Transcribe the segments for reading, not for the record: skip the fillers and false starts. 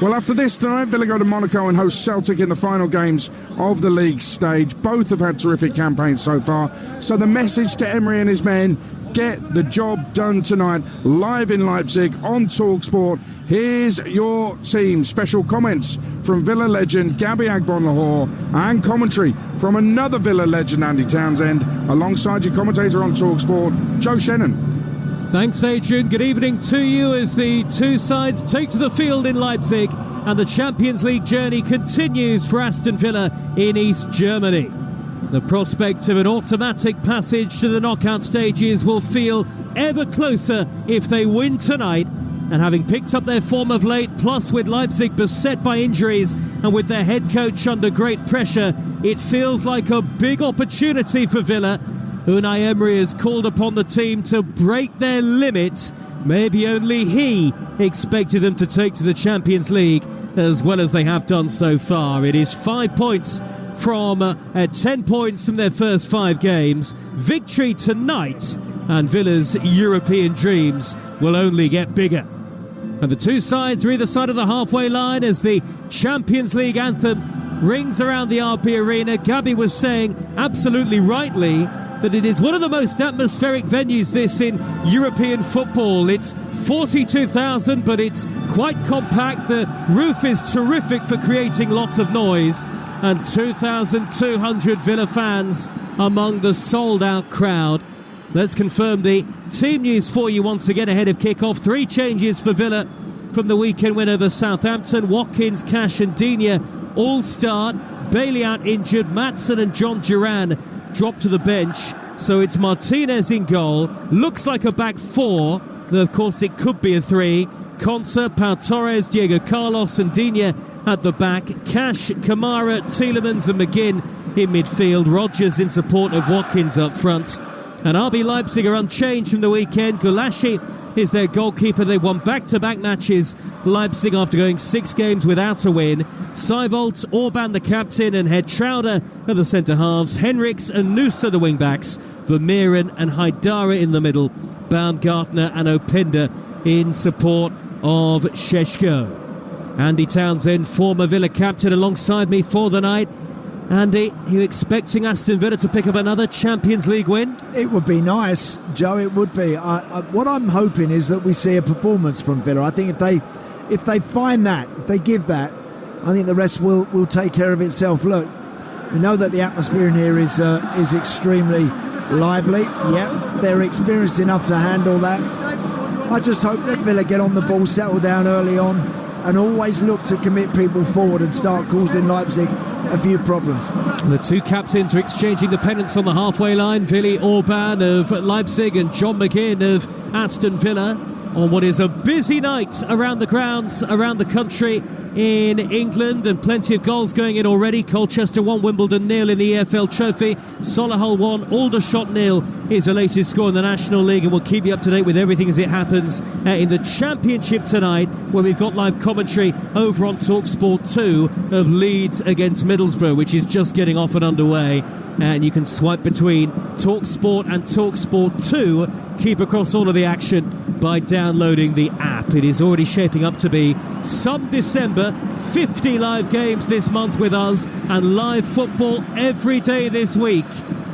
Well, after this tonight, Villa go to Monaco and host Celtic in the final games of the league stage. Both have had terrific campaigns so far. So the message to Emery and his men, get the job done tonight, live in Leipzig on Talksport. Here's your team. Special comments from Villa legend Gabby Agbon-Lahore and commentary from another Villa legend, Andy Townsend, alongside your commentator on Talksport, Joe Shannon. Thanks, Adrian. Good evening to you as the two sides take to the field in Leipzig and the Champions League journey continues for Aston Villa in East Germany. The prospect of an automatic passage to the knockout stages will feel ever closer if they win tonight. And having picked up their form of late, plus with Leipzig beset by injuries and with their head coach under great pressure, it feels like a big opportunity for Villa. Unai Emery has called upon the team to break their limit. Maybe only he expected them to take to the Champions League as well as they have done so far. It is 5 points from 10 points from their first 5 games. Victory tonight and Villa's European dreams will only get bigger. And the two sides are either side of the halfway line as the Champions League anthem rings around the RP Arena. Gabby was saying, absolutely rightly, that it is one of the most atmospheric venues this in European football. It's 42,000, but it's quite compact. The roof is terrific for creating lots of noise. And 2,200 Villa fans among the sold-out crowd. Let's confirm the team news for you once again ahead of kick-off. 3 changes for Villa from the weekend win over Southampton. Watkins, Cash and Digne all start. Bailey out injured. Maatsen and John Duran drop to the bench. So it's Martinez in goal. Looks like a back 4. Though of course it could be a 3. Konsa, Pau Torres, Diego Carlos and Digne at the back. Cash, Kamara, Tielemans and McGinn in midfield. Rodgers in support of Watkins up front. And RB Leipzig are unchanged from the weekend. Gulaschi is their goalkeeper. They won back-to-back matches, Leipzig, after going 6 games without a win. Seibold, Orban the captain, and Hertrauder are the centre-halves. Henrichs and Nusa the wing-backs. Vermeeren and Haidara in the middle. Baumgartner and Openda in support of Šeško. Andy Townsend, former Villa captain, alongside me for the night. Andy, are you expecting Aston Villa to pick up another Champions League win? It would be nice, Joe, it would be. What I'm hoping is that we see a performance from Villa. I think if they find that, if they give that, I think the rest will take care of itself. Look, we know that the atmosphere in here is extremely lively. Yeah, they're experienced enough to handle that. I just hope that Villa get on the ball, settle down early on, and always look to commit people forward and start causing Leipzig a few problems. The two captains are exchanging the pennants on the halfway line. Willi Orban of Leipzig and John McGinn of Aston Villa on what is a busy night around the grounds, around the country in England, and plenty of goals going in already. Colchester 1, Wimbledon 0 in the EFL Trophy. Solihull 1, Aldershot 0 is the latest score in the National League, and we'll keep you up to date with everything as it happens in the Championship tonight, where we've got live commentary over on Talksport 2 of Leeds against Middlesbrough, which is just getting off and underway. And you can swipe between Talksport and Talksport 2. Keep across all of the action by downloading the app. It is already shaping up to be some December. 50 live games this month with us, and live football every day this week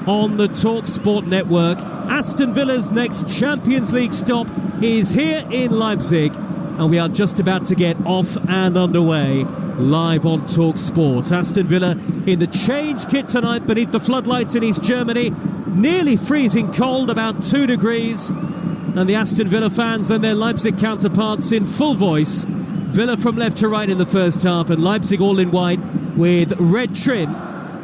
on the Talksport network. Aston Villa's next Champions League stop is here in Leipzig, and we are just about to get off and underway live on Talksport. Aston Villa in the change kit tonight beneath the floodlights in East Germany. Nearly freezing cold, about 2 degrees. And the Aston Villa fans and their Leipzig counterparts in full voice. Villa from left to right in the first half, and Leipzig all in white with red trim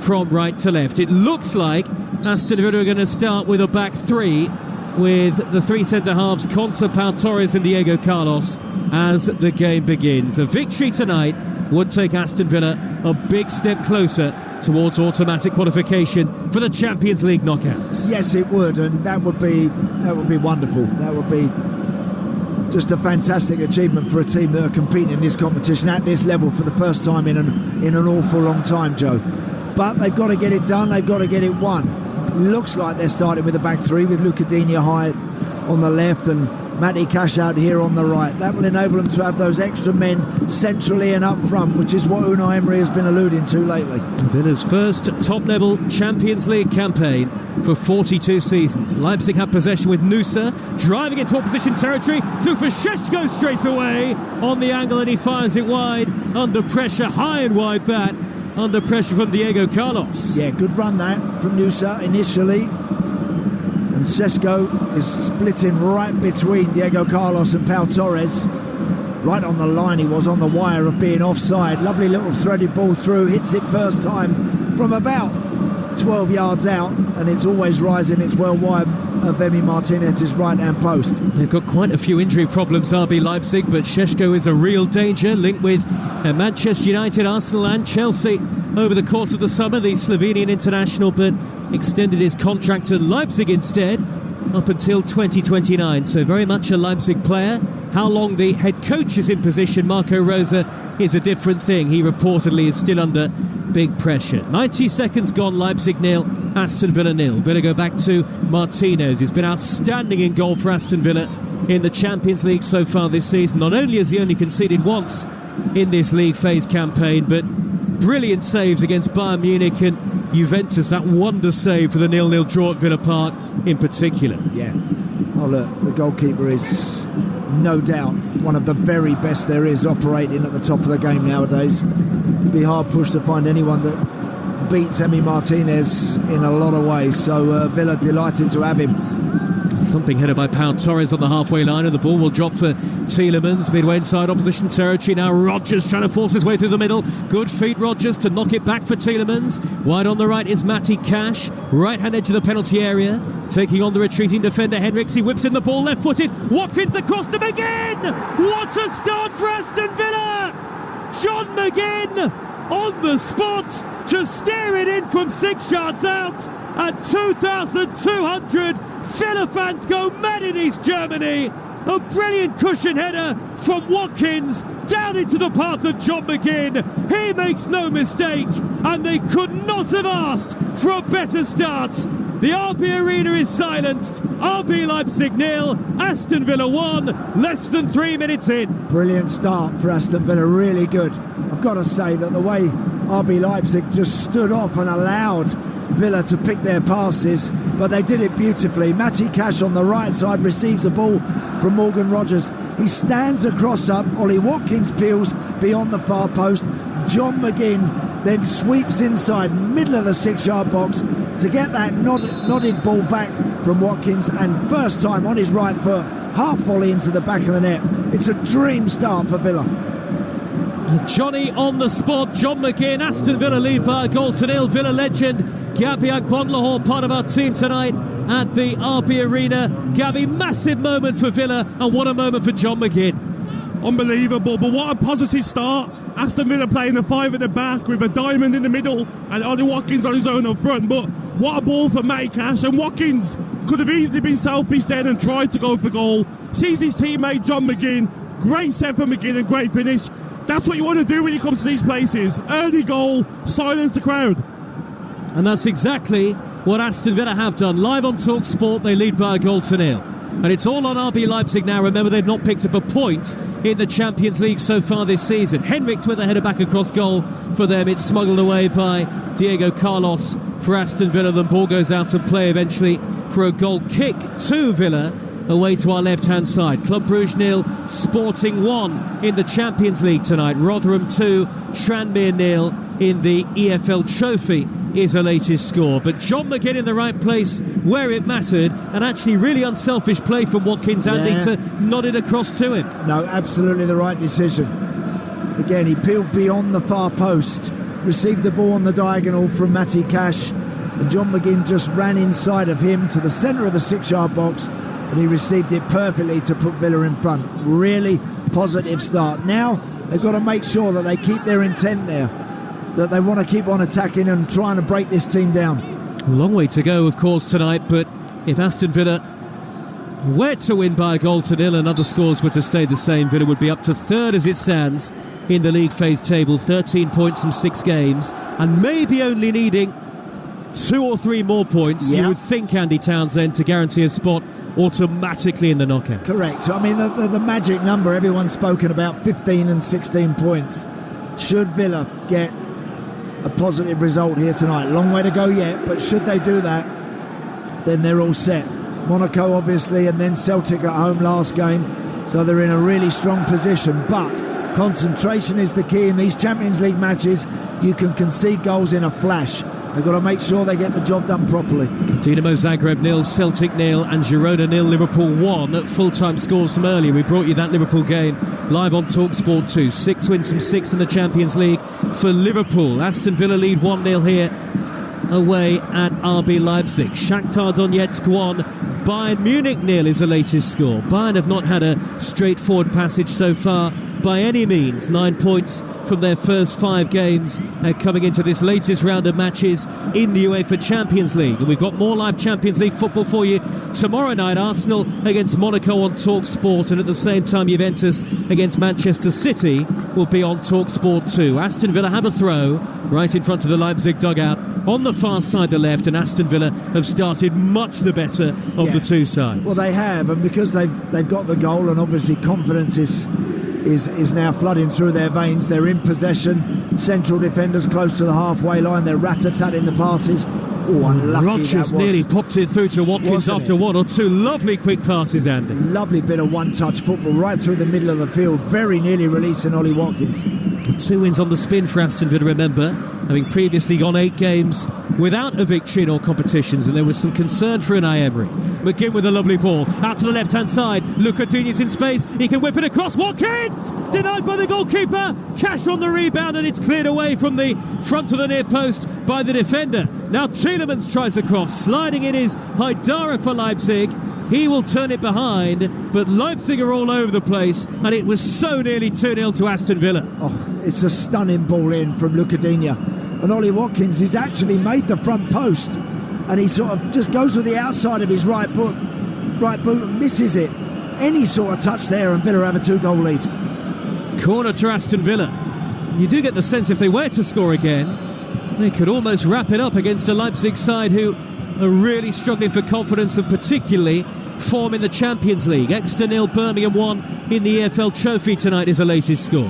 from right to left. It looks like Aston Villa are going to start with a back 3 with the 3 centre-halves, Konsa, Pau Torres and Diego Carlos, as the game begins. A victory tonight would take Aston Villa a big step closer towards automatic qualification for the Champions League knockouts. Yes, it would, and that would be wonderful. That would be just a fantastic achievement for a team that are competing in this competition at this level for the first time in an awful long time, Joe. But they've got to get it done. They've got to get it won. Looks like they're starting with a back 3 with Luca Digne high on the left and Matty Cash out here on the right. That will enable them to have those extra men centrally and up front, which is what Unai Emery has been alluding to lately. Villa's first top-level Champions League campaign for 42 seasons. Leipzig have possession with Nusa, driving into opposition territory. Look for Šeško straight away on the angle, and he fires it wide under pressure, high and wide that, under pressure from Diego Carlos. Yeah, good run that from Nusa initially. And Šeško is splitting right between Diego Carlos and Pau Torres. Right on the line, he was on the wire of being offside. Lovely little threaded ball through, hits it first time from about 12 yards out, and it's always rising. It's well wide of Emi Martinez's right-hand post. They've got quite a few injury problems, RB Leipzig, but Šeško is a real danger, linked with Manchester United, Arsenal and Chelsea over the course of the summer. The Slovenian international, but extended his contract to Leipzig instead up until 2029, so very much a Leipzig player. How long the head coach is in position, Marco Rosa, is a different thing. He reportedly is still under big pressure. 90 seconds gone, Leipzig 0, Aston Villa 0. Villa go back to Martinez, who's been outstanding in goal for Aston Villa in the Champions League so far this season. Not only has he only conceded once in this league phase campaign, but brilliant saves against Bayern Munich and Juventus, that wonder save for the 0-0 draw at Villa Park in particular. Yeah. Oh, look, the goalkeeper is no doubt one of the very best there is operating at the top of the game nowadays. You'd be hard pushed to find anyone that beats Emi Martinez in a lot of ways, so Villa delighted to have him. Thumping header by Pau Torres on the halfway line, and the ball will drop for Tielemans midway inside opposition territory. Now Rodgers trying to force his way through the middle. Good feet Rodgers to knock it back for Tielemans. Wide on the right is Matty Cash, right hand edge of the penalty area, taking on the retreating defender Henriks. He whips in the ball left footed. Watkins across to McGinn. What a start for Aston Villa! John McGinn on the spot to steer it in from 6 yards out. At 2,200, Villa fans go mad in East Germany. A brilliant cushion header from Watkins down into the path of John McGinn. He makes no mistake, and they could not have asked for a better start. The RB Arena is silenced. RB Leipzig 0, Aston Villa 1, less than 3 minutes in. Brilliant start for Aston Villa, really good. I've got to say that the way RB Leipzig just stood off and allowed Villa to pick their passes, but they did it beautifully. Matty Cash on the right side receives a ball from Morgan Rodgers. He stands across up. Ollie Watkins peels beyond the far post. John McGinn then sweeps inside, middle of the 6-yard box to get that nodded ball back from Watkins, and first time on his right foot, half volley into the back of the net. It's a dream start for Villa. Johnny on the spot, John McGinn. Aston Villa lead by a goal to 0. Villa legend Gabby Agbonlahor, part of our team tonight at the RB Arena. Gabby, massive moment for Villa, and what a moment for John McGinn. Unbelievable, but what a positive start. Aston Villa playing the 5 at the back with a diamond in the middle and Ollie Watkins on his own up front. But what a ball for Matty Cash, and Watkins could have easily been selfish then and tried to go for goal. Sees his teammate John McGinn. Great set for McGinn and great finish. That's what you want to do when you come to these places. Early goal, silence the crowd. And that's exactly what Aston Villa have done. Live on Talksport, they lead by a goal to 0. And it's all on RB Leipzig now. Remember, they've not picked up a point in the Champions League so far this season. Henriks with a header back across goal for them. It's smuggled away by Diego Carlos for Aston Villa. The ball goes out to play eventually for a goal kick to Villa, away to our left-hand side. Club Brugge 0, Sporting 1 in the Champions League tonight. Rotherham 2, Tranmere 0 in the EFL Trophy is the latest score. But John McGinn in the right place where it mattered, and actually really unselfish play from Watkins, Andy, to nod it across to him. No, absolutely the right decision. Again, he peeled beyond the far post, received the ball on the diagonal from Matty Cash, and John McGinn just ran inside of him to the centre of the 6-yard box, and he received it perfectly to put Villa in front. Really positive start. Now they've got to make sure that they keep their intent there, that they want to keep on attacking and trying to break this team down. A long way to go, of course, tonight, but if Aston Villa were to win by a goal to 0 and other scores were to stay the same, Villa would be up to 3rd as it stands in the league phase table, 13 points from 6 games, and maybe only needing 2 or 3 more points, you would think, Andy Townsend, to guarantee a spot automatically in the knockouts. Correct. I mean, the magic number, everyone's spoken about, 15 and 16 points. Should Villa get a positive result here tonight? Long way to go yet, but should they do that, then they're all set. Monaco, obviously, and then Celtic at home last game, so they're in a really strong position. But concentration is the key in these Champions League matches. You can concede goals in a flash. They've got to make sure they get the job done properly. Dinamo Zagreb 0, Celtic 0 and Girona 0, Liverpool 1 at full-time scores from earlier. We brought you that Liverpool game live on Talksport 2. 6 wins from 6 in the Champions League for Liverpool. Aston Villa lead 1-0 here away at RB Leipzig. Shakhtar Donetsk 1, Bayern Munich 0 is the latest score. Bayern have not had a straightforward passage so far by any means. 9 points from their first 5 games coming into this latest round of matches in the UEFA Champions League. And we've got more live Champions League football for you tomorrow night. Arsenal against Monaco on Talksport, and at the same time Juventus against Manchester City will be on Talksport 2. Aston Villa have a throw right in front of the Leipzig dugout on the far side, the left, and Aston Villa have started much the better of the two sides. Well, they have, and because they've got the goal, and obviously confidence is now flooding through their veins. They're in possession, central defenders close to the halfway line. They're rat-a-tatting the passes. Oh, unlucky. Rodgers nearly popped it through to Watkins after 1 or 2 lovely quick passes, Andy. Lovely bit of one-touch football right through the middle of the field, very nearly releasing Ollie Watkins. 2 wins on the spin for Aston Villa, remember, having previously gone 8 games without a victory in all competitions, and there was some concern for Unai Emery. McGinn with a lovely ball out to the left-hand side. Luca Digne's in space, he can whip it across. Watkins denied by the goalkeeper. Cash on the rebound, and it's cleared away from the front of the near post by the defender. Now Tielemans tries a cross, sliding in is Haidara for Leipzig. He will turn it behind, but Leipzig are all over the place, and it was so nearly 2-0 to Aston Villa. Oh, it's a stunning ball in from Luca Digne. And Ollie Watkins, he's actually made the front post, and he sort of just goes with the outside of his right boot and misses it. Any sort of touch there, and Villa have a 2-goal lead. Corner to Aston Villa. You do get the sense if they were to score again, they could almost wrap it up against a Leipzig side who are really struggling for confidence, and particularly form in the Champions League. Exeter 0, Birmingham 1 in the EFL Trophy tonight is the latest score.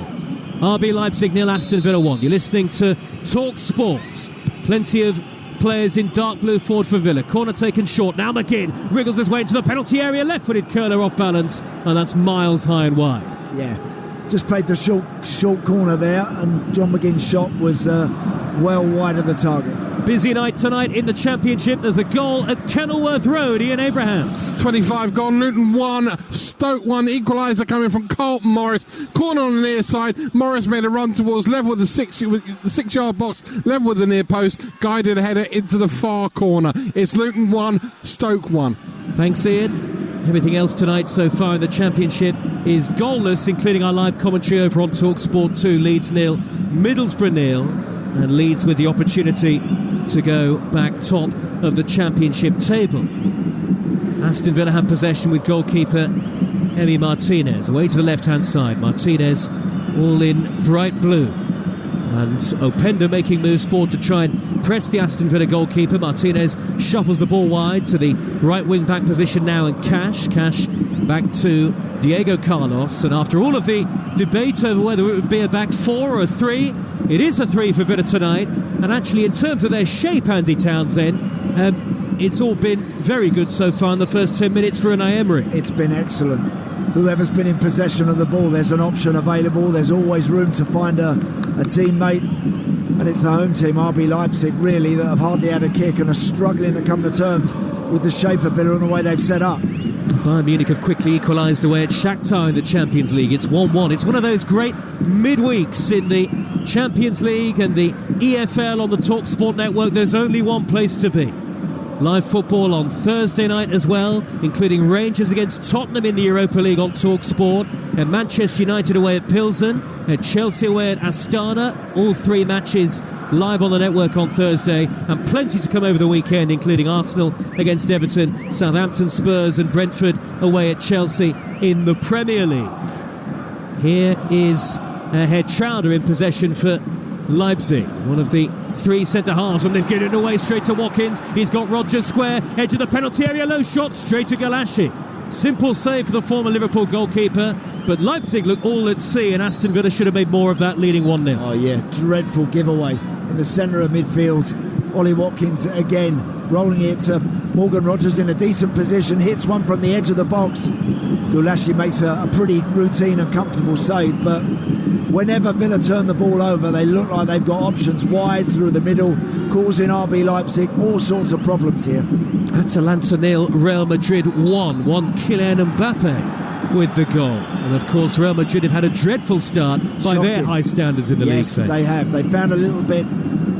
RB Leipzig 0, Aston Villa 1. You're listening to Talk Sports. Plenty of players in dark blue forward for Villa. Corner taken short. Now McGinn wriggles his way into the penalty area. Left-footed curler off balance, and that's miles high and wide. Yeah, just played the short corner there, and John McGinn's shot was well wide of the target. Busy night tonight in the Championship. There's a goal at Kenilworth Road. Ian Abrahams. 25 gone. Luton 1, Stoke 1. Equaliser coming from Carlton Morris. Corner on the near side. Morris made a run towards level with the 6-yard box, level with the near post. Guided a header into the far corner. It's Luton 1, Stoke 1. Thanks, Ian. Everything else tonight so far in the Championship is goalless, including our live commentary over on Talksport 2. Leeds 0, Middlesbrough 0, and Leeds with the opportunity to go back top of the Championship table. Aston Villa have possession with goalkeeper Emi Martinez away to the left-hand side. Martinez all in bright blue, and Openda making moves forward to try and press the Aston Villa goalkeeper. Martinez shuffles the ball wide to the right wing-back position now, and Cash back to Diego Carlos. And after all of the debate over whether it would be a back 4 or a 3, it is a 3 for Villa tonight. And actually, in terms of their shape, Andy Townsend, it's all been very good so far in the first 10 minutes for Unai Emery. It's been excellent. Whoever's been in possession of the ball, there's an option available. There's always room to find a teammate. And it's the home team, RB Leipzig, really, that have hardly had a kick and are struggling to come to terms with the shape of Villa and the way they've set up. Bayern Munich have quickly equalised away at Shakhtar in the Champions League. It's 1-1. It's one of those great midweeks in the Champions League and the EFL on the Talksport network. There's only one place to be. Live football on Thursday night as well, including Rangers against Tottenham in the Europa League on Talksport, and Manchester United away at Pilsen, and Chelsea away at Astana. All 3 matches live on the network on Thursday, and plenty to come over the weekend, including Arsenal against Everton, Southampton, Spurs and Brentford away at Chelsea in the Premier League. Here is Herr Trauder in possession for Leipzig, one of the three centre-halves, and they've given it away straight to Watkins. He's got Rogers square, edge of the penalty area, low shot, straight to Galashi. Simple save for the former Liverpool goalkeeper, but Leipzig look all at sea, and Aston Villa should have made more of that, leading 1-0. Oh yeah, dreadful giveaway in the centre of midfield. Ollie Watkins again rolling it to Morgan Rogers in a decent position, hits one from the edge of the box. Gulashi makes a pretty routine and comfortable save, but whenever Villa turn the ball over, they look like they've got options wide through the middle, causing RB Leipzig all sorts of problems here. Atalanta 0, Real Madrid 1. Kylian Mbappe with the goal. And of course, Real Madrid have had a dreadful start by their high standards in the league. Yes, they have. They found a little bit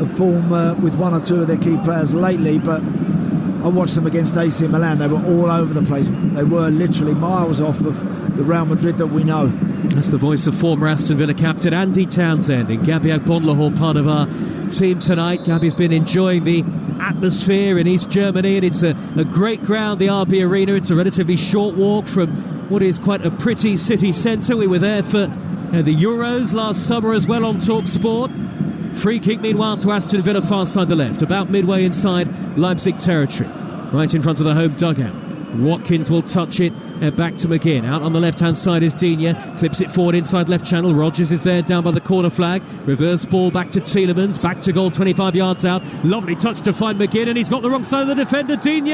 of form with one or two of their key players lately, but I watched them against AC Milan. They were all over the place. They were literally miles off of the Real Madrid that we know. That's the voice of former Aston Villa captain Andy Townsend, and Gabby Agbonlahor, part of our team tonight. Gabby's been enjoying the atmosphere in East Germany, and it's a great ground, the RB Arena. It's a relatively short walk from what is quite a pretty city centre. We were there for the Euros last summer as well on Talksport. Free kick meanwhile to Aston Villa, far side the left, about midway inside Leipzig territory, right in front of the home dugout. Watkins will touch it, back to McGinn. Out on the left-hand side is Digne, clips it forward inside left channel. Rogers is there down by the corner flag. Reverse ball back to Tielemans, back to goal 25 yards out. Lovely touch to find McGinn, and he's got the wrong side of the defender, Digne,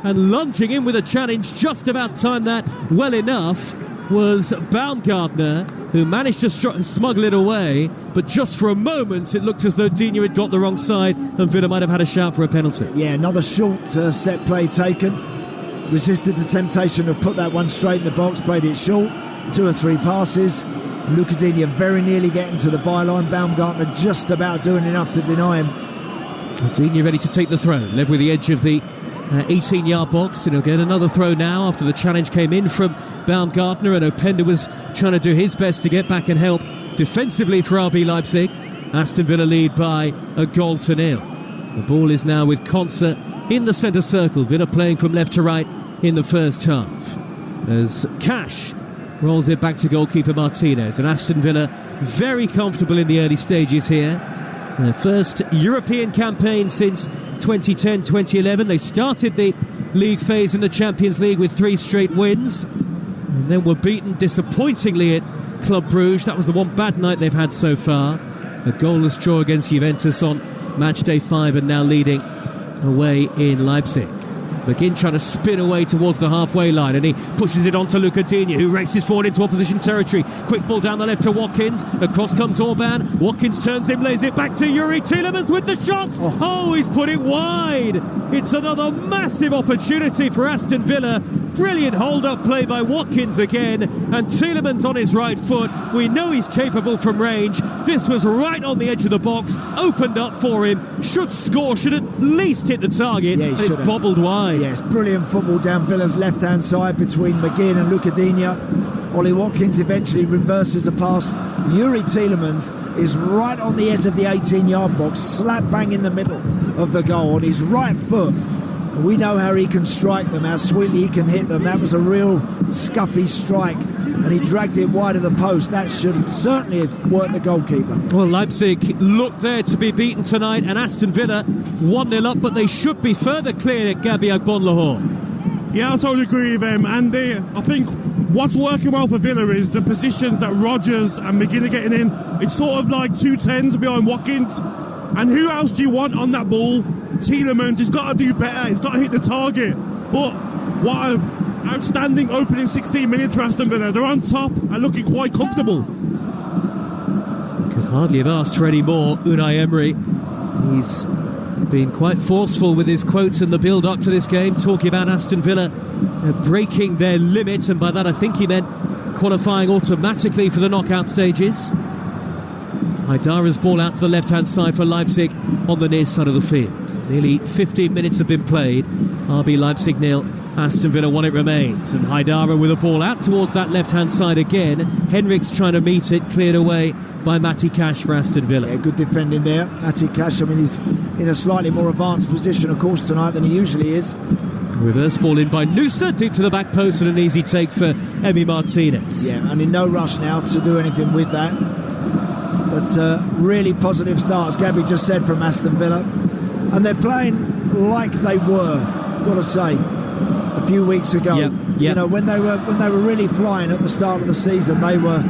and lunging in with a challenge, just about timed that well enough, was Baumgartner, who managed to smuggle it away, but just for a moment it looked as though Digne had got the wrong side and Villa might have had a shout for a penalty. Yeah, another short set play taken. Resisted the temptation to put that one straight in the box, played it short, 2 or 3 passes. Luca Digne very nearly getting to the byline. Baumgartner just about doing enough to deny him. Digne ready to take the throw, led with the edge of the 18-yard box, and he'll get another throw now after the challenge came in from Baumgartner, and Openda was trying to do his best to get back and help defensively for RB Leipzig. Aston Villa lead by 1-0. The ball is now with Konsa in the centre circle. Villa playing from left to right in the first half, as Cash rolls it back to goalkeeper Martinez, and Aston Villa very comfortable in the early stages here. Their first European campaign since 2010-2011. They started the league phase in the Champions League with 3 straight wins, and then were beaten disappointingly at Club Brugge. That was the one bad night they've had so far. A goalless draw against Juventus on match day 5, and now leading away in Leipzig. McGinn trying to spin away towards the halfway line, and he pushes it on to Luca Digne, who races forward into opposition territory. Quick ball down the left to Watkins. Across comes Orban. Watkins turns him, lays it back to Yuri Tielemans with the shot. Oh, he's put it wide. It's another massive opportunity for Aston Villa. Brilliant hold-up play by Watkins again, and Tielemans on his right foot. We know he's capable from range. This was right on the edge of the box, opened up for him. Should score, should at least hit the target, and it's bobbled wide. Yes, brilliant football down Villa's left-hand side between McGinn and Luca Digne. Ollie Watkins eventually reverses a pass. Yuri Tielemans is right on the edge of the 18-yard box, slap bang in the middle of the goal on his right foot. We know how he can strike them, how sweetly he can hit them. That was a real scuffy strike, and he dragged it wide of the post. That should certainly have worked the goalkeeper. Well, Leipzig look there to be beaten tonight, and Aston Villa 1-0 up, but they should be further clear at Gabby Agbonlahor. Yeah, I totally agree with him. And I think what's working well for Villa is the positions that Rogers and McGinn are getting in. It's sort of like 2 10s behind Watkins. And who else do you want on that ball? Tielemans. He's got to do better. He's got to hit the target. But what an outstanding opening 16 minutes for Aston Villa. They're on top and looking quite comfortable. Could hardly have asked for any more. Unai Emery, he's been quite forceful with his quotes in the build-up to this game, talking about Aston Villa breaking their limit, and by that I think he meant qualifying automatically for the knockout stages. Haidara's ball out to the left-hand side for Leipzig on the near side of the field. Nearly 15 minutes have been played. RB Leipzig 0, Aston Villa 1 it remains. And Haidara with a ball out towards that left-hand side again. Henrichs trying to meet it, cleared away by Matty Cash for Aston Villa. Yeah, good defending there. Matty Cash, I mean, he's in a slightly more advanced position, of course, tonight than he usually is. Reverse ball in by Noosa, deep to the back post, and an easy take for Emi Martinez. Yeah, and in no rush now to do anything with that. But really positive start, as Gabby just said, from Aston Villa. And they're playing like they were, got to say, a few weeks ago. Yep. You know, when they were really flying at the start of the season, they were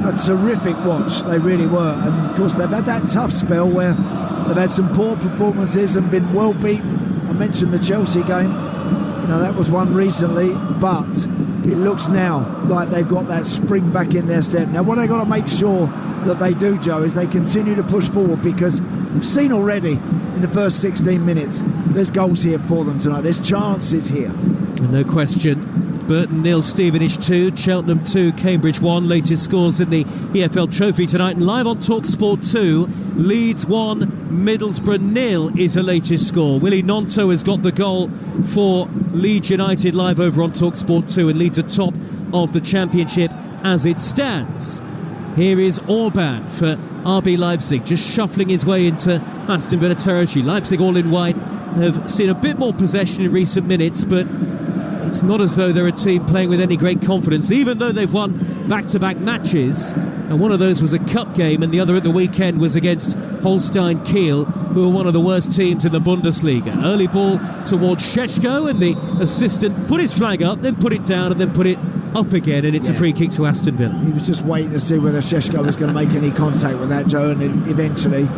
a terrific watch. They really were. And of course, they've had that tough spell where they've had some poor performances and been well beaten. I mentioned the Chelsea game. You know, that was one recently, but it looks now like they've got that spring back in their step. Now, what they've got to make sure that they do, Joe, is they continue to push forward, because we've seen already in the first 16 minutes, there's goals here for them tonight. There's chances here. No question. Burton 0, Stevenage 2, Cheltenham 2, Cambridge 1. Latest scores in the EFL Trophy tonight. And live on Talksport 2, Leeds 1, Middlesbrough 0 is the latest score. Willie Gnonto has got the goal for Leeds United live over on Talksport 2, and Leeds are top of the Championship as it stands. Here is Orban for RB Leipzig, just shuffling his way into Aston Villa territory. Leipzig, all in white, have seen a bit more possession in recent minutes, but it's not as though they're a team playing with any great confidence, even though they've won back-to-back matches. And one of those was a cup game, and the other at the weekend was against Holstein Kiel, who are one of the worst teams in the Bundesliga. Early ball towards Šeško, and the assistant put his flag up, then put it down, and then put it up again, and it's a free kick to Aston Villa. He was just waiting to see whether Šeško was going to make any contact with that, Joe, and eventually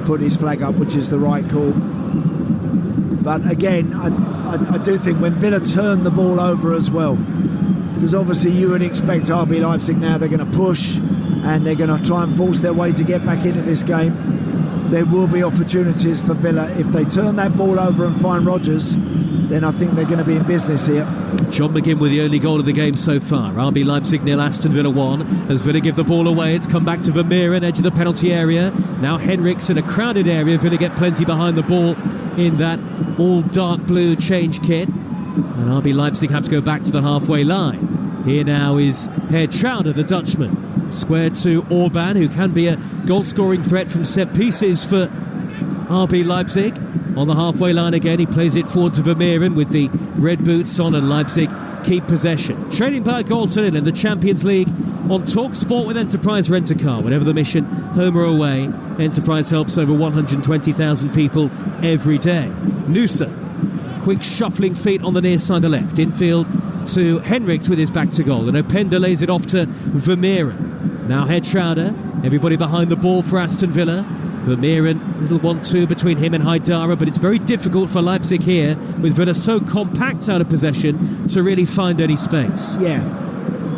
put his flag up, which is the right call. But again, I do think when Villa turn the ball over as well, because obviously you would expect RB Leipzig now, they're going to push and they're going to try and force their way to get back into this game. There will be opportunities for Villa. If they turn that ball over and find Rodgers, then I think they're going to be in business here. John McGinn with the only goal of the game so far. RB Leipzig 0, Aston Villa 1. As Villa give the ball away, it's come back to Vermeeren, edge of the penalty area. Now Henriks in a crowded area. Villa get plenty behind the ball in that all dark blue change kit. And RB Leipzig have to go back to the halfway line. Here now is Herr Trauner, the Dutchman. Square to Orban, who can be a goal-scoring threat from set pieces for RB Leipzig. On the halfway line again, he plays it forward to Vermeeren with the red boots on, and Leipzig keep possession. Training by a goal to nil in the Champions League on Talksport with Enterprise Rent-A-Car. Whatever the mission, home or away, Enterprise helps over 120,000 people every day. Nusa, quick shuffling feet on the near side of the left. Infield to Henriks with his back to goal, and Openda lays it off to Vermeeren. Now Herr Trauner, everybody behind the ball for Aston Villa. Vermeeren, little 1-2 between him and Haidara, but it's very difficult for Leipzig here, with Villa so compact out of possession, to really find any space. Yeah,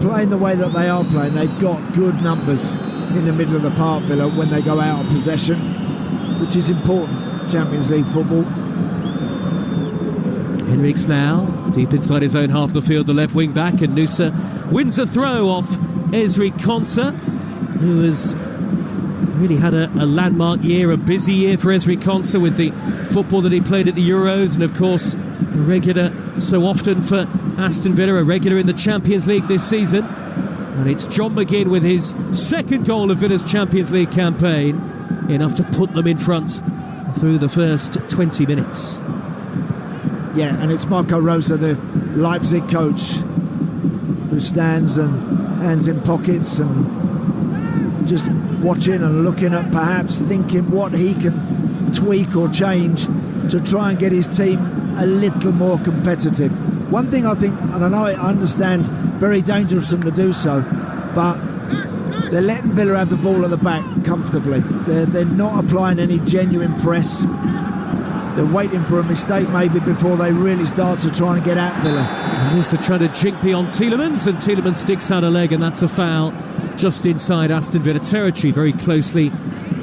playing the way that they are playing, they've got good numbers in the middle of the park, Villa, when they go out of possession, which is important, Champions League football. Henriks now, deep inside his own half of the field, the left wing back, and Nusa wins a throw off Ezri Konsa, who has really had a landmark year, a busy year for Ezri Konsa with the football that he played at the Euros, and of course a regular so often for Aston Villa, a regular in the Champions League this season. And it's John McGinn with his second goal of Villa's Champions League campaign, enough to put them in front through the first 20 minutes. Yeah, and it's Marco Rosa, the Leipzig coach, who stands and hands in pockets and just watching and looking at, perhaps thinking what he can tweak or change to try and get his team a little more competitive. One thing I think, and I know I understand, very dangerous for them to do so, but they're letting Villa have the ball at the back comfortably. They're not applying any genuine press. They're waiting for a mistake maybe before they really start to try and get at Villa. And also trying to jink beyond Tielemans, and Tielemans sticks out a leg, and that's a foul just inside Aston Villa territory, very closely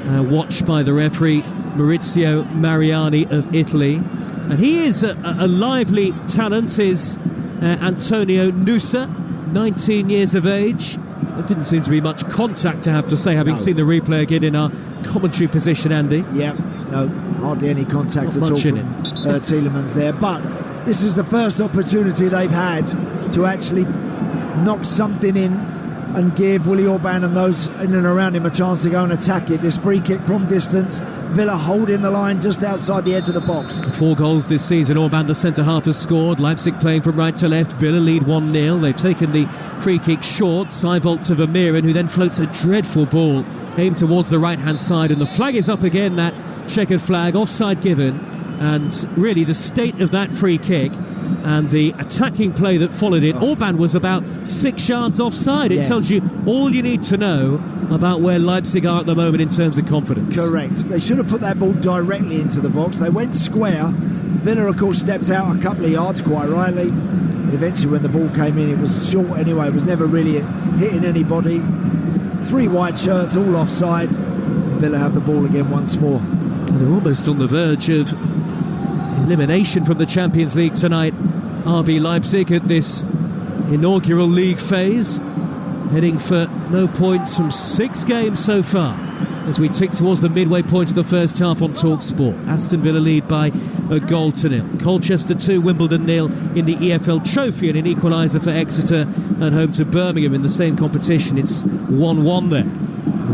watched by the referee Maurizio Mariani of Italy. And he is a lively talent, is Antonio Nusa, 19 years of age. There didn't seem to be much contact, I have to say, having seen the replay again in our commentary position, Andy. Yeah, no, hardly any contact at all from Tielemans there. But this is the first opportunity they've had to actually knock something in and give Willie Orban and those in and around him a chance to go and attack it. This free kick from distance, Villa holding the line just outside the edge of the box. 4 goals this season. Orban, the centre-half, has scored. Leipzig playing from right to left. Villa lead 1-0. They've taken the free kick short. Seibold to Vermeeren, who then floats a dreadful ball aimed towards the right-hand side, and the flag is up again, that checkered flag, offside given, and really the state of that free kick and the attacking play that followed it. Orban was about 6 yards offside. It tells you all you need to know about where Leipzig are at the moment in terms of confidence. Correct. They should have put that ball directly into the box. They went square. Villa, of course, stepped out a couple of yards, quite rightly. But eventually, when the ball came in, it was short anyway. It was never really hitting anybody. 3 white shirts, all offside. Villa have the ball again once more. They're almost on the verge of elimination from the Champions League tonight. RB Leipzig at this inaugural league phase, heading for no points from 6 games so far as we tick towards the midway point of the first half on Talksport. Aston Villa lead by a goal to nil. Colchester 2, Wimbledon 0 in the EFL Trophy, and an equaliser for Exeter at home to Birmingham in the same competition. It's 1-1 there.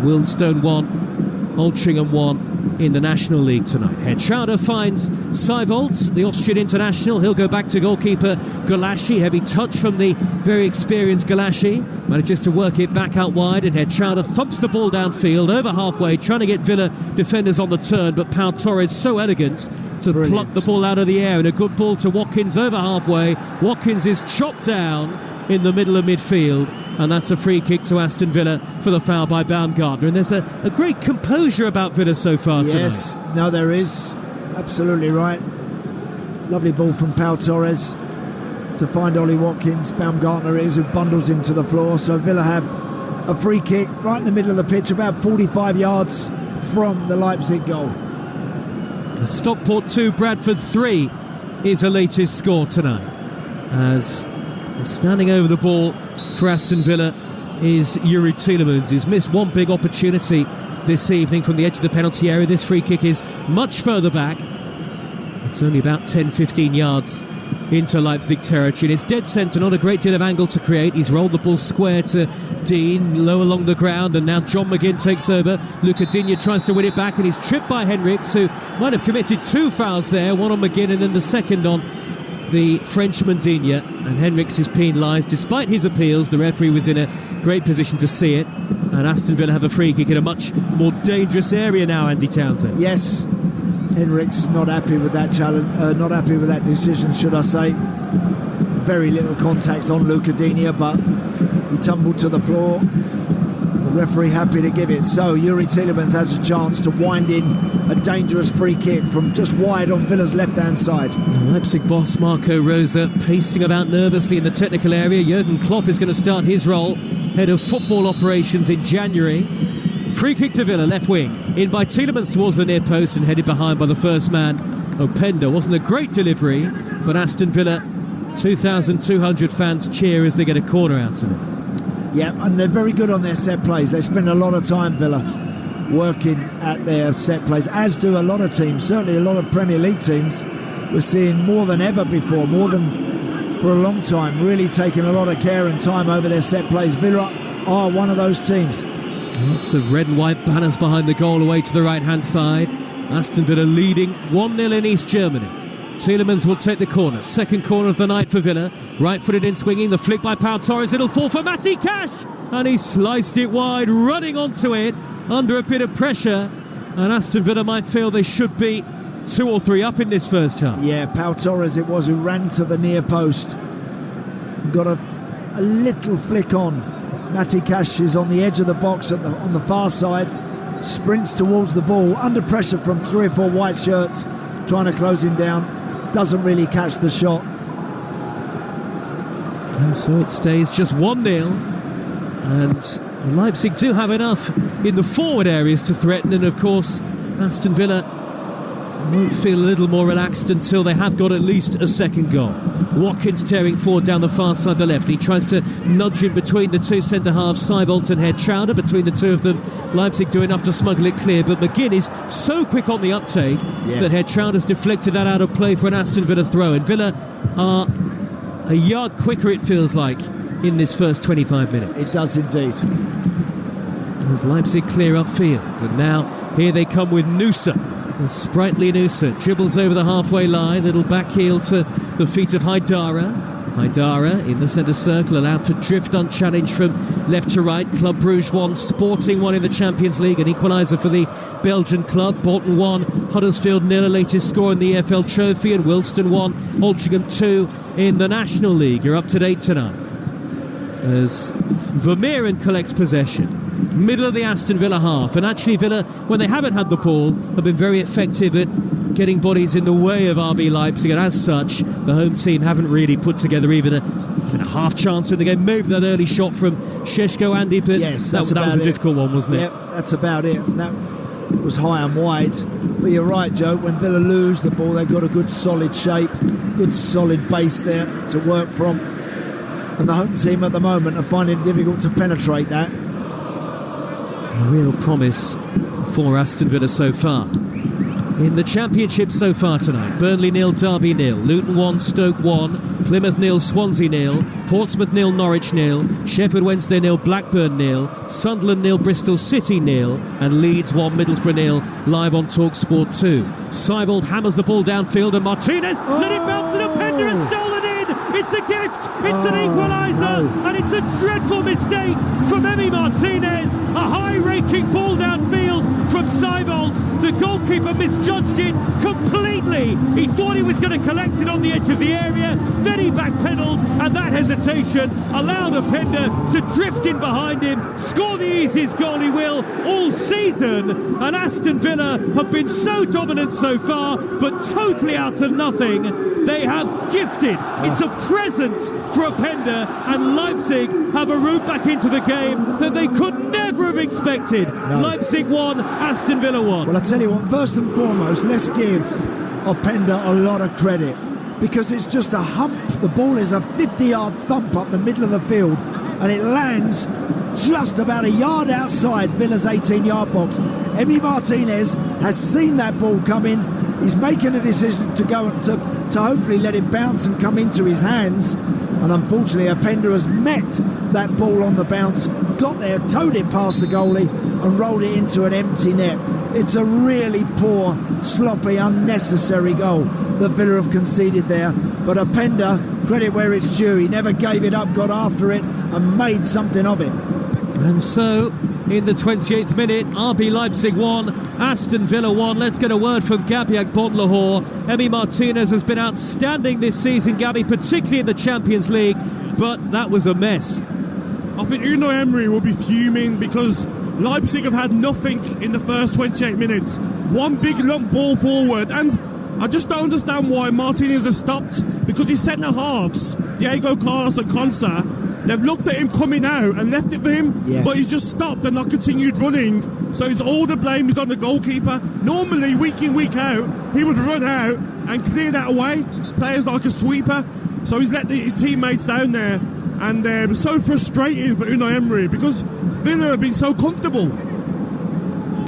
Wealdstone 1, Altrincham 1 in the National League tonight. Herschauder finds Seibold, the Austrian international. He'll go back to goalkeeper Gulaschi. Heavy touch from the very experienced Gulaschi. Manages to work it back out wide, and Herschauder thumps the ball downfield over halfway, trying to get Villa defenders on the turn, but Pau Torres so elegant to pluck the ball out of the air, and a good ball to Watkins over halfway. Watkins is chopped down in the middle of midfield, and that's a free kick to Aston Villa for the foul by Baumgartner. And there's a great composure about Villa so far tonight. Yes, no, there is. Absolutely right. Lovely ball from Pau Torres to find Ollie Watkins. Baumgartner is who bundles him to the floor. So Villa have a free kick right in the middle of the pitch, about 45 yards from the Leipzig goal. Stockport 2, Bradford 3 is the latest score tonight. As standing over the ball for Aston Villa is Yuri Tielemans, who's missed one big opportunity this evening from the edge of the penalty area. This free kick is much further back. It's only about 10-15 yards into Leipzig territory, and it's dead centre, not a great deal of angle to create. He's rolled the ball square to Dean, low along the ground, and now John McGinn takes over. Luca Digne tries to win it back, and he's tripped by Henriks, who might have committed 2 fouls there, one on McGinn and then the second on the Frenchman Digne, and Henriks is penalised. Despite his appeals, the referee was in a great position to see it, and Aston Villa have a free kick in a much more dangerous area now, Andy Townsend. Yes, Henriks not happy with that challenge, not happy with that decision, should I say. Very little contact on Luca Digne, but he tumbled to the floor. The referee happy to give it. So Yuri Tielemans has a chance to wind in a dangerous free kick from just wide on Villa's left-hand side. Leipzig boss Marco Rosa pacing about nervously in the technical area. Jurgen Klopp is going to start his role, head of football operations in January. Free kick to Villa, left wing. In by Tielemans towards the near post and headed behind by the first man, Openda. Wasn't a great delivery, but Aston Villa, 2,200 fans cheer as they get a corner out of it. Yeah, and they're very good on their set plays. They spend a lot of time, Villa, working at their set plays, as do a lot of teams, certainly a lot of Premier League teams. We're seeing more than ever before, more than for a long time, really taking a lot of care and time over their set plays. Villa are one of those teams. Lots of red and white banners behind the goal away to the right-hand side. Aston Villa leading 1-0 in East Germany. Tielemans will take the corner. Second corner of the night for Villa. Right-footed in swinging. The flick by Pau Torres. It'll fall for Matty Cash. And he sliced it wide, running onto it under a bit of pressure. And Aston Villa might feel they should be 2 or 3 up in this first half. Yeah, Pau Torres it was who ran to the near post. Got a little flick on. Matty Cash is on the edge of the box on the far side. Sprints towards the ball. Under pressure from 3 or 4 white shirts. Trying to close him down. Doesn't really catch the shot. And so it stays just 1-0. And Leipzig do have enough in the forward areas to threaten. And of course, Aston Villa won't feel a little more relaxed until they have got at least a second goal. Watkins tearing forward down the far side, the left. He tries to nudge in between the 2 centre-halves, Seibold and Herschauder. Between the 2 of them, Leipzig do enough to smuggle it clear. But McGinn is so quick on the uptake that Herschauder's deflected that out of play for an Aston Villa throw. And Villa are a yard quicker, it feels like, in this first 25 minutes. It does indeed. As Leipzig clear upfield. And now here they come with Nusa. The sprightly Nusa dribbles over the halfway line, little back heel to the feet of Haidara. Haidara in the centre circle, allowed to drift unchallenged from left to right. Club Brugge 1, Sporting 1 in the Champions League. An equaliser for the Belgian club. Bolton 1, Huddersfield 0, latest score in the EFL Trophy. And Wilston 1, Altrincham 2 in the National League. You're up to date tonight as Vermeeren collects possession. Middle of the Aston Villa half. And actually Villa, when they haven't had the ball, have been very effective at getting bodies in the way of RB Leipzig, and as such the home team haven't really put together even a half chance in the game. Maybe that early shot from Šeško, Andy, but yes, that was a difficult one, wasn't it? Yep, that's about it. That was high and wide. But you're right, Joe, when Villa lose the ball, they've got a good solid shape, good solid base there to work from, and the home team at the moment are finding it difficult to penetrate that. A real promise for Aston Villa so far in the Championship so far tonight. Burnley 0, Derby 0, Luton 1, Stoke 1, Plymouth 0, Swansea 0, Portsmouth 0, Norwich 0, Sheffield Wednesday 0, Blackburn 0, Sunderland 0, Bristol City 0, and Leeds 1, Middlesbrough 0, live on Talksport 2. Seibold hammers the ball downfield and Martinez let it bounce, and Openda has stolen in. It's a gift, it's an equaliser, and it's a dreadful mistake from Emi Martinez. A high-raking ball downfield from Seibold. The goalkeeper misjudged it completely. He thought he was going to collect it on the edge of the area, then he backpedalled, and that hesitation allowed Openda to drift in behind him, score the easiest goal he will all season. And Aston Villa have been so dominant so far, but totally out of nothing. They have gifted. It's a present for Openda, and Leipzig have a route back into the game that they could never have expected. No. Leipzig 1, Aston Villa 1. Well, I tell you what, first and foremost, let's give Openda a lot of credit, because it's just a hump. The ball is a 50-yard thump up the middle of the field, and it lands just about a yard outside Villa's 18-yard box. Emi Martinez has seen that ball come in. He's making a decision to go to hopefully let it bounce and come into his hands. And unfortunately, Openda has met that ball on the bounce, got there, towed it past the goalie and rolled it into an empty net. It's a really poor, sloppy, unnecessary goal that Villa have conceded there. But Openda, credit where it's due, he never gave it up, got after it and made something of it. And so, in the 28th minute, RB Leipzig 1, Aston Villa 1. Let's get a word from Gabby Agbonlahor. Emi Martinez has been outstanding this season, Gabby, particularly in the Champions League, but that was a mess. I think Unai Emery will be fuming because Leipzig have had nothing in the first 28 minutes. One big lump ball forward, and I just don't understand why Martinez has stopped, because his centre-halves, Diego Carlos and Konsa, they've looked at him coming out and left it for him, yes, but he's just stopped and not continued running. So it's all the blame is on the goalkeeper. Normally, week in, week out, he would run out and clear that away. Players like a sweeper. So he's let his teammates down there. And so frustrating for Unai Emery because Villa have been so comfortable.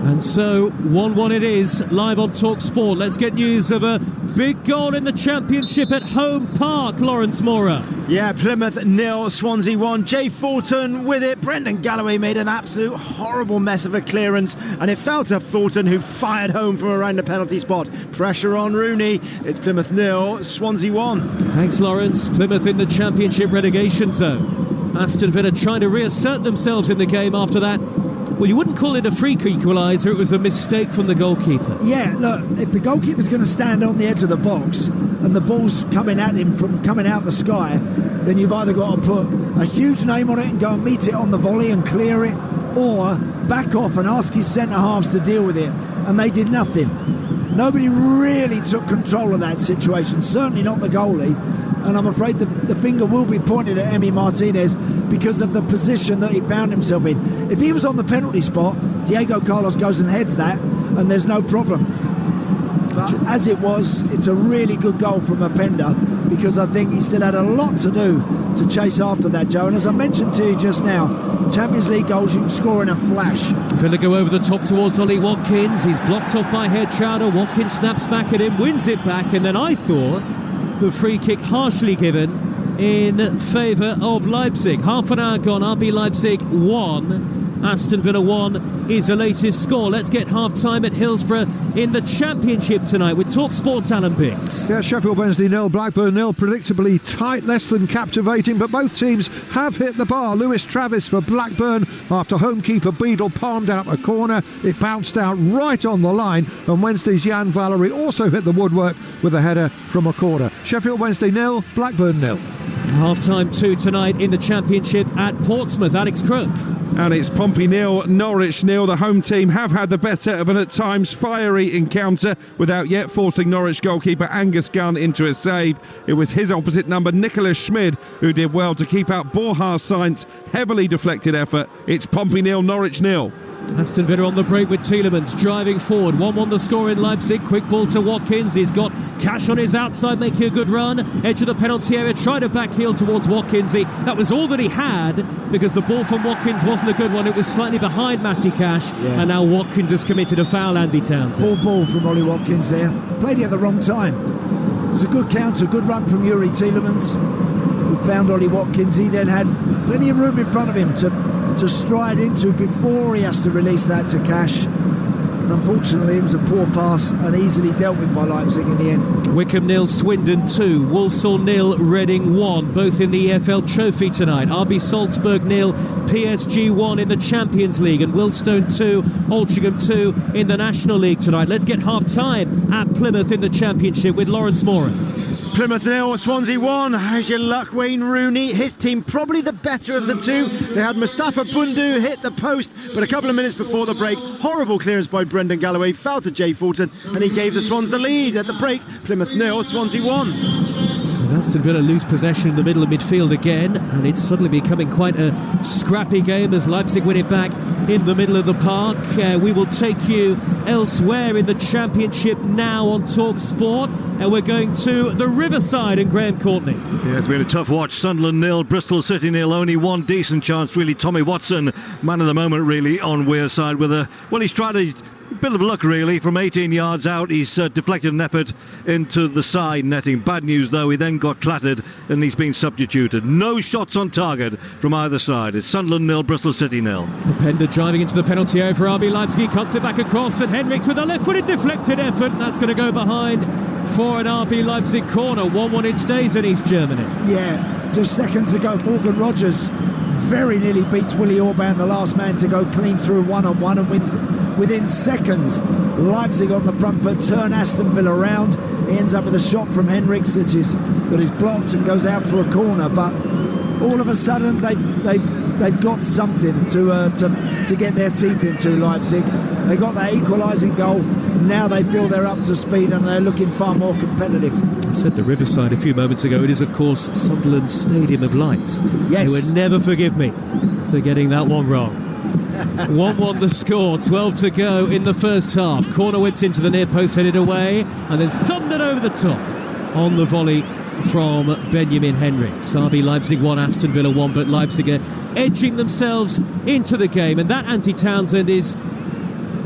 And so 1-1 it is, live on Talksport. Let's get news of a big goal in the Championship at Home Park, Lawrence Mora. Yeah, Plymouth 0, Swansea 1. Jay Thornton with it. Brendan Galloway made an absolute horrible mess of a clearance, and it fell to Thornton, who fired home from around the penalty spot. Pressure on Rooney. It's Plymouth 0, Swansea 1. Thanks, Lawrence. Plymouth in the Championship relegation zone. Aston Villa trying to reassert themselves in the game after that. Well, you wouldn't call it a freak equaliser, it was a mistake from the goalkeeper. Yeah, look, if the goalkeeper's going to stand on the edge of the box and the ball's coming at him from coming out the sky, then you've either got to put a huge name on it and go and meet it on the volley and clear it, or back off and ask his centre-halves to deal with it. And they did nothing. Nobody really took control of that situation, certainly not the goalie. And I'm afraid the finger will be pointed at Emi Martinez because of the position that he found himself in. If he was on the penalty spot, Diego Carlos goes and heads that, and there's no problem. But as it was, it's a really good goal from Openda, because I think he still had a lot to do to chase after that, Joe. And as I mentioned to you just now, Champions League goals you can score in a flash. Villa go over the top towards Ollie Watkins. He's blocked off by Headchowder. Watkins snaps back at him, wins it back, and then I thought the free kick harshly given in favour of Leipzig. Half an hour gone, RB Leipzig 1, Aston Villa 1 is the latest score. Let's get half-time at Hillsborough in the Championship tonight with Talksport's Alan Biggs. Yeah, Sheffield Wednesday 0, Blackburn 0, predictably tight, less than captivating, but both teams have hit the bar. Lewis Travis for Blackburn after homekeeper Beadle palmed out a corner. It bounced out right on the line, and Wednesday's Jan Valery also hit the woodwork with a header from a corner. Sheffield Wednesday 0, Blackburn 0. Half-time 2 tonight in the Championship at Portsmouth. Alex Crook. And it's Pompey 0, Norwich 0. The home team have had the better of an at times fiery encounter without yet forcing Norwich goalkeeper Angus Gunn into a save. It was his opposite number, Nicholas Schmid, who did well to keep out Borja Sainz's heavily deflected effort. It's Pompey 0, Norwich 0. Aston Villa on the break with Tielemans driving forward. 1-1 the score in Leipzig. Quick ball to Watkins. He's got Cash on his outside, making a good run. Edge of the penalty area, tried to backheel towards Watkins. That was all that he had, because the ball from Watkins wasn't a good one. It was slightly behind Matty Cash, and now Watkins has committed a foul, Andy Townsend. Full ball from Ollie Watkins there. Played it at the wrong time. It was a good counter, good run from Yuri Tielemans, who found Ollie Watkins. He then had plenty of room in front of him to stride into before he has to release that to Cash. And unfortunately, it was a poor pass and easily dealt with by Leipzig in the end. Wickham 0, Swindon 2, Walsall 0, Reading 1, both in the EFL Trophy tonight. RB Salzburg 0, PSG 1 in the Champions League, and Wilstone 2, Altrincham 2 in the National League tonight. Let's get half-time at Plymouth in the Championship with Lawrence Moran. Plymouth 0, Swansea 1. How's your luck, Wayne Rooney? His team probably the better of the two. They had Mustafa Bundu hit the post, but a couple of minutes before the break, horrible clearance by Brendan Galloway, fell to Jay Fulton, and he gave the Swans the lead. At the break, Plymouth 0, Swansea 1. As Aston Villa lose possession in the middle of midfield again, and it's suddenly becoming quite a scrappy game as Leipzig win it back in the middle of the park. We will take you elsewhere in the Championship now on Talksport, and we're going to the Riverside and Graham Courtney. Yeah, it's been a tough watch. Sunderland 0, Bristol City 0. Only one decent chance, really. Tommy Watson, man of the moment, really, on Weir's side with he's tried a bit of luck, really. From 18 yards out, he's deflected an effort into the side netting. Bad news, though, he then got clattered and he's been substituted. No shots on target from either side. It's Sunderland 0, Bristol City 0. Openda driving into the penalty area for RB Leipzig. He cuts it back across, and Henriks with a left-footed deflected effort, and that's going to go behind for an RB Leipzig corner. 1-1 it stays in East Germany. Yeah, just seconds ago, Morgan Rogers very nearly beats Willie Orban, the last man to go clean through one-on-one, and within seconds, Leipzig on the front foot turn Aston Villa around. He ends up with a shot from Henriks that is blocked and goes out for a corner. But all of a sudden, they've got something to get their teeth into. Leipzig, they got that equalising goal. Now they feel they're up to speed and they're looking far more competitive. I said the Riverside a few moments ago. It is, of course, Sunderland's Stadium of Lights. Yes. They would never forgive me for getting that one wrong. 1-1 the score, 12 to go in the first half. Corner whipped into the near post, headed away, and then thundered over the top on the volley from Benjamin Henriks. RB Leipzig 1, Aston Villa 1, but Leipzig are edging themselves into the game, and that Andy Townsend is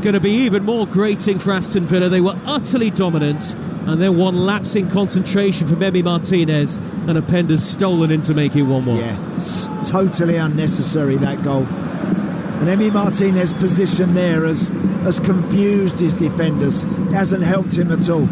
going to be even more grating for Aston Villa. They were utterly dominant, and then one lapse in concentration from Emi Martinez, and Openda's stolen in to make it 1-1. Yeah, it's totally unnecessary, that goal. And Emi Martinez's position there has confused his defenders. It hasn't helped him at all.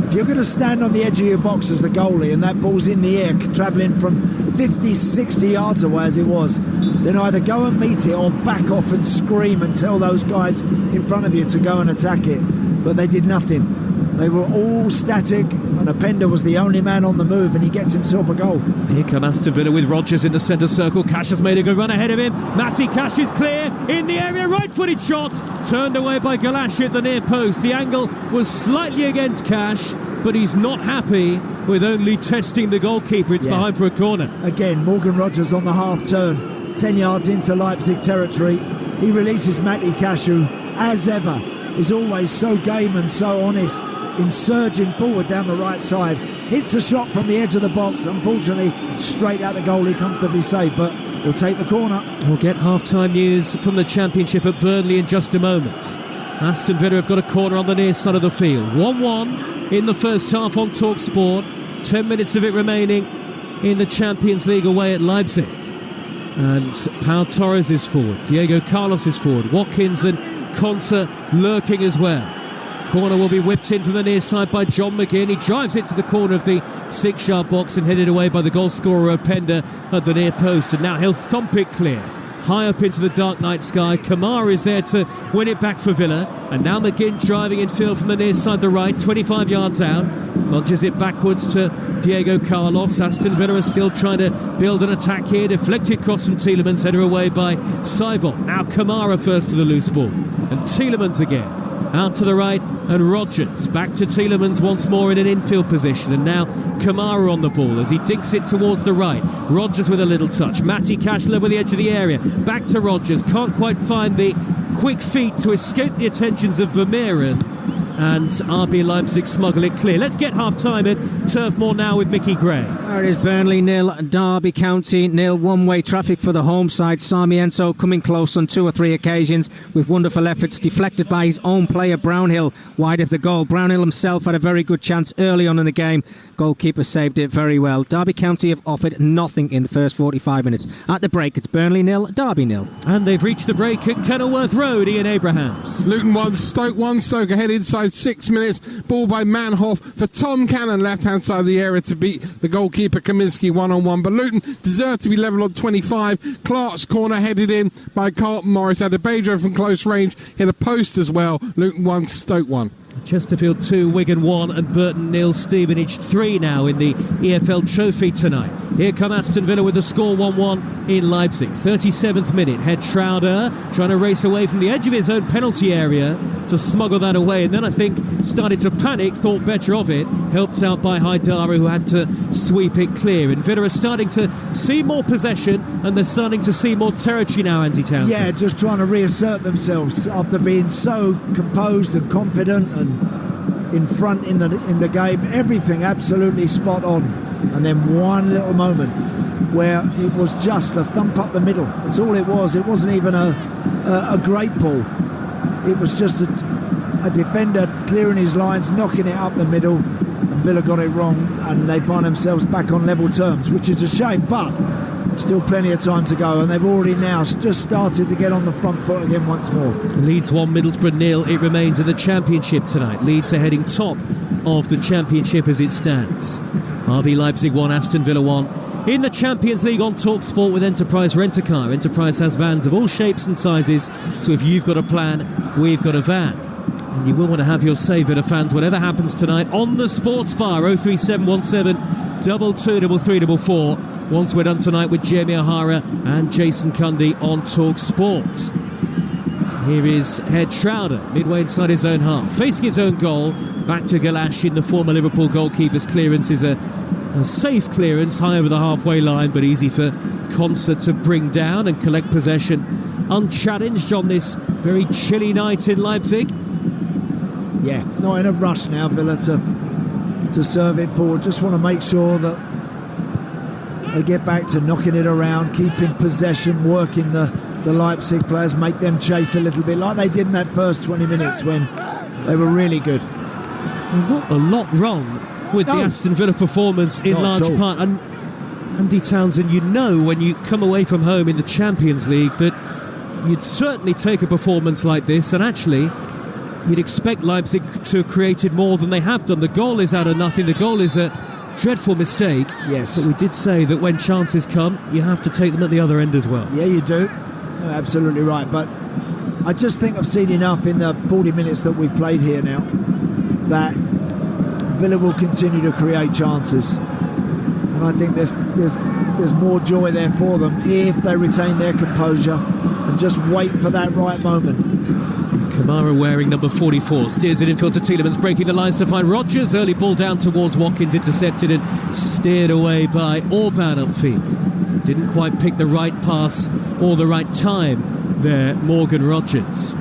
If you're going to stand on the edge of your box as the goalie and that ball's in the air, travelling from 50, 60 yards away as it was, then either go and meet it or back off and scream and tell those guys in front of you to go and attack it. But they did nothing. They were all static, and Openda was the only man on the move, and he gets himself a goal. Here come Aston Villa with Rogers in the centre circle. Cash has made a good run ahead of him. Matty Cash is clear in the area. Right-footed shot turned away by Galashi at the near post. The angle was slightly against Cash, but he's not happy with only testing the goalkeeper. It's behind for a corner. Again, Morgan Rogers on the half turn, 10 yards into Leipzig territory. He releases Matty Cash, who, as ever, is always so game and so honest in surging forward down the right side. Hits a shot from the edge of the box, unfortunately straight out the goalie, comfortably saved, but he'll take the corner. We'll get half-time news from the Championship at Burnley in just a moment. Aston Villa have got a corner on the near side of the field. 1-1 in the first half on Talksport. 10 minutes of it remaining in the Champions League away at Leipzig. And Pau Torres is forward. Diego Carlos is forward. Watkins and Konsa lurking as well. Corner will be whipped in from the near side by John McGinn. He drives it to the corner of the 6-yard box and headed away by the goal scorer Openda at the near post. And now he'll thump it clear. High up into the dark night sky. Kamara is there to win it back for Villa. And now McGinn driving in field from the near side, the right, 25 yards out. Launches it backwards to Diego Carlos. Aston Villa is still trying to build an attack here. Deflected cross from Tielemans, header away by Seibel. Now Kamara first to the loose ball. And Tielemans again. Out to the right, and Rodgers back to Tielemans once more in an infield position, and now Kamara on the ball as he dinks it towards the right. Rodgers with a little touch. Matty Cash over the edge of the area. Back to Rodgers. Can't quite find the quick feet to escape the attentions of Vermeeren. And RB Leipzig smuggle it clear. Let's get half-time at Turf Moor now with Mickey Gray. There it is, Burnley 0, Derby County 0. One-way traffic for the home side. Sarmiento coming close on 2 or 3 occasions with wonderful efforts deflected by his own player Brownhill wide of the goal. Brownhill himself had a very good chance early on in the game. Goalkeeper saved it very well. Derby County have offered nothing in the first 45 minutes. At the break, it's Burnley 0, Derby 0. And they've reached the break at Kenilworth Road. Ian Abrahams. Luton 1, Stoke 1. Stoke ahead inside 6 minutes. Ball by Manhoff for Tom Cannon, left-hand side of the area to beat the goalkeeper Kaminski one-on-one. But Luton deserved to be level on 25. Clark's corner headed in by Carlton Morris. Adebayo from close range hit a post as well. Luton 1, Stoke 1. Chesterfield 2, Wigan 1 and Burton 0. Stevenage 3 now in the EFL Trophy tonight. Here come Aston Villa with the score 1-1 in Leipzig. 37th minute. Head Schrouder trying to race away from the edge of his own penalty area to smuggle that away, and then I think started to panic, thought better of it, helped out by Haidara who had to sweep it clear. And Villa are starting to see more possession and they're starting to see more territory now, Andy Townsend. Yeah, just trying to reassert themselves after being so composed and confident and in front in the game. Everything absolutely spot on, and then one little moment where it was just a thump up the middle. That's all it was. It wasn't even a great ball. It was just a defender clearing his lines, knocking it up the middle, and Villa got it wrong, and they find themselves back on level terms, which is a shame, but still plenty of time to go, and they've already now just started to get on the front foot again once more. Leeds 1, Middlesbrough 0. It remains in the Championship tonight. Leeds are heading top of the Championship as it stands. RB Leipzig 1, Aston Villa 1. In the Champions League on Talksport with Enterprise Rent-A-Car. Enterprise has vans of all shapes and sizes, so if you've got a plan, we've got a van. And you will want to have your say, Villa fans, whatever happens tonight on the Sports Bar. 03717 223344. Once we're done tonight with Jamie O'Hara and Jason Cundy on Talksport. Here is Head Schrouder, midway inside his own half, facing his own goal. Back to Galash in the former Liverpool goalkeeper's clearance. Is a safe clearance, high over the halfway line, but easy for Konsa to bring down and collect possession unchallenged on this very chilly night in Leipzig. Yeah, not in a rush now, Villa, to serve it forward. Just want to make sure that they get back to knocking it around, keeping possession, working the Leipzig players, make them chase a little bit like they did in that first 20 minutes when they were really good. Not a lot wrong with the Aston Villa performance in large part. And Andy Townsend, you know when you come away from home in the Champions League that you'd certainly take a performance like this, and actually you'd expect Leipzig to have created more than they have done. The goal is out of nothing. The goal is a dreadful mistake. Yes. But we did say that when chances come, you have to take them at the other end as well. Yeah, you do. You're absolutely right. But I just think I've seen enough in the 40 minutes that we've played here now that Villa will continue to create chances. And I think there's more joy there for them if they retain their composure and just wait for that right moment. Kamara wearing number 44, steers it infield to Tielemans, breaking the lines to find Rodgers. Early ball down towards Watkins, intercepted and steered away by Orban upfield. Didn't quite pick the right pass or the right time there, Morgan Rodgers.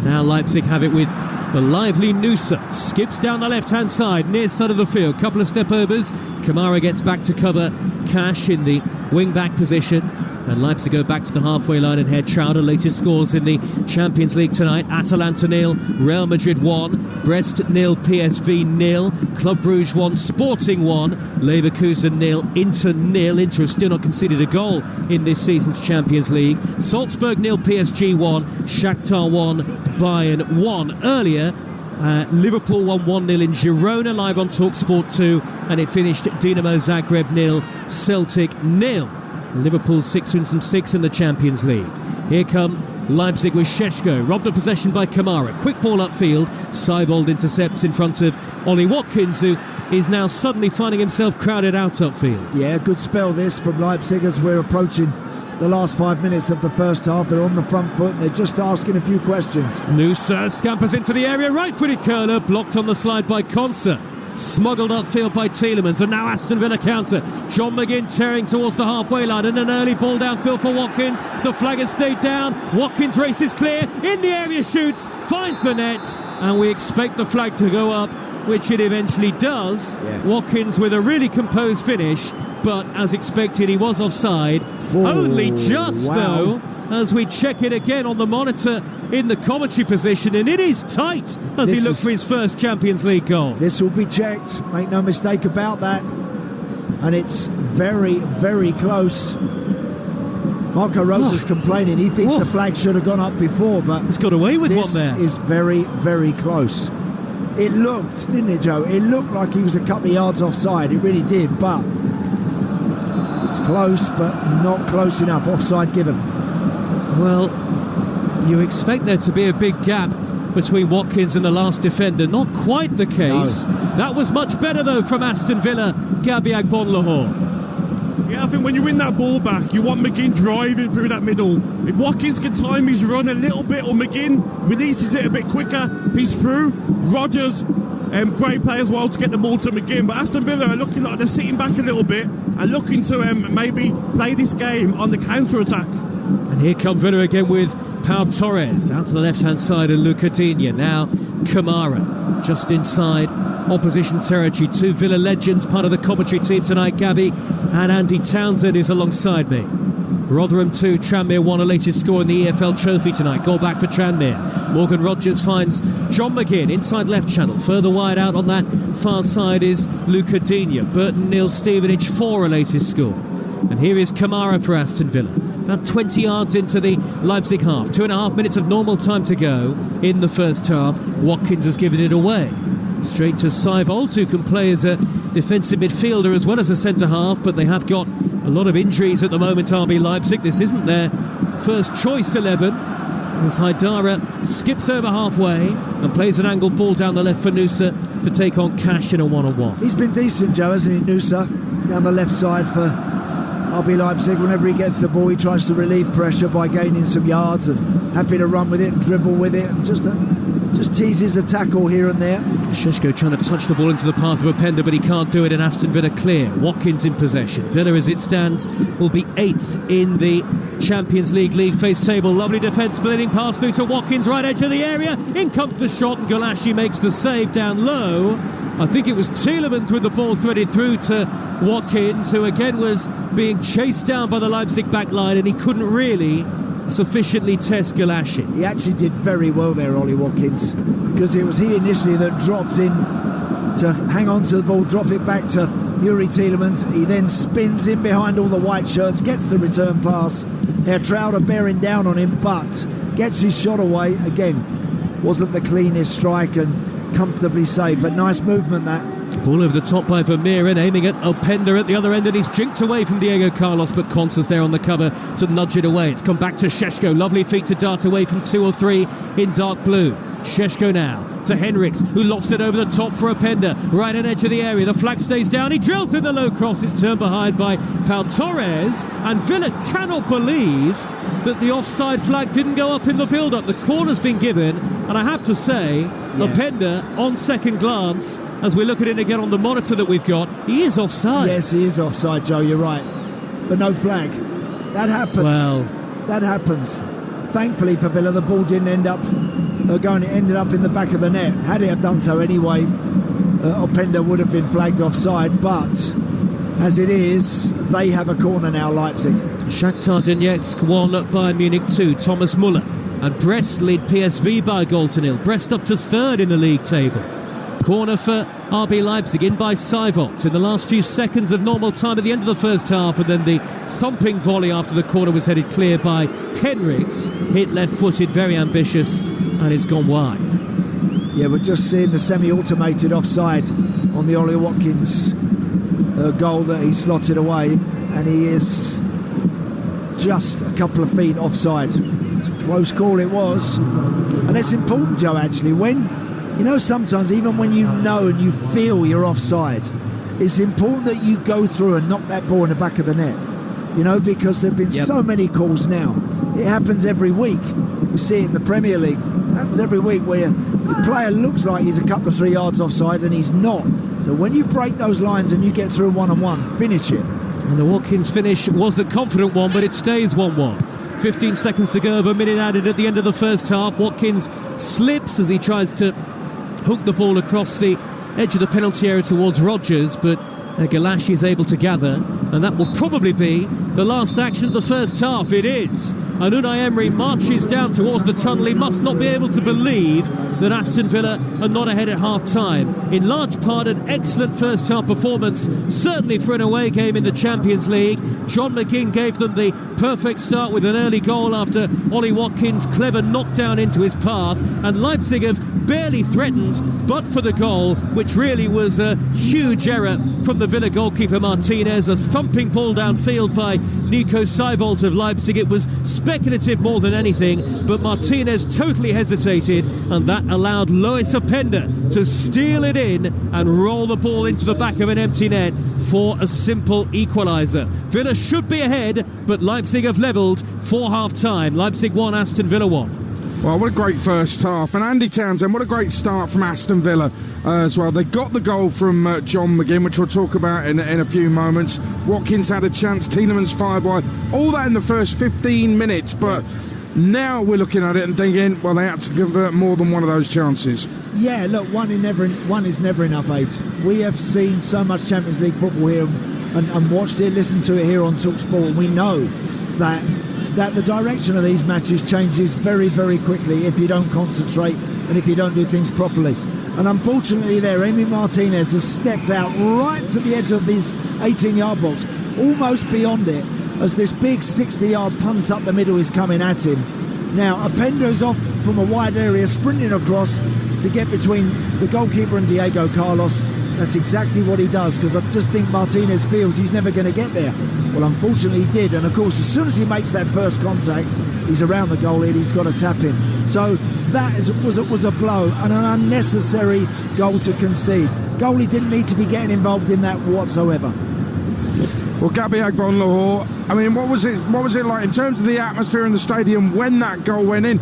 Now Leipzig have it with the lively Nusa. Skips down the left-hand side, near side of the field. Couple of step overs. Kamara gets back to cover Cash in the wing-back position. And Leipzig go back to the halfway line and head Chowder. Latest scores in the Champions League tonight: Atalanta 0, Real Madrid 1, Brest 0, PSV 0, Club Brugge 1, Sporting 1, Leverkusen 0, Inter 0. Inter have still not conceded a goal in this season's Champions League. Salzburg 0, PSG 1, Shakhtar 1, Bayern 1. Earlier, Liverpool won 1-0 in Girona, live on Talksport 2, and it finished Dinamo Zagreb 0, Celtic 0. Liverpool 6-6 in the Champions League. Here come Leipzig with Šeško, robbed of possession by Kamara. Quick ball upfield, Seibold intercepts in front of Ollie Watkins, who is now suddenly finding himself crowded out upfield. Yeah, good spell this from Leipzig as we're approaching the last 5 minutes of the first half. They're on the front foot and they're just asking a few questions. Nusa scampers into the area, right-footed curler, blocked on the slide by Konsa. Smuggled upfield by Tielemans, and now Aston Villa counter. John McGinn tearing towards the halfway line, and an early ball downfield for Watkins. The flag has stayed down. Watkins races clear, in the area shoots, finds the net, and we expect the flag to go up, which it eventually does. Yeah. Watkins with a really composed finish, but as expected he was offside. Only just though, as we check it again on the monitor in the commentary position, and it is tight as he looks for his first Champions League goal. This will be checked, make no mistake about that, and it's very, very close. Marco Rosa's complaining, he thinks the flag should have gone up before, but he's got away with one there. This is very, very close. It looked, didn't it, Joe? It looked like he was a couple of yards offside, it really did, but it's close, but not close enough. Offside given. Well, you expect there to be a big gap between Watkins and the last defender. Not quite the case. No. That was much better, though, from Aston Villa, Gabi Agbonlahor. Yeah, I think when you win that ball back, you want McGinn driving through that middle. If Watkins can time his run a little bit, or McGinn releases it a bit quicker, he's through. Rodgers, great play as well to get the ball to McGinn. But Aston Villa are looking like they're sitting back a little bit and looking to maybe play this game on the counter-attack. And here come Villa again with Pau Torres out to the left-hand side of Luca Digne. Now Kamara just inside opposition territory. Two Villa legends part of the commentary team tonight, Gabi and Andy Townsend, who's alongside me. Rotherham 2, Tranmere 1, a latest score in the EFL Trophy tonight. Goal back for Tranmere. Morgan Rogers finds John McGinn inside left channel. Further wide out on that far side is Luca Digne. Burton 0, Stevenage 4, a latest score. And here is Kamara for Aston Villa. About 20 yards into the Leipzig half. 2.5 minutes of normal time to go in the first half. Watkins has given it away. Straight to Seibold, who can play as a defensive midfielder as well as a centre-half, but they have got a lot of injuries at the moment, RB Leipzig. This isn't their first choice 11. As Haidara skips over halfway and plays an angled ball down the left for Nusa to take on Cash in a one-on-one. He's been decent, Joe, hasn't he, Nusa? Down the left side for RB Leipzig. Whenever he gets the ball, he tries to relieve pressure by gaining some yards and happy to run with it and dribble with it and just teases a tackle here and there. Šeško trying to touch the ball into the path of Openda, but he can't do it, and Aston Villa clear. Watkins in possession. Villa, as it stands, will be 8th in the Champions League phase table. Lovely defence, splitting pass through to Watkins, right edge of the area. In comes the shot, and Golashi makes the save down low. I think it was Tielemans with the ball threaded through to Watkins, who again was being chased down by the Leipzig backline, and he couldn't really sufficiently test Golashi. He actually did very well there, Ollie Watkins, because it was he initially that dropped in to hang on to the ball, drop it back to Yuri Tielemans. He then spins in behind all the white shirts, gets the return pass. Herr Trauder bearing down on him, but gets his shot away. Again, wasn't the cleanest strike and comfortably saved, but nice movement that. Ball over the top by Vermeeren, aiming at Openda at the other end, and he's jinked away from Diego Carlos, but Consa's there on the cover to nudge it away. It's come back to Šeško. Lovely feet to dart away from 2 or 3 in dark blue. Šeško now to Henriks, who lofts it over the top for Openda. Right on edge of the area. The flag stays down. He drills in the low cross. It's turned behind by Pau Torres, and Villa cannot believe that the offside flag didn't go up in the build-up. The corner's been given, and I have to say, Openda, on second glance, as we look at it again on the monitor that we've got, he is offside. Yes, he is offside, Joe, you're right. But no flag. That happens. Well, that happens. Thankfully for Villa, the ball didn't end up going. It ended up in the back of the net. Had it have done so anyway, Openda would have been flagged offside. But as it is, they have a corner now, Leipzig. Shakhtar Donetsk 1, Bayern Munich 2. Thomas Muller. And Brest lead PSV by a goal to nil. Brest up to third in the league table. Corner for RB Leipzig, in by Seibold in the last few seconds of normal time at the end of the first half, and then the thumping volley after the corner was headed clear by Henriks. Hit left-footed, very ambitious, and it's gone wide. Yeah, we're just seeing the semi-automated offside on the Ollie Watkins goal that he slotted away, and he is just a couple of feet offside. It's a close call it was, and it's important, Joe, actually, when sometimes even when you know and you feel you're offside, it's important that you go through and knock that ball in the back of the net, because there have been so many calls now. It happens every week. We see it in the Premier League. It happens every week where the player looks like he's a couple of 3 yards offside and he's not. So when you break those lines and you get through one-on-one, finish it. And the Watkins finish was a confident one, but it stays 1-1. 15 seconds to go, a minute added at the end of the first half. Watkins slips as he tries to hook the ball across the edge of the penalty area towards Rodgers, but Galashi is able to gather, and that will probably be the last action of the first half. It is. And Unai Emery marches down towards the tunnel. He must not be able to believe that Aston Villa are not ahead at half-time. In large part, an excellent first-half performance, certainly for an away game in the Champions League. John McGinn gave them the perfect start with an early goal after Ollie Watkins' clever knockdown into his path, and Leipzig have barely threatened, but for the goal, which really was a huge error from the Villa goalkeeper Martinez. A thumping ball downfield by Nico Seibold of Leipzig. It was speculative more than anything, but Martinez totally hesitated, and that allowed Lois Openda to steal it in and roll the ball into the back of an empty net for a simple equaliser. Villa should be ahead, but Leipzig have levelled for half-time. Leipzig 1, Aston Villa 1. Well, what a great first half. And Andy Townsend, what a great start from Aston Villa as well. They got the goal from John McGinn, which we'll talk about in a few moments. Watkins had a chance, Tielemans fired wide. All that in the first 15 minutes, but now we're looking at it and thinking, well, they had to convert more than one of those chances. Yeah, look, one is never enough, Aid. We have seen so much Champions League football here and watched it, listened to it here on Talksport, and we know that the direction of these matches changes very, very quickly if you don't concentrate and if you don't do things properly. And unfortunately there, Emi Martinez has stepped out right to the edge of his 18-yard box, almost beyond it, as this big 60-yard punt up the middle is coming at him. Now, Openda is off from a wide area, sprinting across to get between the goalkeeper and Diego Carlos. That's exactly what he does, because I just think Martinez feels he's never going to get there. Well, unfortunately he did, and of course as soon as he makes that first contact, he's around the goal and he's got to tap him. So that was a blow and an unnecessary goal to concede. Goalie didn't need to be getting involved in that whatsoever. Well, Gabby Agbonlahor, I mean, what was it like in terms of the atmosphere in the stadium when that goal went in?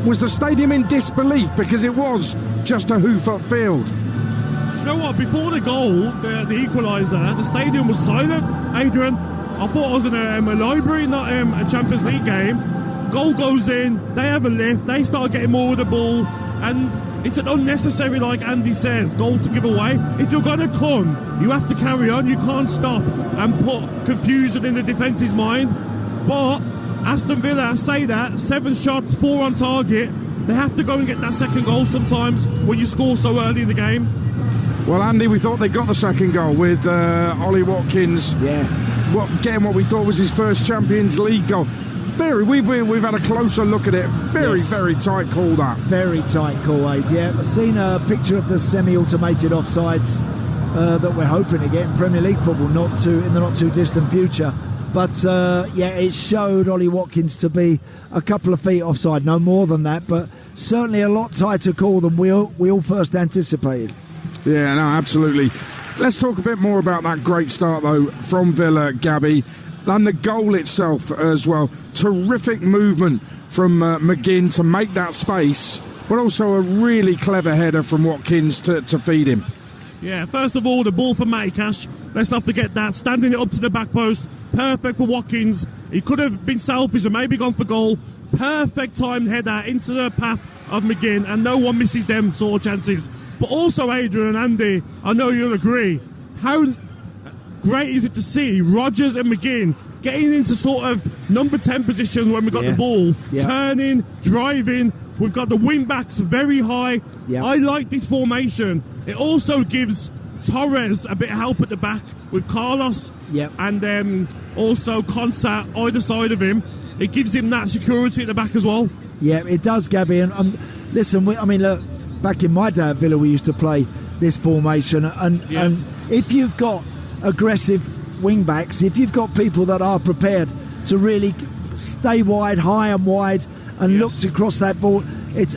Was the stadium in disbelief because it was just a hoof-up field? You know what, before the goal, the equaliser, the stadium was silent, Adrian. I thought I was in a library, not a Champions League game. Goal goes in, they have a lift, they start getting more with the ball, and it's an unnecessary, like Andy says, goal to give away. If you're going to come, you have to carry on. You can't stop and put confusion in the defence's mind. But Aston Villa, I say that, 7 shots, 4 on target. They have to go and get that second goal sometimes when you score so early in the game. Well, Andy, we thought they got the second goal with Ollie Watkins. Yeah. Getting what we thought was his first Champions League goal. We've had a closer look at it. Very tight call, that. Very tight call, Aid. Yeah, I've seen a picture of the semi-automated offsides that we're hoping to get in Premier League football, in the not too distant future. But it showed Ollie Watkins to be a couple of feet offside, no more than that, but certainly a lot tighter call than we all first anticipated. Yeah, no, absolutely. Let's talk a bit more about that great start, though, from Villa, Gabby, and the goal itself as well. Terrific movement from McGinn to make that space, but also a really clever header from Watkins to feed him. Yeah, first of all, the ball for Matty-Cash. Let's not forget that. Standing it up to the back post. Perfect for Watkins. He could have been selfish and maybe gone for goal. Perfect timed header into the path of McGinn, and no one misses them sort of chances. But also, Adrian and Andy, I know you'll agree, how great is it to see Rodgers and McGinn getting into sort of number 10 positions when we've got the ball, turning, driving. We've got the wing backs very high. I like this formation. It also gives Torres a bit of help at the back with Carlos and also Konsa either side of him. It gives him that security at the back as well. Yeah, it does, Gabby. And listen, look, back in my day at Villa, we used to play this formation. And if you've got aggressive wing backs, if you've got people that are prepared to really stay wide, high and wide, and look to cross that ball,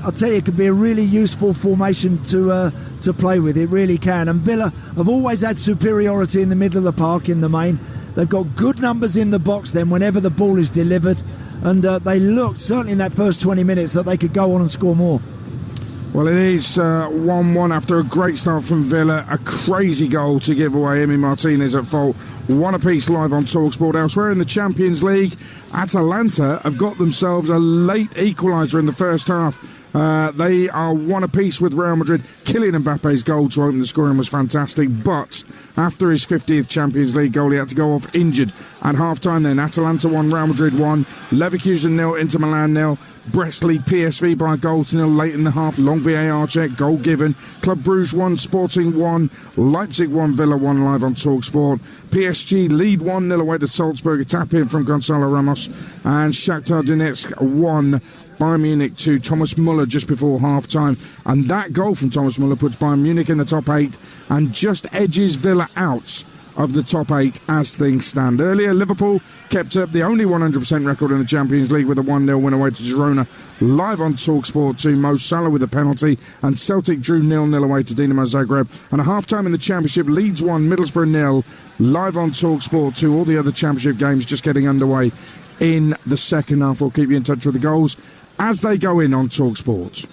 I'll tell you, it could be a really useful formation to play with. It really can. And Villa have always had superiority in the middle of the park in the main. They've got good numbers in the box then whenever the ball is delivered, and they looked, certainly in that first 20 minutes, that they could go on and score more. Well, it is 1-1 after a great start from Villa. A crazy goal to give away. Emi Martinez at fault. One apiece live on Talksport. Elsewhere in the Champions League, Atalanta have got themselves a late equaliser in the first half. They are one apiece with Real Madrid. Kylian Mbappe's goal to open the scoring was fantastic, but after his 50th Champions League goal, he had to go off injured at half-time then. Atalanta 1, Real Madrid 1, Leverkusen 0, Inter Milan 0, Brest lead PSV by a goal to nil late in the half. Long VAR check, goal given. Club Brugge 1, Sporting 1, Leipzig 1, Villa 1 live on Talksport. PSG lead 1-0 away to Salzburg. A tap in from Gonzalo Ramos. And Shakhtar Donetsk 1, Bayern Munich 2, Thomas Muller just before half-time. And that goal from Thomas Muller puts Bayern Munich in the top 8 and just edges Villa out of the top 8 as things stand. Earlier, Liverpool kept up the only 100% record in the Champions League with a 1-0 win away to Girona. Live on Talksport 2, Mo Salah with a penalty, and Celtic drew 0-0 away to Dinamo Zagreb. And a half-time in the Championship, Leeds 1, Middlesbrough 0, live on Talksport 2. All the other Championship games just getting underway in the second half. We'll keep you in touch with the goals as they go in on Talksport.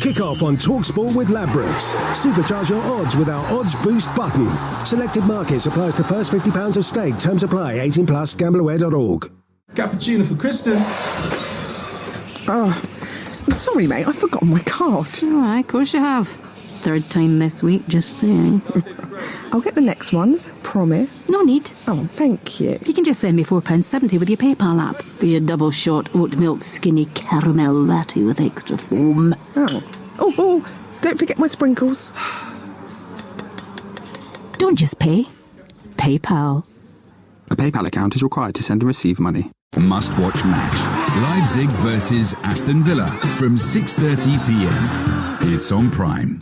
Kick off on Talksport with Ladbrokes. Supercharge your odds with our Odds Boost button. Selected markets applies to first £50 of stake. Terms apply. 18+. Gambleaware.org. Cappuccino for Kristen. Oh, sorry, mate. I've forgotten my card. All right, of course you have. Third time this week, just saying. I'll get the next ones, promise. No need. Oh, thank you. You can just send me £4.70 with your PayPal app for your double shot oat milk skinny caramel latte with extra foam. Oh, don't forget my sprinkles. Don't just pay. PayPal. A PayPal account is required to send and receive money. Must-watch match. Leipzig versus Aston Villa from 6:30pm. It's on Prime.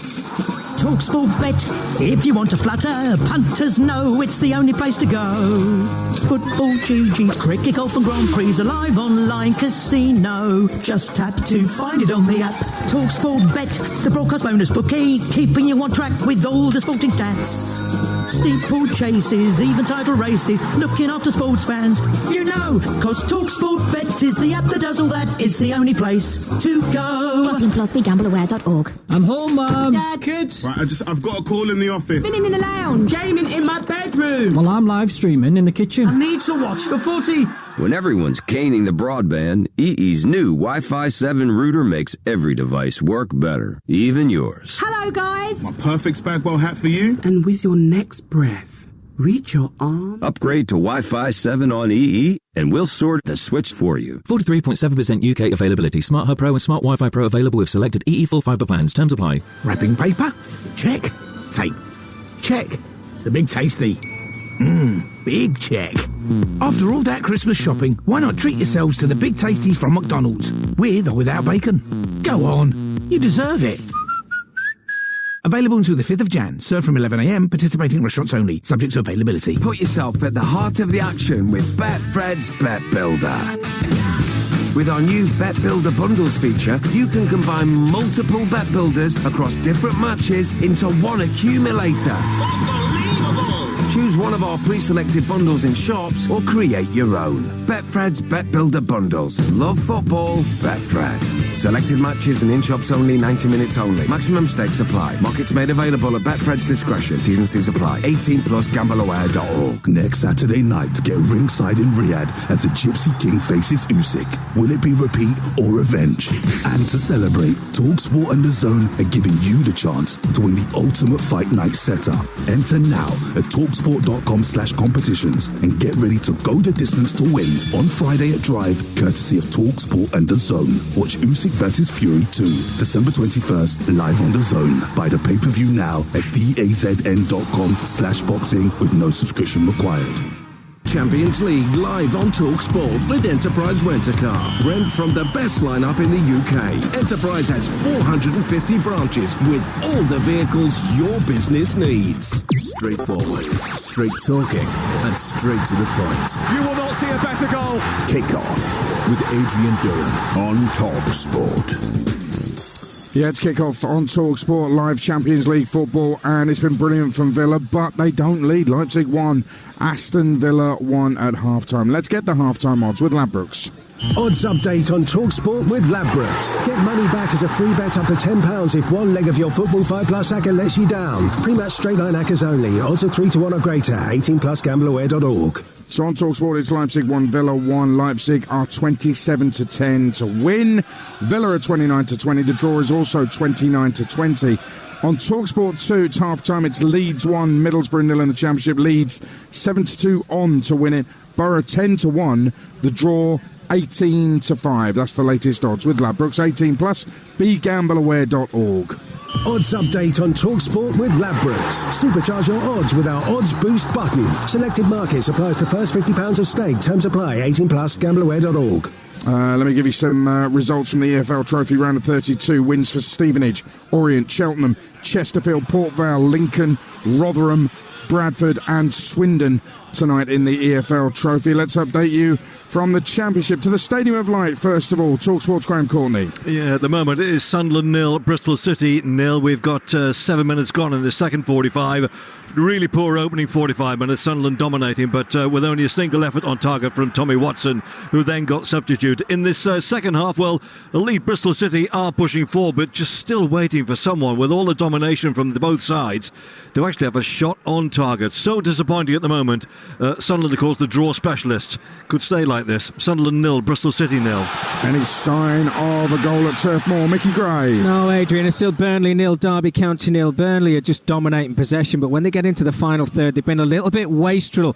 Talksport Bet. If you want to flutter, punters know it's the only place to go. Football, GG's, cricket, golf and Grand Prix, a live online casino. Just tap to find it on the app. Talksport Bet, the broadcast bonus bookie, keeping you on track with all the sporting stats. Steeple chases, even title races, looking after sports fans. You know, cause Talksport Bet is the app that does all that. It's the only place to go. 18+, begambleaware.org. I'm home, Mum. Dad. Kids. Right, I've got a call in the office. Spinning in the lounge. Gaming in my bedroom. Well, I'm live streaming in the kitchen. I need to watch the footy. When everyone's caning the broadband, EE's new Wi-Fi 7 router makes every device work better, even yours. Hello, guys. My perfect spagbowl hat for you. And with your next breath, reach your arm. Upgrade to Wi-Fi 7 on EE, and we'll sort the switch for you. 43.7% UK availability. Smart Hub Pro and Smart Wi-Fi Pro available with selected EE full fibre plans. Terms apply. Wrapping paper? Check. Tape? Check. The Big Tasty? Big check. After all that Christmas shopping, why not treat yourselves to the Big Tasty from McDonald's? With or without bacon? Go on. You deserve it. Available until the 5th of Jan. Served from 11am. Participating restaurants only. Subject to availability. Put yourself at the heart of the action with Betfred's Bet Builder. With our new Bet Builder Bundles feature, you can combine multiple bet builders across different matches into one accumulator. Choose one of our pre-selected bundles in shops or create your own. Betfred's Bet Builder Bundles. Love football. Betfred. Selected matches and in-shops only, 90 minutes only. Maximum stakes apply. Markets made available at Betfred's discretion. T's and C's apply. 18 plus gambleaware.org. Next Saturday night, get ringside in Riyadh as the Gypsy King faces Usyk. Will it be repeat or revenge? And to celebrate, Talksport and DAZN are giving you the chance to win the ultimate fight night setup. Enter now at talksport.com/competitions and get ready to go the distance to win on Friday at Drive, courtesy of Talksport and DAZN. Watch Usyk vs Fury 2, December 21st, live on DAZN. Buy the pay-per-view now at dazn.com/boxing with no subscription required. Champions League live on Talksport with Enterprise Rent-A-Car. Rent from the best lineup in the UK. Enterprise has 450 branches with all the vehicles your business needs. Straightforward, straight talking, and straight to the point. You will not see a better goal. Kick-off with Adrian Durham on Talksport. Yeah, it's kick-off on Talksport, live Champions League football, and it's been brilliant from Villa, but they don't lead. Leipzig 1, Aston Villa 1 at half-time. Let's get the half-time odds with Ladbrokes. Odds update on Talksport with Ladbrokes. Get money back as a free bet up to £10 if one leg of your Football 5+ acca lets you down. Pre-match straight-line accas only. Odds are 3-1 or greater. 18 plus gambleaware.org. So on Talksport, it's Leipzig 1, Villa 1. Leipzig are 27-10 to win. Villa are 29-20. The draw is also 29-20. On Talksport 2, it's half-time. It's Leeds 1, Middlesbrough 0 in the Championship. Leeds 7-2 on to win it. Borough 10-1. The draw 18-5. That's the latest odds with Ladbrokes. 18 plus. BeGambleAware.org. Odds update on Talksport with Ladbrokes. Supercharge your odds with our Odds Boost button. Selected markets applies to first £50 of stake. Terms apply. 18 plus. Gambleaware.org. Let me give you some results from the EFL Trophy round of 32. Wins for Stevenage, Orient, Cheltenham, Chesterfield, Port Vale, Lincoln, Rotherham, Bradford and Swindon tonight in the EFL Trophy. Let's update you from the Championship to the Stadium of Light. First of all, Talksport's Graham Courtney. Yeah, at the moment it is Sunderland 0, Bristol City 0. We've got 7 minutes gone in the second 45. Really poor opening 45 minutes, Sunderland dominating, but with only a single effort on target from Tommy Watson, who then got substituted. In this second half, well, the lead Bristol City are pushing forward, but just still waiting for someone, with all the domination from both sides, to actually have a shot on target. So disappointing at the moment. Sunderland, of course, the draw specialist. Could stay like this. Sunderland 0, Bristol City 0. Any sign of a goal at Turf Moor? Mickey Gray. No, Adrian, it's still Burnley 0, Derby County 0. Burnley are just dominating possession, but when they get into the final third, they've been a little bit wastrel.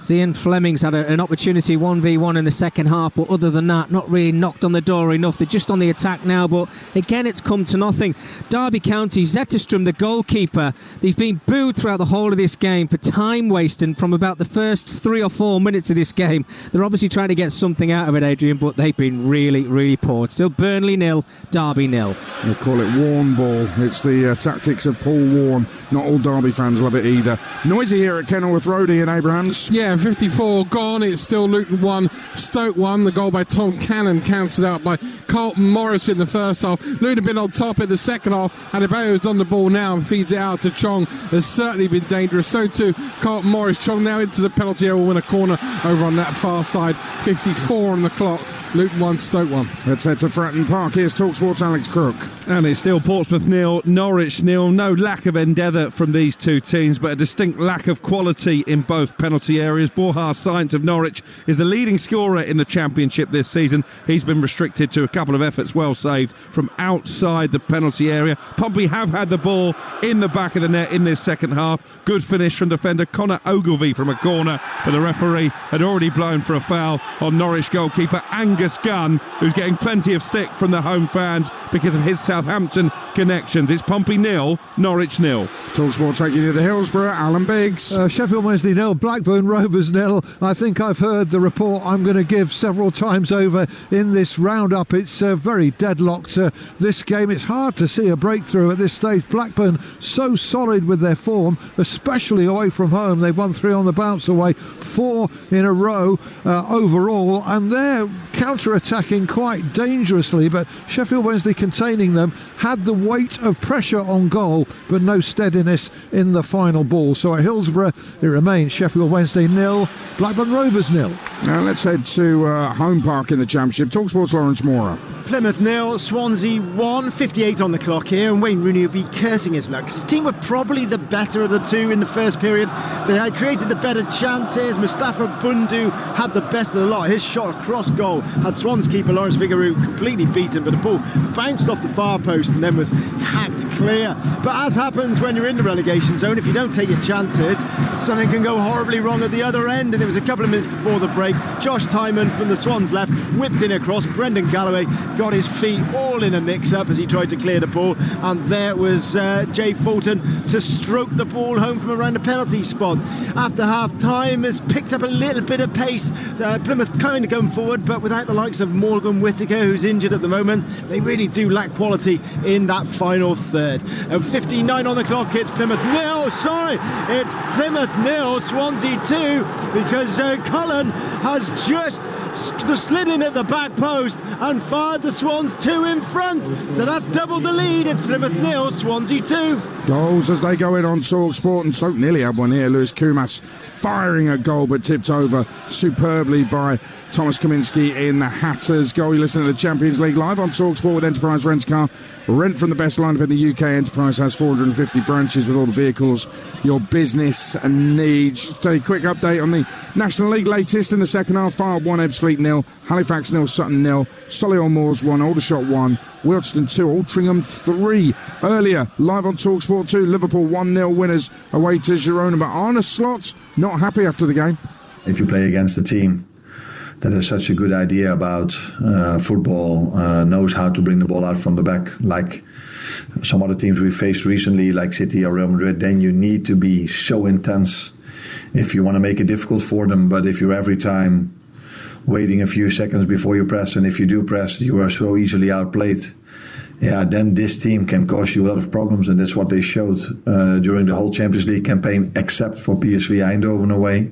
Ian Fleming's had an opportunity 1v1 in the second half, but other than that, not really knocked on the door enough. They're just on the attack now, but again, it's come to nothing. Derby County, Zetterstrom, the goalkeeper, they've been booed throughout the whole of this game for time wasting from about the first 3 or 4 minutes of this game. They're obviously trying to get something out of it, Adrian, but they've been really, really poor. It's still Burnley 0, Derby 0. They call it Warn ball. It's the tactics of Paul Warne. Not all Derby fans love it either. Noisy here at Kenilworth Road, Ian Abrahams. Yeah, 54 gone. It's still Luton 1, Stoke 1. The goal by Tom Cannon cancelled out by Carlton Morris in the first half. Luton have been on top in the second half. Adebayo's on the ball now and feeds it out to Chong. Has certainly been dangerous. So too Carlton Morris. Chong now into the penalty area, will win a corner over on that far side. 54 on the clock. Luton 1, Stoke 1. Let's head to Fratton Park. Here's Talksport's Alex Crook. And it's still Portsmouth 0, Norwich 0. No lack of endeavour from these two teams, but a distinct lack of quality in both penalty areas. Borja Sainz of Norwich is the leading scorer in the Championship this season. He's been restricted to a couple of efforts well saved from outside the penalty area. Pompey have had the ball in the back of the net in this second half. Good finish from defender Conor Ogilvie from a corner, but the referee had already blown for a foul on Norwich goalkeeper Angus Gunn, who's getting plenty of stick from the home fans because of his Southampton connections. It's Pompey 0, Norwich 0. Talksport taking you to Hillsborough. Alan Biggs. Sheffield Wednesday 0, Blackburn Rovers 0. I think I've heard the report I'm going to give several times over in this roundup. It's very deadlocked, this game. It's hard to see a breakthrough at this stage. Blackburn so solid with their form, especially away from home. They've won 3 on the bounce away, 4 in a row overall, and they're counter-attacking quite dangerously, but Sheffield Wednesday containing them, had the weight of pressure on goal, but no steadiness in the final ball. So at Hillsborough, it remains Sheffield Wednesday 0, Blackburn Rovers 0. Now let's head to Home Park in the Championship. Talksport's Lawrence Mora. Plymouth 0, Swansea 1, 58 on the clock here, and Wayne Rooney will be cursing his luck. His team were probably the better of the two in the first period. They had created the better chances. Mustafa Bundu had the best of the lot. His shot across goal had Swans keeper Lawrence Vigouroux completely beaten, but the ball bounced off the far post and then was hacked clear. But as happens when you're in the relegation zone, if you don't take your chances, something can go horribly wrong at the other end. And it was a couple of minutes before the break. Josh Tymon from the Swans left whipped in across. Brendan Galloway got his feet all in a mix-up as he tried to clear the ball, and there was Jay Fulton to stroke the ball home from around the penalty spot. After half-time, has picked up a little bit of pace. Plymouth kind of going forward, but without the likes of Morgan Whittaker, who's injured at the moment. They really do lack quality in that final third. 59 on the clock, it's Plymouth 0, it's Plymouth 0, Swansea 2, because Cullen has just slid in at the back post and fired the Swans 2 in front. So that's doubled the lead. It's Plymouth 0, Swansea 2. Goals as they go in on Talksport, and Stoke nearly had one here. Lewis Kumas firing a goal but tipped over superbly by Thomas Kaminski in the Hatters. Goal, you're listening to the Champions League live on Talksport with Enterprise Rent Car. Rent from the best lineup in the UK. Enterprise has 450 branches with all the vehicles your business needs. Just a quick update on the National League latest in the second half. Fylde 1, Ebbsfleet 0, Halifax 0, Sutton 0, Solihull Moors 1, Aldershot 1, Wiltshire 2, Altrincham 3. Earlier, live on Talksport 2, Liverpool 1-0 winners away to Girona. But Arne Slot not happy after the game. If you play against a team that has such a good idea about football, knows how to bring the ball out from the back, like some other teams we faced recently, like City or Real Madrid, then you need to be so intense if you want to make it difficult for them. But if you're every time waiting a few seconds before you press, and if you do press, you are so easily outplayed, then this team can cause you a lot of problems, and that's what they showed during the whole Champions League campaign, except for PSV Eindhoven away.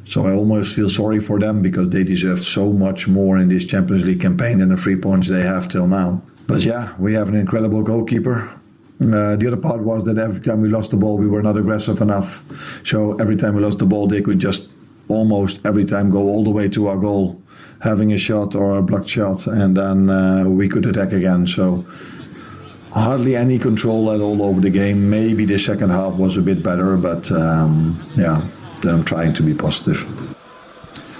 So I almost feel sorry for them, because they deserved so much more in this Champions League campaign than the 3 points they have till now. But we have an incredible goalkeeper. The other part was that every time we lost the ball, we were not aggressive enough. So every time we lost the ball, they could just almost every time go all the way to our goal, having a shot or a blocked shot, and then we could attack again. So hardly any control at all over the game. Maybe the second half was a bit better, but I'm trying to be positive.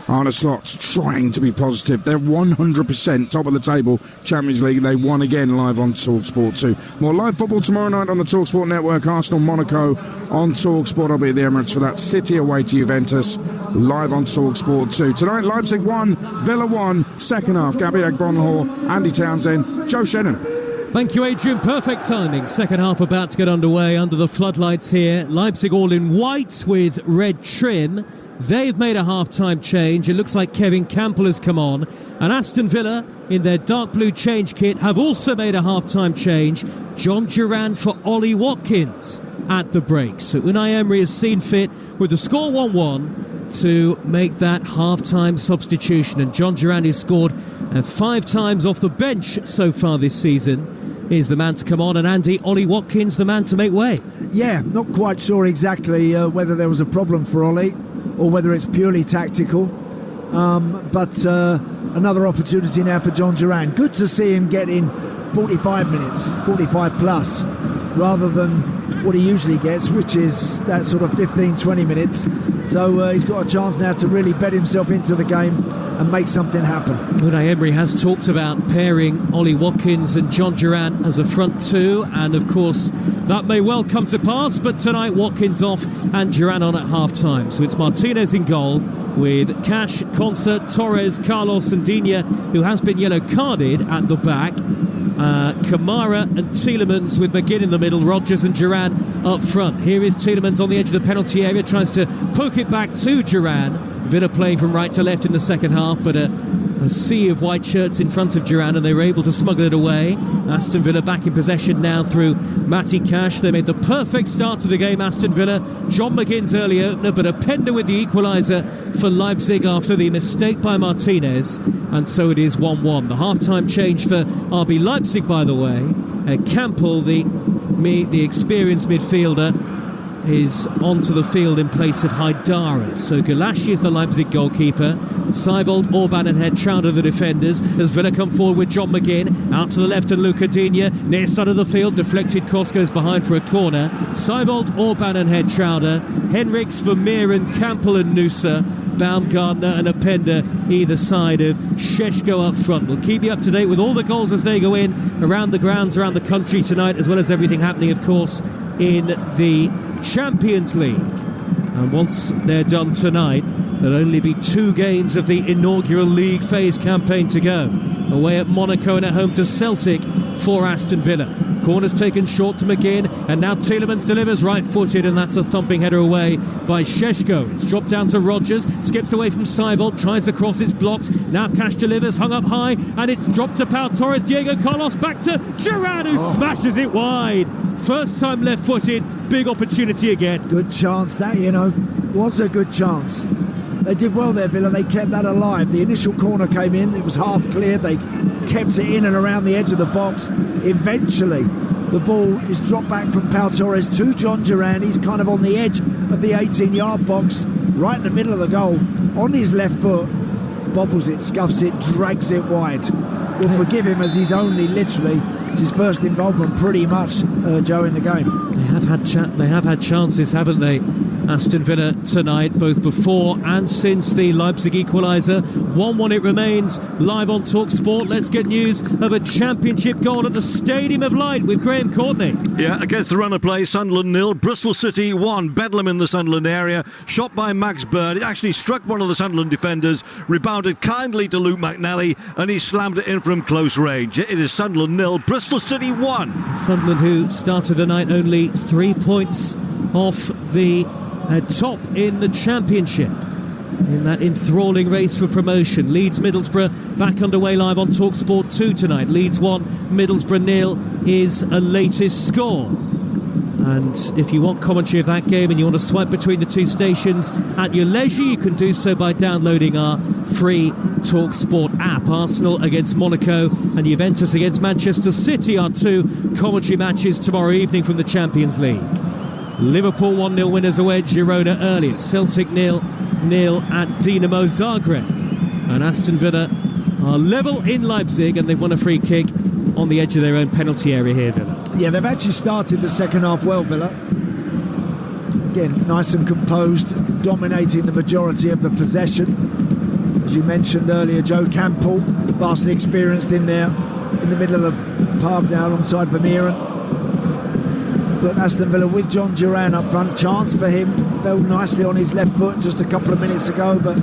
Arne Slot's trying to be positive. They're 100% top of the table, Champions League. They won again live on Talksport 2. More live football tomorrow night on the Talksport network. Arsenal Monaco on Talksport. I'll be at the Emirates for that. City away to Juventus, live on Talksport 2. Tonight, Leipzig 1, Villa 1. Second half, Gabby Agbonlahor, Andy Townsend, Joe Shannon. Thank you, Adrian. Perfect timing. Second half about to get underway under the floodlights here. Leipzig all in white with red trim. They've made a half-time change. It looks like Kevin Campbell has come on. And Aston Villa, in their dark blue change kit, have also made a half-time change. John Duran for Ollie Watkins at the break. So Unai Emery has seen fit with the score 1-1 to make that half-time substitution. And John Duran, who's scored 5 times off the bench so far this season, is the man to come on. And Andy, Ollie Watkins, the man to make way. Yeah, not quite sure exactly whether there was a problem for Ollie or whether it's purely tactical. But another opportunity now for John Duran. Good to see him get in 45 minutes, 45 plus, rather than what he usually gets, which is that sort of 15-20 minutes. So he's got a chance now to really bet himself into the game and make something happen. Unai Emery has talked about pairing Ollie Watkins and John Duran as a front two, and of course that may well come to pass, but tonight Watkins off and Duran on at half-time. So it's Martinez in goal with Cash, Concert, Torres, Carlos and Digne, who has been yellow carded, at the back. Kamara and Tielemans with McGinn in the middle, Rodgers and Duran up front. Here is Tielemans on the edge of the penalty area, tries to poke it back to Duran. Villa playing from right to left in the second half, but a sea of white shirts in front of Duran, and they were able to smuggle it away. Aston Villa back in possession now through Matty Cash. They made the perfect start to the game, Aston Villa. John McGinn's early opener, but a Pender with the equaliser for Leipzig after the mistake by Martinez, and so it is 1-1. The half-time change for RB Leipzig, by the way. Campbell, the experienced midfielder, is onto the field in place of Haidara. So Galashi is the Leipzig goalkeeper. Seibold, Orban and Head-Chowder the defenders. As Villa come forward with John McGinn. Out to the left and Luca Digne. Near side of the field, deflected cross goes behind for a corner. Seibold, Orban and Head-Chowder. Henriks, Vermeer and Campbell and Nusa. Baumgartner and Openda either side of Šeško up front. We'll keep you up to date with all the goals as they go in around the grounds around the country tonight, as well as everything happening, of course, in the Champions League. And once they're done tonight, there'll only be 2 games of the inaugural league phase campaign to go. Away at Monaco and at home to Celtic for Aston Villa. Corner's taken short to McGinn, and now Tielemans delivers right-footed, and that's a thumping header away by Šeško. It's dropped down to Rodgers, skips away from Seibold, tries to cross, it's blocked. Now Cash delivers, hung up high, and it's dropped to Pau Torres. Diego Carlos back to Duran, who smashes it wide. First time left-footed, big opportunity again. Good chance that, you know. Was a good chance. They did well there, Villa. They kept that alive. The initial corner came in. It was half cleared. They kept it in and around the edge of the box. Eventually, the ball is dropped back from Pau Torres to John Duran. He's kind of on the edge of the 18-yard box, right in the middle of the goal. On his left foot, bobbles it, scuffs it, drags it wide. We'll forgive him as he's only literally, it's his first involvement pretty much, Joe, in the game. They have had chances, haven't they? Aston Villa tonight, both before and since the Leipzig equaliser. 1-1 it remains, live on Talksport. Let's get news of a championship goal at the Stadium of Light with Graham Courtney. Yeah, against the run of play, Sunderland 0, Bristol City 1. Bedlam in the Sunderland area, shot by Max Bird. It actually struck one of the Sunderland defenders, rebounded kindly to Luke McNally, and he slammed it in from close range. It is Sunderland 0, Bristol City 1. Sunderland, who started the night only 3 points off the top in the Championship in that enthralling race for promotion. Leeds Middlesbrough back underway live on Talksport 2 tonight. Leeds 1, Middlesbrough 0 is a latest score. And if you want commentary of that game and you want to swipe between the 2 stations at your leisure, you can do so by downloading our free Talksport app. Arsenal against Monaco and Juventus against Manchester City are 2 commentary matches tomorrow evening from the Champions League. Liverpool 1-0 winners away at Girona earlier. Celtic 0-0 at Dinamo Zagreb. And Aston Villa are level in Leipzig, and they've won a free kick on the edge of their own penalty area here, Villa. Yeah, they've actually started the second half well, Villa. Again, nice and composed, dominating the majority of the possession. As you mentioned earlier, Joe Campbell, vastly experienced in there, in the middle of the park now alongside Vermeer. But Aston Villa with John Duran up front. Chance for him. Fell nicely on his left foot just a couple of minutes ago, but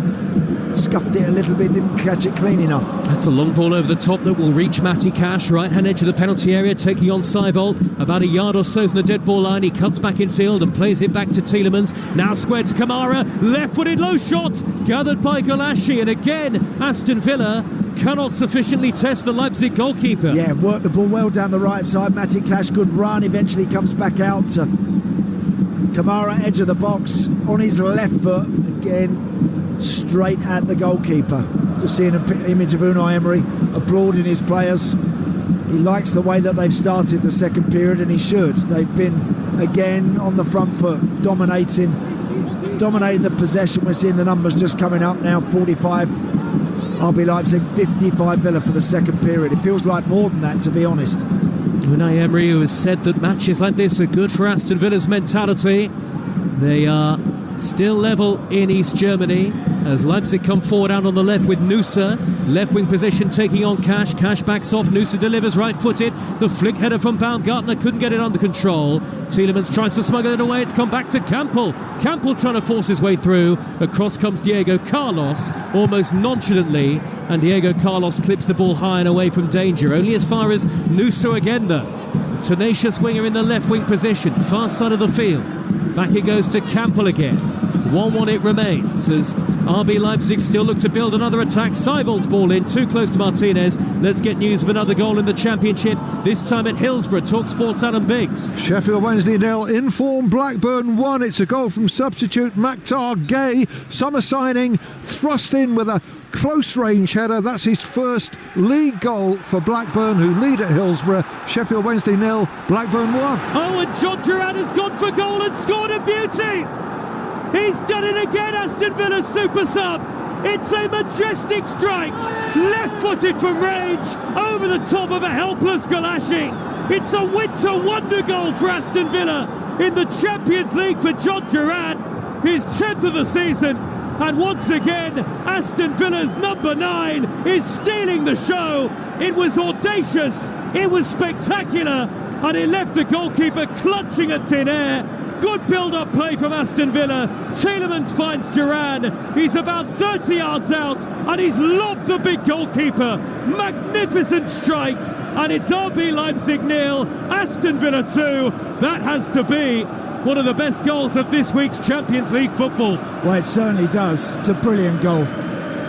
scuffed it a little bit, didn't catch it clean enough. That's a long ball over the top that will reach Matty Cash, right-hand edge of the penalty area, taking on Seibold, about a yard or so from the dead ball line. He cuts back in field and plays it back to Tielemans. Now squared to Kamara, left-footed low shot, gathered by Galashi, and again Aston Villa cannot sufficiently test the Leipzig goalkeeper. Yeah, worked the ball well down the right side. Matty Cash, good run, eventually comes back out to Kamara, edge of the box, on his left foot, again straight at the goalkeeper. Just seeing an image of Unai Emery applauding his players. He likes the way that they've started the second period, and he should. They've been again on the front foot, dominating the possession. We're seeing the numbers just coming up now. 45 RB Leipzig, 55 Villa for the second period. It feels like more than that, to be honest. Unai Emery, who has said that matches like this are good for Aston Villa's mentality. They are still level in East Germany as Leipzig come forward out on the left with Nusa. Left wing position taking on Cash. Cash backs off. Nusa delivers right-footed. The flick header from Baumgartner couldn't get it under control. Tielemans tries to smuggle it away. It's come back to Campbell. Campbell trying to force his way through. Across comes Diego Carlos almost nonchalantly, and Diego Carlos clips the ball high and away from danger. Only as far as Nusa again though. Tenacious winger in the left wing position, far side of the field. Back it goes to Campbell again. 1-1 it remains as RB Leipzig still look to build another attack. Seibold's ball in, too close to Martinez. Let's get news of another goal in the Championship, this time at Hillsborough. Talksport's Adam Biggs. Sheffield Wednesday 0, inform Blackburn 1. It's a goal from substitute Maktar Gay. Summer signing, thrust in with a close range header. That's his first league goal for Blackburn, who lead at Hillsborough. Sheffield Wednesday 0, Blackburn 1. Oh, and John Duran has gone for goal and scored a beauty. He's done it again, Aston Villa super sub. It's a majestic strike, left-footed from range, over the top of a helpless Galashi. It's a winter wonder goal for Aston Villa in the Champions League for John Duran, his 10th of the season. And once again, Aston Villa's number 9 is stealing the show. It was audacious, it was spectacular, and it left the goalkeeper clutching at thin air. Good build-up play from Aston Villa. Tielemans finds Duran. He's about 30 yards out, and he's lobbed the big goalkeeper. Magnificent strike, and it's RB Leipzig 0, Aston Villa 2. That has to be one of the best goals of this week's Champions League football. Well, it certainly does. It's a brilliant goal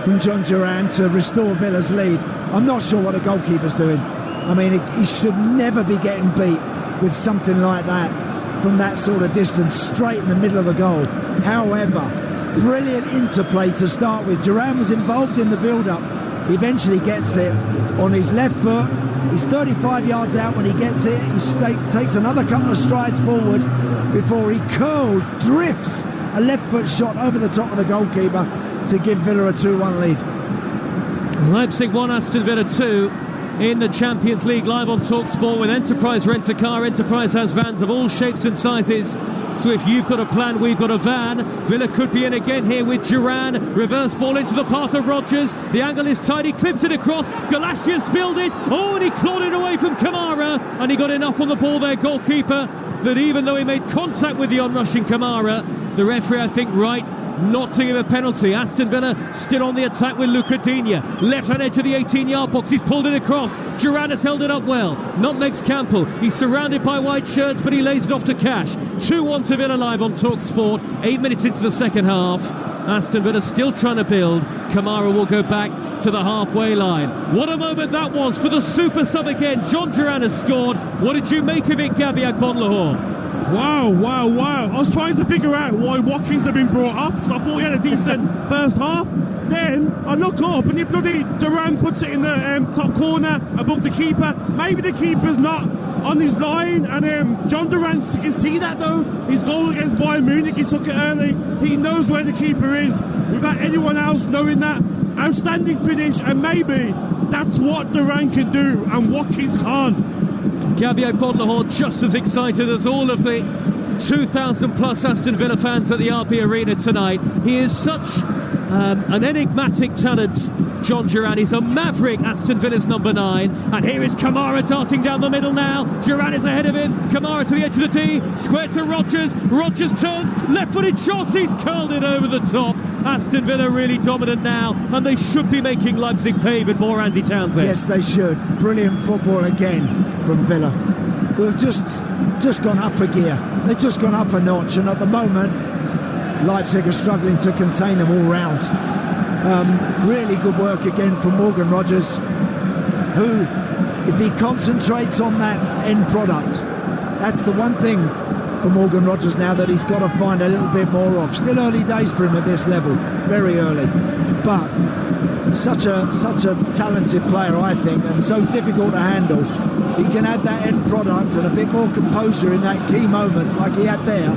from John Duran to restore Villa's lead. I'm not sure what the goalkeeper's doing. I mean, he should never be getting beat with something like that from that sort of distance, straight in the middle of the goal. However, brilliant interplay to start with. Duran was involved in the build-up. He eventually gets it on his left foot. He's 35 yards out when he gets it. He takes another couple of strides forward before he drifts a left foot shot over the top of the goalkeeper to give Villa a 2-1 lead. Leipzig 1, Aston Villa 2 in the Champions League, live on Talksport with Enterprise Rent a Car. Enterprise has vans of all shapes and sizes, so if you've got a plan, we've got a van. Villa could be in again here with Duran. Reverse ball into the path of Rodgers. The angle is tight, he clips it across. Galashia spilled it. Oh, and he clawed it away from Kamara, and he got enough on the ball there, goalkeeper, that even though he made contact with the onrushing Kamara, the referee, I think, right not to give a penalty. Aston Villa still on the attack with Luca Digne. Left hand edge of the 18-yard box. He's pulled it across. Duran has held it up well. Nutmegs Campbell. He's surrounded by white shirts, but he lays it off to Cash. 2-1 to Villa live on Talksport. 8 minutes into the second half. Aston Villa still trying to build. Kamara will go back to the halfway line. What a moment that was for the super sub again. John Duran has scored. What did you make of it, Gabby Agbonlahor? Wow. I was trying to figure out why Watkins had been brought off, because I thought he had a decent first half. Then I look up and Duran puts it in the top corner above the keeper. Maybe the keeper's not on his line, and John Duran can see that though. His goal against Bayern Munich, he took it early. He knows where the keeper is without anyone else knowing that. Outstanding finish, and maybe that's what Duran can do and Watkins can't. Gabby Agbonlahor just as excited as all of the 2,000 plus Aston Villa fans at the RB Arena tonight. He is such an enigmatic talent, John Duran. He's a maverick, Aston Villa's number 9. And here is Kamara darting down the middle now. Duran is ahead of him. Kamara to the edge of the D. Square to Rodgers. Rodgers turns. Left-footed shot. He's curled it over the top. Aston Villa really dominant now. And they should be making Leipzig pay with more Andy Townsend. Yes, they should. Brilliant football again from Villa, who have just gone up a gear. They've just gone up a notch. And at the moment, Leipzig are struggling to contain them all round. Really good work again from Morgan Rodgers, who, if he concentrates on that end product, that's the one thing for Morgan Rodgers now that he's got to find a little bit more of. Still early days for him at this level, very early, but such a talented player, I think, and so difficult to handle. He can add that end product and a bit more composure in that key moment like he had there,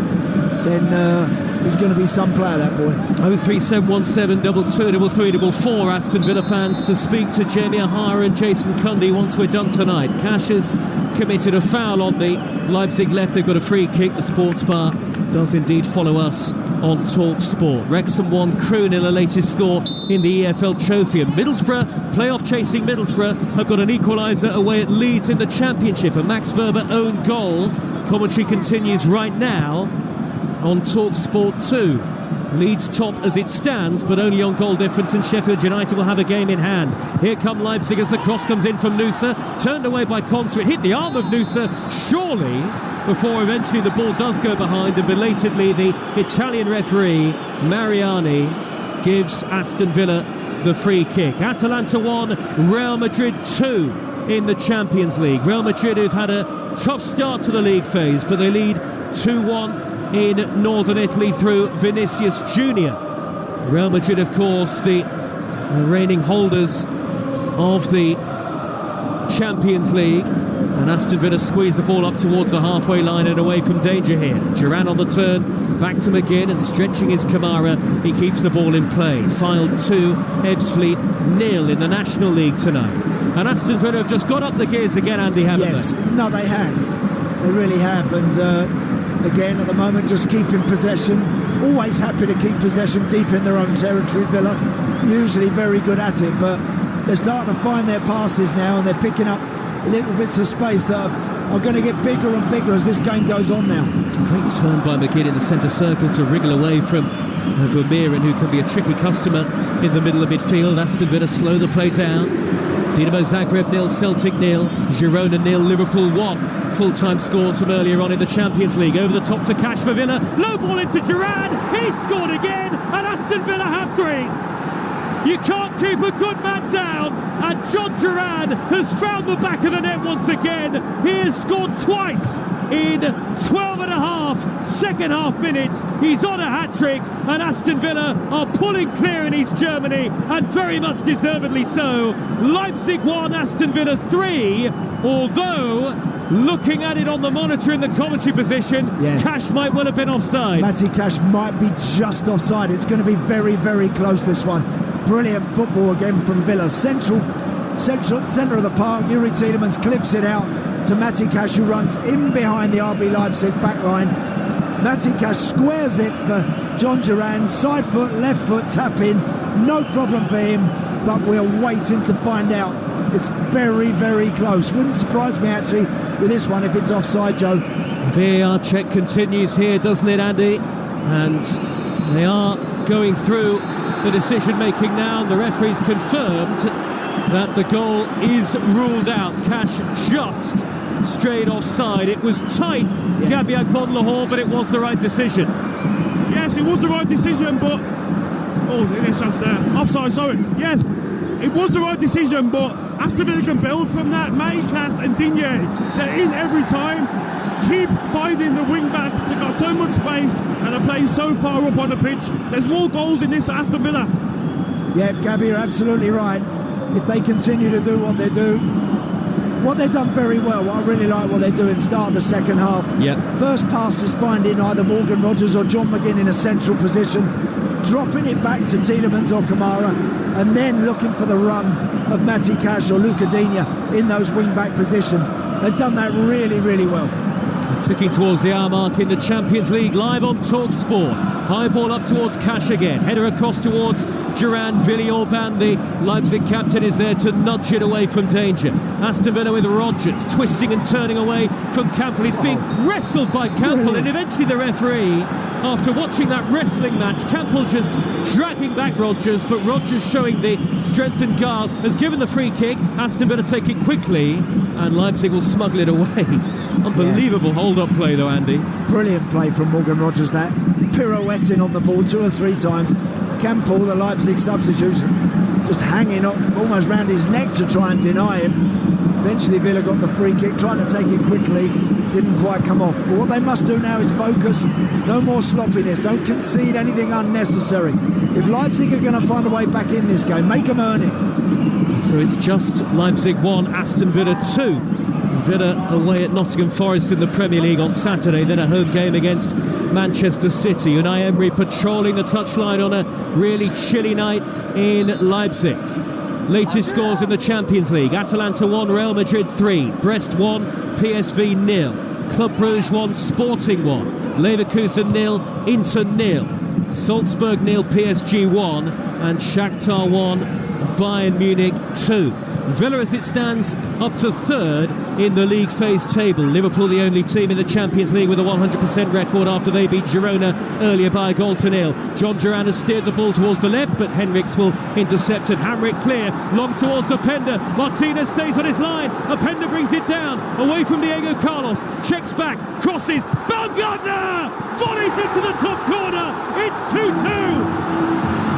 then he's going to be some player, that boy. 03717 223 Aston Villa fans to speak to Jamie O'Hara and Jason Cundy once we're done tonight. Cash has committed a foul on the Leipzig left. They've got a free kick. The sports bar does indeed follow us on Talksport. Wrexham 1, Crewe 0, the latest score in the EFL Trophy. And Middlesbrough, playoff-chasing Middlesbrough, have got an equaliser away at Leeds in the Championship. A Max Verber own goal. Commentary continues right now on Talksport 2. Leeds top as it stands, but only on goal difference, and Sheffield United will have a game in hand. Here come Leipzig as the cross comes in from Nusa, turned away by Conser. It hit the arm of Nusa, surely, before eventually the ball does go behind, and belatedly the Italian referee Mariani gives Aston Villa the free kick. Atalanta 1, Real Madrid 2 in the Champions League. Real Madrid, who've had a tough start to the league phase, but they lead 2-1 in northern Italy through Vinicius Junior. Real Madrid, of course, the the reigning holders of the Champions League. And Aston Villa squeeze the ball up towards the halfway line and away from danger here. Duran on the turn, back to McGinn, and stretching his Kamara, he keeps the ball in play. Fylde 2, Ebbsfleet 0 in the National League tonight. And Aston Villa have just got up the gears again, Andy, haven't they? No, they have. They really have. And again, at the moment, just keeping possession. Always happy to keep possession deep in their own territory, Villa. Usually very good at it, but they're starting to find their passes now, and they're picking up little bits of space that are going to get bigger and bigger as this game goes on now. Great turn by McGinn in the centre circle to wriggle away from Vermeeren, who can be a tricky customer in the middle of midfield. Aston Villa slow the play down. Dinamo Zagreb 0, Celtic 0, Girona 0, Liverpool 1. Full-time scores from earlier on in the Champions League. Over the top to Cash for Villa. Low ball into Duran. He scored again, and Aston Villa have green. You can't keep a good man down, and John Duran has found the back of the net once again. He has scored twice in 12 and a half second half minutes. He's on a hat-trick, and Aston Villa are pulling clear in East Germany, and very much deservedly so. Leipzig 1, Aston Villa 3, although looking at it on the monitor in the commentary position, Cash might well have been offside. Matty Cash might be just offside. It's going to be very, very close, this one. Brilliant football again from Villa. Centre of the park. Yuri Tielemans clips it out to Matty Cash, who runs in behind the RB Leipzig back line. Matty Cash squares it for John Duran. Side foot, left foot, tap in. No problem for him, but we're waiting to find out. It's very, very close. Wouldn't surprise me, actually, with this one if it's offside, Joe. VAR check continues here, doesn't it, Andy? And they are going through the decision-making now, and the referee's confirmed that the goal is ruled out. Cash just strayed offside. It was tight, Gabiak von Lahore, but it was the right decision. Yes, it was the right decision, but... Oh, there's just there. Offside, sorry. Yes, it was the right decision, but Aston Villa can build from that. Maicast and Digne, they're in every time. Keep finding the wing-backs. They've got so much space and are playing so far up on the pitch. There's more goals in this Aston Villa. Yeah, Gabby, you're absolutely right. If they continue to do what they do, what they've done very well, I really like what they're doing, start the second half. First pass is finding either Morgan Rogers or John McGinn in a central position, dropping it back to Tielemans or Kamara, and then looking for the run of Matty Cash or Luca Digne in those wing-back positions. They've done that really, really well. Ticking towards the hour mark in the Champions League, live on Talksport. High ball up towards Cash again. Header across towards Duran. Willi Orban, the Leipzig captain, is there to nudge it away from danger. Aston Villa with Rogers, twisting and turning away from Campbell. He's being wrestled by Campbell, and eventually the referee, after watching that wrestling match, Campbell just dragging back Rogers, but Rogers showing the strength and guard, has given the free kick. Aston Villa take it quickly, and Leipzig will smuggle it away. Unbelievable hold-up play though, Andy. Brilliant play from Morgan Rogers, that. Pirouetting on the ball 2 or 3 times. Campbell, the Leipzig substitution, just hanging up almost round his neck to try and deny him. Eventually Villa got the free kick, trying to take it quickly, didn't quite come off. But what they must do now is focus, no more sloppiness, don't concede anything unnecessary. If Leipzig are going to find a way back in this game, make them earn it. So it's just Leipzig 1, Aston Villa 2. Villa away at Nottingham Forest in the Premier League on Saturday, then a home game against Manchester City. Unai Emery patrolling the touchline on a really chilly night in Leipzig. Latest scores in the Champions League: Atalanta 1, Real Madrid 3, Brest 1, PSV 0, Club Brugge 1, Sporting 1, Leverkusen 0, Inter 0, Salzburg 0, PSG 1, and Shakhtar 1, Bayern Munich 2. Villa, as it stands, up to third in the league phase table. Liverpool the only team in the Champions League with a 100% record after they beat Girona earlier by a goal to nil. John Duran has steered the ball towards the left, but Henriks will intercept and hammer it clear. Long towards Openda. Martinez stays on his line. Openda brings it down, away from Diego Carlos. Checks back, crosses. Baumgartner volleys into the top corner. It's 2-2.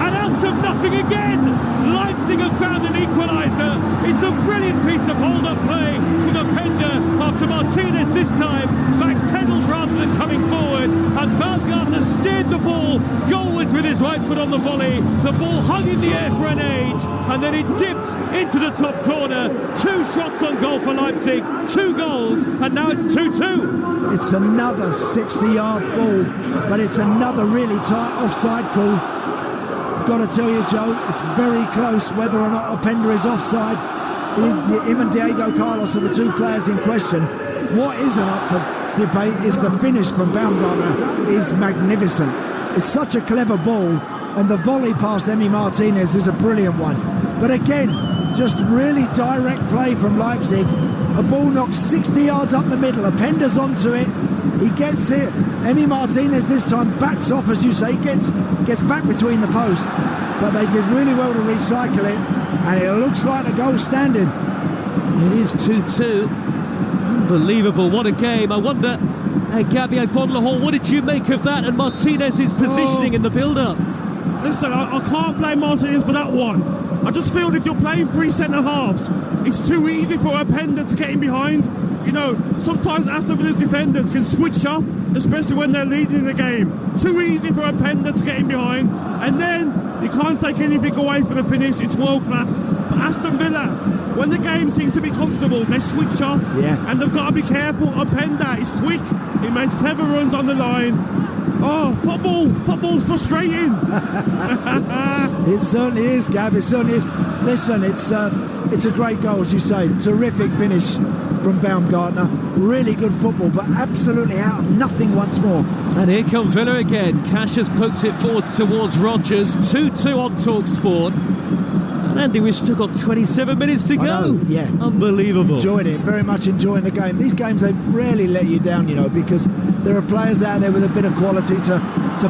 And out of nothing again, Leipzig have found an equaliser. It's a brilliant piece of hold-up play from Openda after Martinez this time backpedaled rather than coming forward, and Baumgartner steered the ball goalwards with his right foot on the volley. The ball hung in in the air for an age, and then it dipped into the top corner. 2 shots on goal for Leipzig, 2 goals, and now it's 2-2. It's another 60-yard ball, but it's another really tight offside call. I've got to tell you, Joe, it's very close whether or not Openda is offside. Him and Diego Carlos are the 2 players in question. What isn't up for debate is the finish from Baumgartner is magnificent. It's such a clever ball, and the volley past Emi Martinez is a brilliant one. But again, just really direct play from Leipzig. A ball knocked 60 yards up the middle. Openda's onto it. He gets it. Emi Martinez this time backs off, as you say, gets back between the posts. But they did really well to recycle it, and it looks like a goal standing. It is 2-2. Unbelievable, what a game. I wonder, Gabby Bonlahor, what did you make of that and Martinez's positioning in the build-up? Listen, I can't blame Martinez for that one. I just feel if you're playing 3 centre-halves, it's too easy for Openda to get in behind. You know, sometimes Aston Villa's defenders can switch off, especially when they're leading the game. Too easy for Openda to get in behind, and then you can't take anything away from the finish. It's world class. But Aston Villa, when the game seems to be comfortable, they switch off, and they've got to be careful. Openda is quick. He makes clever runs on the line. Oh, football's frustrating. It certainly is, Gab. It certainly is. Listen, it's a great goal, as you say. Terrific finish from Baumgartner. Really good football, but absolutely out of nothing once more. And here come Villa again. Cash has poked it forwards towards Rodgers. 2-2 on Talksport. And Andy, we've still got 27 minutes to go. Yeah. Unbelievable. Enjoyed it. Very much enjoying the game. These games, they rarely let you down, you know, because there are players out there with a bit of quality to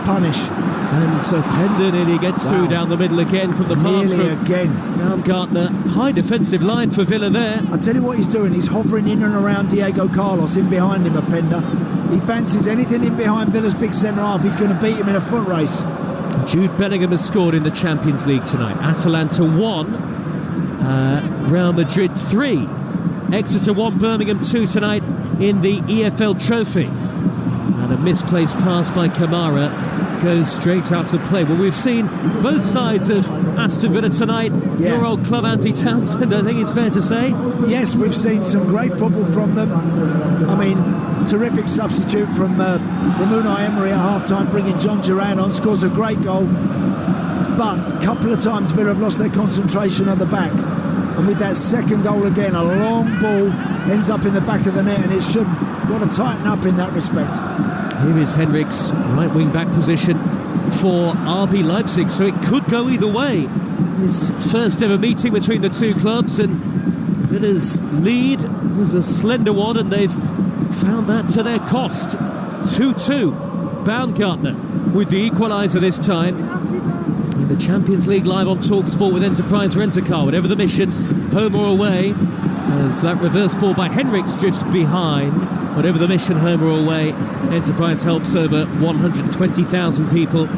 punish. And Openda nearly gets through down the middle again from the pass Nearly from again. Baumgartner. High defensive line for Villa there. I'll tell you what he's doing. He's hovering in and around Diego Carlos, in behind him, Openda. He fancies anything in behind Villa's big centre-half. He's going to beat him in a foot race. Jude Bellingham has scored in the Champions League tonight. Atalanta 1, Real Madrid 3. Exeter 1, Birmingham 2 tonight in the EFL Trophy. And a misplaced pass by Kamara goes straight out to play. Well, we've seen both sides of Aston Villa tonight. Your old club, Andy Townsend, I think it's fair to say. Yes, we've seen some great football from them. I mean, terrific substitute from Unai Emery at half-time, bringing John Duran on, scores a great goal. But a couple of times Villa have lost their concentration at the back. And with that second goal again, a long ball ends up in the back of the net, and it should got to tighten up in that respect. Here is Henrich's right wing back position for RB Leipzig, so it could go either way. This first ever meeting between the two clubs, and Villa's lead was a slender one, and they've found that to their cost. 2-2. Baumgartner with the equaliser this time. In the Champions League live on Talksport with Enterprise Rent-A-Car, whatever the mission, home or away, as that reverse ball by Henrichs drifts behind. Whatever the mission, home or away, Enterprise helps over 120,000 people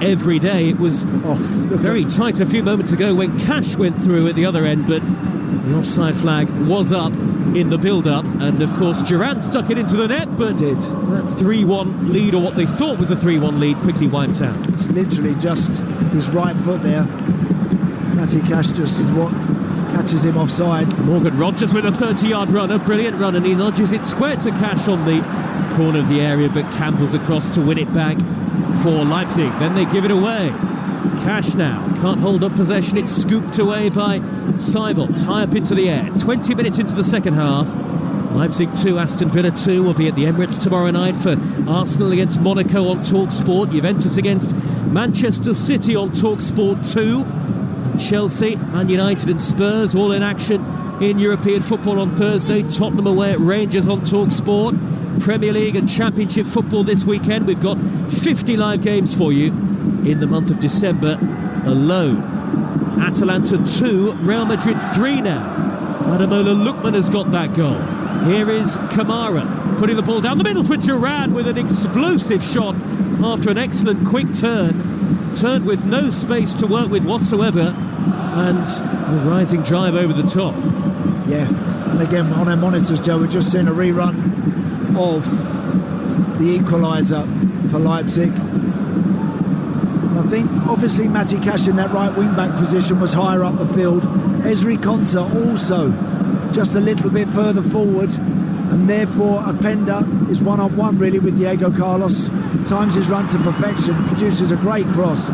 every day. It was very tight a few moments ago when Cash went through at the other end, but the offside flag was up in the build-up, and of course Duran stuck it into the net, but that 3-1 lead, or what they thought was a 3-1 lead, quickly wiped out. It's literally just his right foot there. Matty Cash just is what catches him offside. Morgan Rodgers with a 30-yard run, a brilliant run, and he nudges it square to Cash on the corner of the area, but Campbell's across to win it back for Leipzig. Then they give it away. Cash now can't hold up possession. It's scooped away by Seibel. Tie up into the air. 20 minutes into the second half. Leipzig 2, Aston Villa 2 will be at the Emirates tomorrow night for Arsenal against Monaco on Talksport. Juventus against Manchester City on Talksport 2. And Chelsea, Man United and Spurs all in action in European football on Thursday. Tottenham away at Rangers on Talksport. Premier League and Championship football this weekend. We've got 50 live games for you in the month of December alone. Atalanta 2, Real Madrid 3 now. Ademola Lookman has got that goal. Here is Kamara putting the ball down the middle for Duran with an explosive shot after an excellent quick turn. Turned with no space to work with whatsoever, and a rising drive over the top. Yeah, and again on our monitors, Joe, we're just seeing a rerun of the equaliser for Leipzig. And I think obviously Matty Cash in that right wing-back position was higher up the field. Esri Konsa also just a little bit further forward, and therefore Openda is one-on-one really with Diego Carlos. Times his run to perfection, produces a great cross.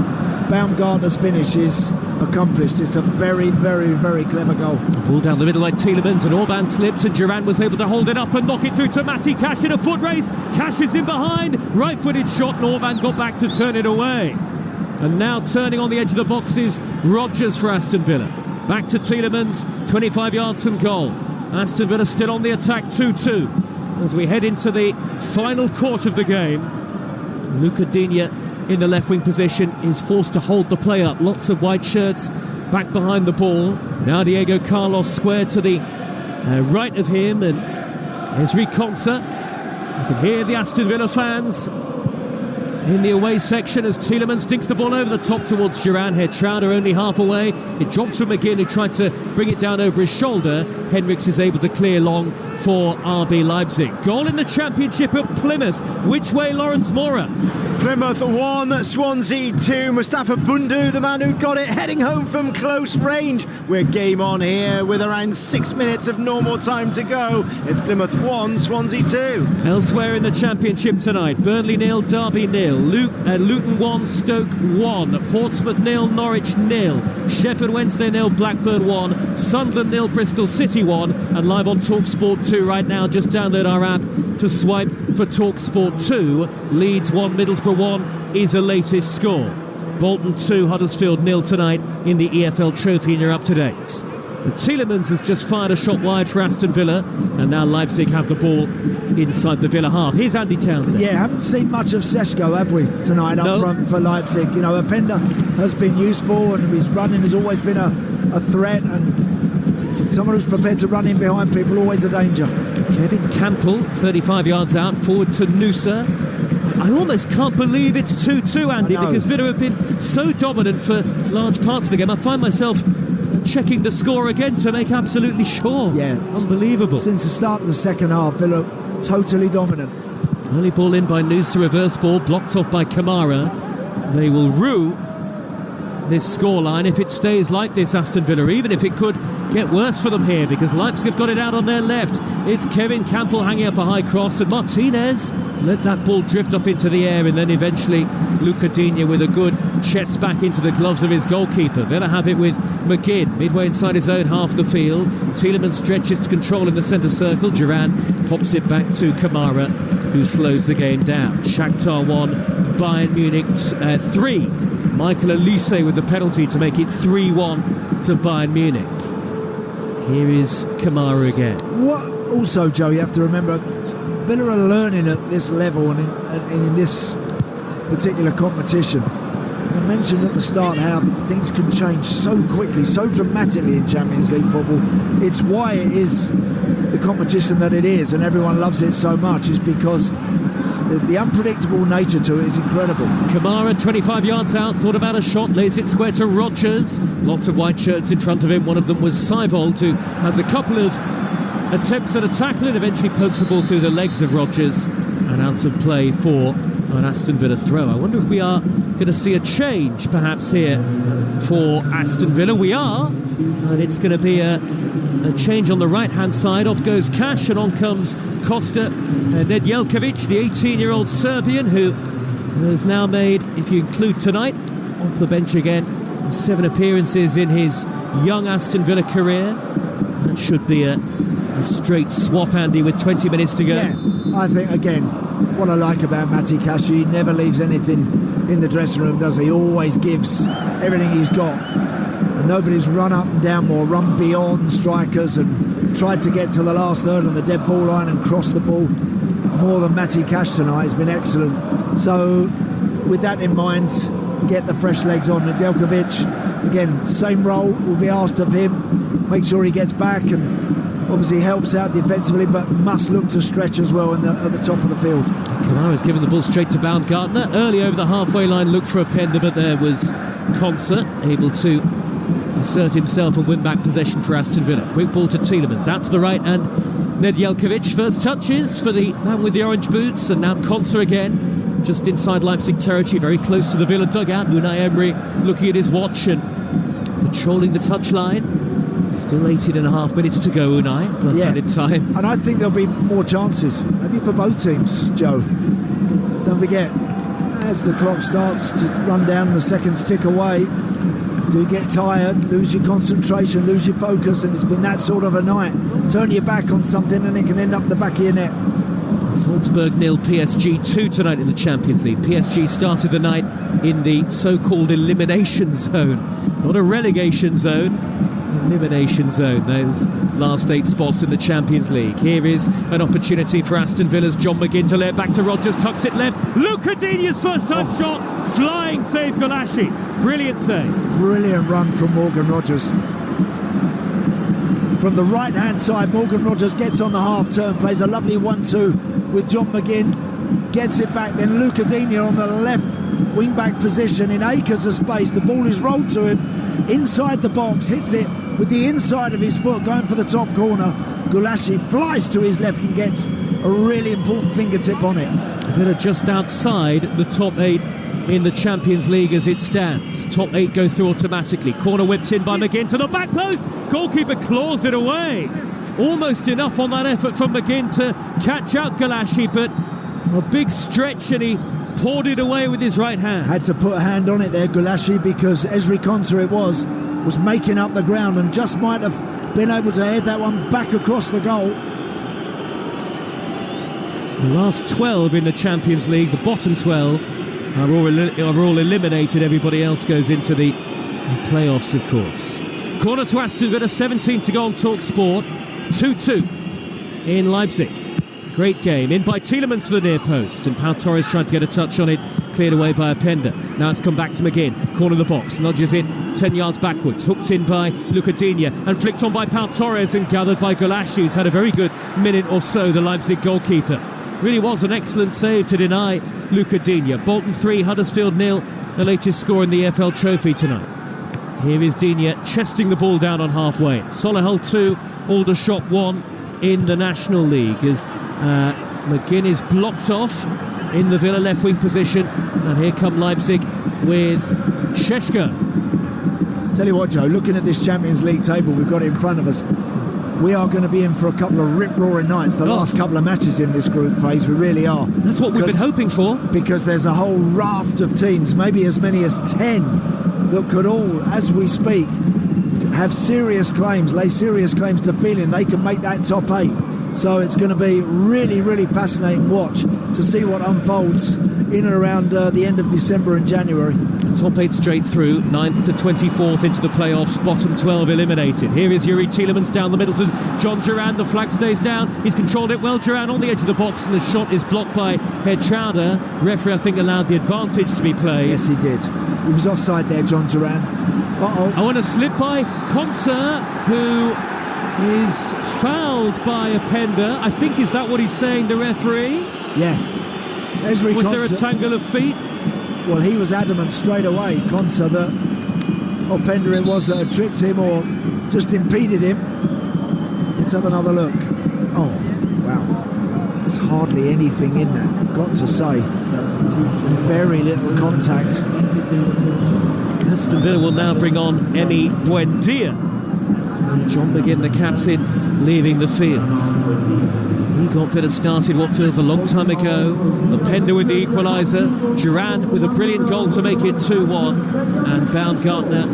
Baumgartner's finish is accomplished. It's a very, very, very clever goal. Ball down the middle by Tielemans, and Orban slipped, and Duran was able to hold it up and knock it through to Matty Cash in a foot race. Cash is in behind, right-footed shot, and Orban got back to turn it away. And now turning on the edge of the box is Rodgers for Aston Villa. Back to Tielemans, 25 yards from goal. Aston Villa still on the attack, 2-2. As we head into the final quarter of the game, Luca Digne in the left wing position is forced to hold the play up. Lots of white shirts back behind the ball. Now Diego Carlos square to the right of him, and Esri Konsa. You can hear the Aston Villa fans in the away section as Tielemans dinks the ball over the top towards Duran. Hertrauder only half away. It drops from McGinn, who tried to bring it down over his shoulder. Hendricks is able to clear long for RB Leipzig. Goal in the Championship at Plymouth. Which way, Lawrence Mora? Plymouth 1, Swansea 2. Mustafa Bundu, the man who got it, heading home from close range. We're game on here with around 6 minutes of normal time to go. It's Plymouth 1, Swansea 2. Elsewhere in the Championship tonight, Burnley 0, Derby 0, Luton 1, Stoke 1, Portsmouth 0, Norwich 0, Sheffield Wednesday 0, Blackburn 1, Sunderland 0, Bristol City 1, and live on Talksport 2 right now. Just download our app to swipe for Talksport 2. Leeds 1, Middlesbrough 1 is the latest score. Bolton 2, Huddersfield 0 tonight in the EFL Trophy, and you're up to date. But Tielemans has just fired a shot wide for Aston Villa, and now Leipzig have the ball inside the Villa half. Here's Andy Townsend. Yeah, haven't seen much of Seshko, have we, tonight up front for Leipzig? You know, Openda has been useful, and his running has always been a threat, and someone who's prepared to run in behind people, always a danger. Kevin Campbell, 35 yards out, forward to Nusa. I almost can't believe it's 2-2, Andy, because Villa have been so dominant for large parts of the game. I find myself checking the score again to make absolutely sure. Yeah, unbelievable. Since the start of the second half, Villa totally dominant. Early ball in by Nusa, reverse ball, blocked off by Kamara. They will rue this scoreline if it stays like this, Aston Villa, even if it could get worse for them here, because Leipzig have got it out on their left. It's Kevin Campbell hanging up a high cross, and Martinez let that ball drift up into the air, and then eventually Luca Digne with a good chest back into the gloves of his goalkeeper. Villa have it with McGinn midway inside his own half of the field. Tielemans stretches to control in the centre circle. Duran pops it back to Kamara, who slows the game down. Shakhtar 1, Bayern Munich 3. Michael Olise with the penalty to make it 3-1 to Bayern Munich. Here is Kamara again. What also, Joe, you have to remember, Villa are learning at this level and in this particular competition. I mentioned at the start how things can change so quickly, so dramatically in Champions League football. It's why it is the competition that it is, and everyone loves it so much, is because the unpredictable nature to it is incredible. Kamara, 25 yards out, thought about a shot, lays it square to Rodgers. Lots of white shirts in front of him. One of them was Seibold, who has a couple of attempts at a tackle and eventually pokes the ball through the legs of Rodgers, and out of play for an Aston Villa throw. I wonder if we are going to see a change perhaps here for Aston Villa. We are, and it's going to be a change on the right hand side. Off goes Cash, and on comes Costa Nedjelkovic, the 18-year-old Serbian, who has now made, if you include tonight, off the bench again, 7 appearances in his young Aston Villa career. That should be a straight swap, Andy, with 20 minutes to go. Yeah, I think, again, what I like about Matty Cash, he never leaves anything in the dressing room, does he? He always gives everything he's got. And nobody's run up and down more, run beyond strikers and tried to get to the last third on the dead ball line and cross the ball more than Matty Cash tonight. Has been excellent. So, with that in mind, get the fresh legs on. Nedjelkovic, again, same role will be asked of him. Make sure he gets back and obviously helps out defensively, but must look to stretch as well at the top of the field. Kamara's given the ball straight to Baumgartner. Early over the halfway line, looked for Openda, but there was Konsa able to assert himself and win back possession for Aston Villa. Quick ball to Tielemans, out to the right, and Nedjelkovic. First touches for the man with the orange boots, and now Konsa again. just inside Leipzig territory, very close to the Villa dugout. Unai Emery looking at his watch and patrolling the touchline. Still 18.5 minutes to go, Unai. Plus added time. And I think there'll be more chances, maybe for both teams, Joe. But don't forget, as the clock starts to run down and the seconds tick away, do you get tired, lose your concentration, lose your focus, and it's been that sort of a night. Turn your back on something and it can end up the back of your net. Salzburg 0, PSG 2 tonight in the Champions League. PSG started the night in the so-called elimination zone. Not a relegation zone, elimination zone. Those last 8 spots in the Champions League. Here is an opportunity for Aston Villa's John McGinn to lay it back to Rodgers, tucks it left. Luca Digne's first time shot. Flying save, Gulaschi. Brilliant save. Brilliant run from Morgan Rodgers. From the right-hand side, Morgan Rodgers gets on the half-turn, plays a lovely 1-2 with John McGinn, gets it back, then Luca Digne on the left wing-back position in acres of space. The ball is rolled to him, inside the box, hits it with the inside of his foot, going for the top corner. Gulaschi flies to his left and gets a really important fingertip on it. Villa just outside the top 8 in the Champions League as it stands. Top 8 go through automatically. Corner whipped in by McGinn to the back post. Goalkeeper claws it away. Almost enough on that effort from McGinn to catch out Gulaschi, but a big stretch and he poured it away with his right hand. Had to put a hand on it there, Gulaschi, because Ezri Konsa was making up the ground and just might have been able to head that one back across the goal. The last 12 in the Champions League, the bottom 12 are all eliminated. Everybody else goes into the playoffs, of course. Corner to Aston Villa, 17 to go on Talksport. 2-2 in Leipzig. Great game. In by Tielemans for the near post, and Pau Torres tried to get a touch on it, cleared away by Openda. Now it's come back to McGinn. Corner of the box, nudges it 10 yards backwards. Hooked in by Luca Digne and flicked on by Pau Torres and gathered by Gulaschi, who's had a very good minute or so, the Leipzig goalkeeper. Really was an excellent save to deny Luca Digne. Bolton 3, Huddersfield 0, the latest score in the EFL Trophy tonight. Here is Digne chesting the ball down on halfway. Solihull 2, Aldershot 1 in the National League as McGinn is blocked off in the Villa left wing position, and here come Leipzig with Šeško. Tell you what, Joe, looking at this Champions League table we've got in front of us, we are going to be in for a couple of rip-roaring nights. The last couple of matches in this group phase, we really are. That's what we've been hoping for. Because there's a whole raft of teams, maybe as many as 10, that could all, as we speak, have serious claims, lay serious claims to feeling they can make that top 8. So it's going to be really, really fascinating watch to see what unfolds in and around the end of December and January. Top 8 straight through, 9th to 24th into the playoffs, bottom 12 eliminated. Here is Yuri Tielemans down the middle to John Duran. The flag stays down. He's controlled it well, Duran on the edge of the box, and the shot is blocked by Hertrauder. Referee, I think, allowed the advantage to be played. Yes, he did. He was offside there, John Duran. I want to slip by Konsa, who is fouled by Openda. I think, is that what he's saying, the referee? Yeah. Ezri was Konsa, there a tangle of feet? Well, he was adamant straight away, Konsa, that Openda it was that had tripped him or just impeded him. Let's have another look. Oh, wow. There's hardly anything in that, I've got to say. Very little contact. Aston Villa will now bring on Emi Buendia. John McGinn, the captain, leaving the field. He got Villa started what feels a long time ago. Openda with the equaliser. Duran with a brilliant goal to make it 2-1. And Baumgartner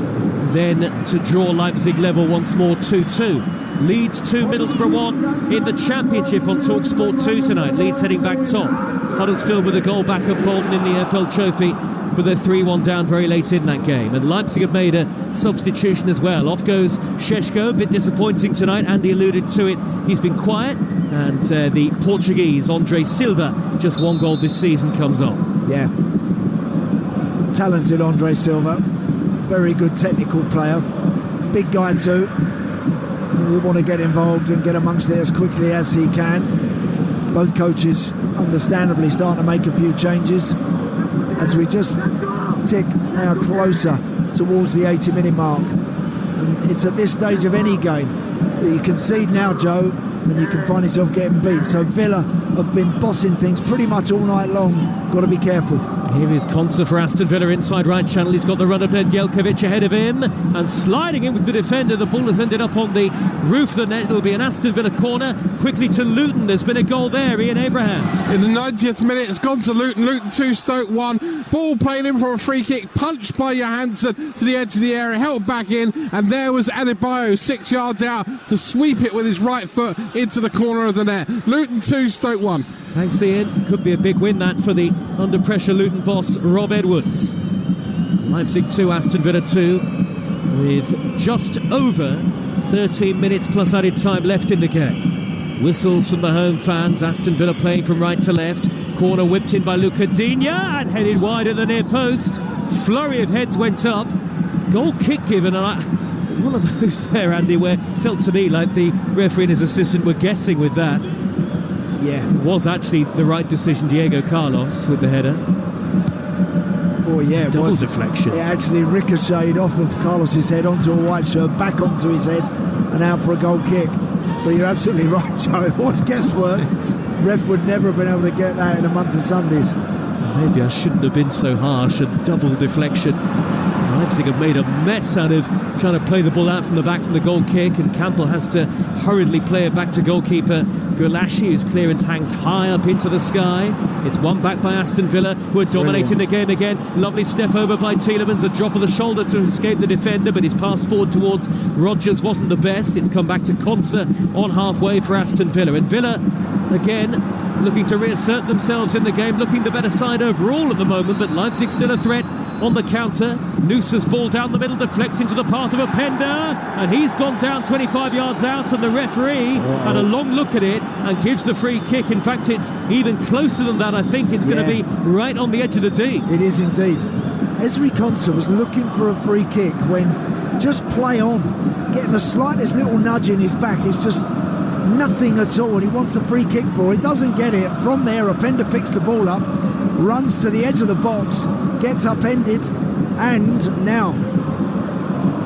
then to draw Leipzig level once more 2-2. Leeds 2, Middlesbrough 1 in the Championship on Talksport 2 tonight. Leeds heading back top. Huddersfield with a goal back of Bolton in the EFL Trophy, with a 3-1 down very late in that game. And Leipzig have made a substitution as well. Off goes Šeško, a bit disappointing tonight. Andy alluded to it. He's been quiet. And the Portuguese, Andre Silva, just 1 goal this season, comes on. Yeah. Talented Andre Silva. Very good technical player. Big guy too. We want to get involved and get amongst it as quickly as he can. Both coaches, understandably, starting to make a few changes as we just tick now closer towards the 80-minute mark. And it's at this stage of any game that you concede now, Joe, and you can find yourself getting beat. So Villa have been bossing things pretty much all night long Got to be careful. Here is Konsa for Aston Villa inside right channel. He's got the run of Nedjelkovic ahead of him and sliding in with the defender. The ball has ended up on the roof of the net. It'll be an Aston Villa corner. Quickly to Luton. There's been a goal there. Ian Abrahams. In the 90th minute, it's gone to Luton. Luton 2, Stoke 1. Ball played in for a free kick. Punched by Johansson to the edge of the area. Held back in. And there was Adebayo 6 yards out to sweep it with his right foot into the corner of the net. Luton 2, Stoke 1. Thanks, Ian. Could be a big win that for the under pressure Luton boss Rob Edwards. Leipzig 2, Aston Villa 2, with just over 13 minutes plus added time left in the game. Whistles from the home fans. Aston Villa playing from right to left. Corner whipped in by Luca Digne and headed wide at the near post. Flurry of heads went up. Goal kick given, and one of those there, Andy, where it felt to me like the referee and his assistant were guessing with that. Yeah. It was actually the right decision, Diego Carlos with the header. Oh yeah, it double was. Deflection. It actually ricocheted off of Carlos's head onto a white shirt, back onto his head, and out for a goal kick. But you're absolutely right, Joe. It was guesswork. Ref would never have been able to get that in a month of Sundays. Maybe I shouldn't have been so harsh. A double deflection. Leipzig have made a mess out of trying to play the ball out from the back from the goal kick, and Campbell has to hurriedly play it back to goalkeeper Gulashi, whose clearance hangs high up into the sky. It's one back by Aston Villa, who are dominating the game again. Lovely step over by Tielemans, a drop of the shoulder to escape the defender, but his pass forward towards Rodgers wasn't the best. It's come back to Konsa on halfway for Aston Villa, and Villa again looking to reassert themselves in the game, looking the better side overall at the moment, but Leipzig still a threat on the counter. Noosa's ball down the middle deflects into the path of Openda, and he's gone down 25 yards out, and the referee had a long look at it and gives the free kick. In fact, it's even closer than that. I think it's going to be right on the edge of the D. It is indeed. Ezri Konsa was looking for a free kick when just play on, getting the slightest little nudge in his back. It's just nothing at all, and he wants a free kick for it. Doesn't get it. From there, Openda picks the ball up, runs to the edge of the box, gets upended, and now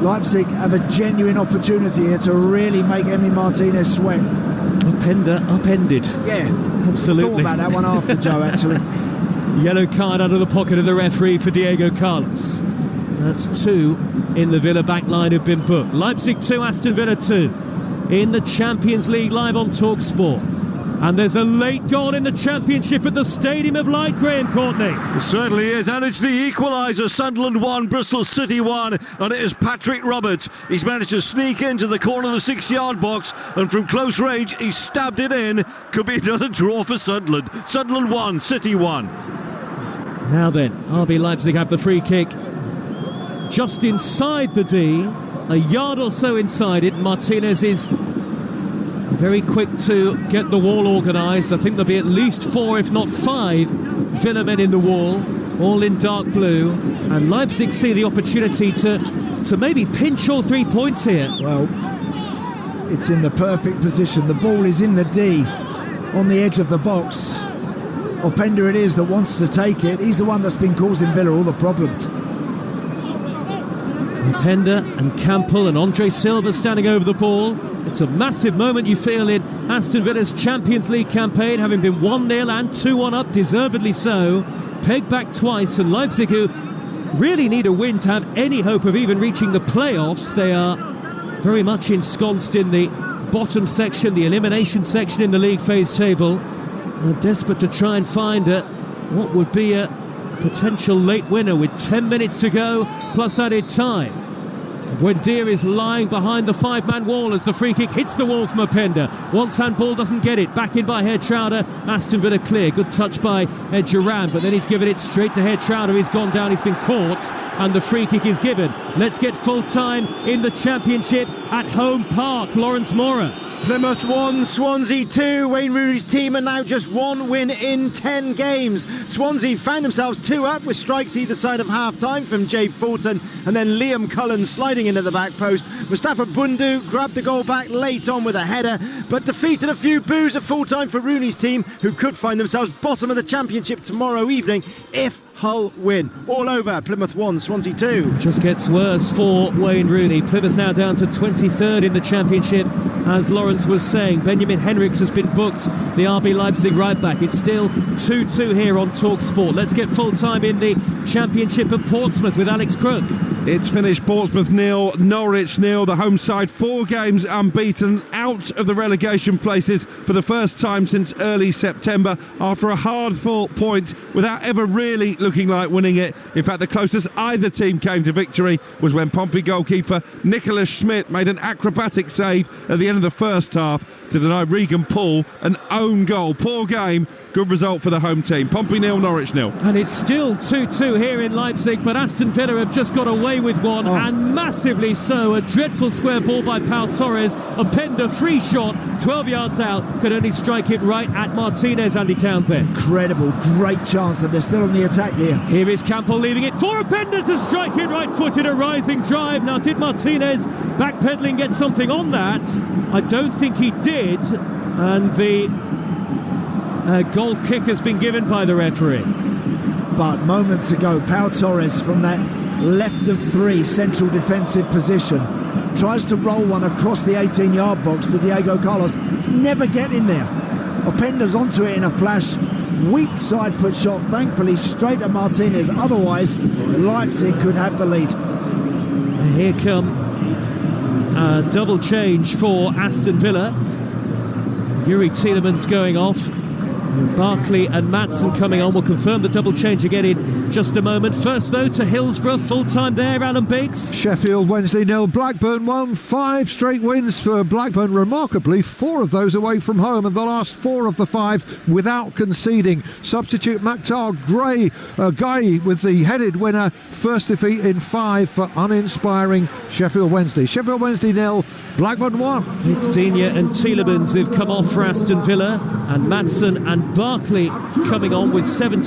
Leipzig have a genuine opportunity here to really make Emi Martinez sweat. Openda upended. Yeah, absolutely. Thought about that one after, Joe, actually. Yellow card out of the pocket of the referee for Diego Carlos. That's 2 in the Villa back line have been booked. Leipzig 2, Aston Villa 2 in the Champions League, live on Talksport. And there's a late goal in the Championship at the Stadium of Light, Graham Courtney. It certainly is, and it's the equaliser. Sunderland 1, Bristol City 1, and it is Patrick Roberts. He's managed to sneak into the corner of the 6-yard box, and from close range, he stabbed it in. Could be another draw for Sunderland. Sunderland 1, City 1. Now then, RB Leipzig have the free kick just inside the D, a yard or so inside it. Martinez is very quick to get the wall organised. I think there'll be at least 4, if not 5 Villa men in the wall, all in dark blue, and Leipzig see the opportunity to maybe pinch all 3 points here. Well, it's in the perfect position. The ball is in the D on the edge of the box. Openda it is that wants to take it. He's the one that's been causing Villa all the problems. Openda and Campbell and Andre Silva standing over the ball. It's a massive moment, you feel, in Aston Villa's Champions League campaign, having been 1-0 and 2-1 up, deservedly so. Pegged back twice, and Leipzig, who really need a win to have any hope of even reaching the playoffs. They are very much ensconced in the bottom section, the elimination section in the league phase table. Desperate to try and find what would be a potential late winner with 10 minutes to go plus added time. Buendia is lying behind the 5-man wall as the free kick hits the wall from Openda. Once handball doesn't get it, back in by Hertrauder. Aston Villa clear, good touch by Ed Duran, but then he's given it straight to Hertrauder. He's gone down, he's been caught, and the free kick is given. Let's get full time in the Championship at Home Park. Lawrence Mora. Plymouth 1, Swansea 2. Wayne Rooney's team are now just 1 win in 10 games. Swansea found themselves 2 up with strikes either side of half-time from Jay Fulton and then Liam Cullen sliding into the back post. Mustafa Bundu grabbed the goal back late on with a header, but defeated a few boos at full-time for Rooney's team, who could find themselves bottom of the Championship tomorrow evening if Hull win. All over. Plymouth 1, Swansea 2. Just gets worse for Wayne Rooney. Plymouth now down to 23rd in the Championship. As Lawrence was saying, Benjamin Henriks has been booked, the RB Leipzig right back. It's still 2-2 here on Talksport. Let's get full time in the Championship at Portsmouth with Alex Crook. It's finished Portsmouth 0, Norwich 0. The home side 4 games unbeaten, out of the relegation places for the first time since early September after a hard-fought point without ever really looking like winning it. In fact, the closest either team came to victory was when Pompey goalkeeper Nicholas Schmidt made an acrobatic save at the end of the first half to deny Regan Poole an own goal. Poor game. Good result for the home team. Pompey 0, Norwich 0. And it's still 2-2 here in Leipzig, but Aston Villa have just got away with one, and massively so. A dreadful square ball by Pau Torres. A Pender free shot, 12 yards out, could only strike it right at Martinez, Andy Townsend. Incredible, great chance, and they're still on the attack here. Here is Campbell leaving it for a Pender to strike it right-footed, a rising drive. Now, did Martinez backpedaling get something on that? I don't think he did, and the goal kick has been given by the referee. But moments ago, Pau Torres from that left of 3 central defensive position tries to roll one across the 18-yard box to Diego Carlos. It's never getting there. Openda's onto it in a flash. Weak side foot shot, thankfully straight at Martinez. Otherwise, Leipzig could have the lead. Here come a double change for Aston Villa. Yuri Tielemans going off. Barkley and Maatsen coming on. We'll confirm the double change again in just a moment. First, though, to Hillsborough. Full time there, Alan Biggs. Sheffield Wednesday 0, Blackburn 1. 5 straight wins for Blackburn. Remarkably, 4 of those away from home, and the last 4 of the 5 without conceding. Substitute Maktar Guy with the headed winner. First defeat in 5 for uninspiring Sheffield Wednesday. Sheffield Wednesday 0, Blackburn 1. It's Digne and Tielemans who've come off for Aston Villa, and Maatsen and Barkley coming on with 7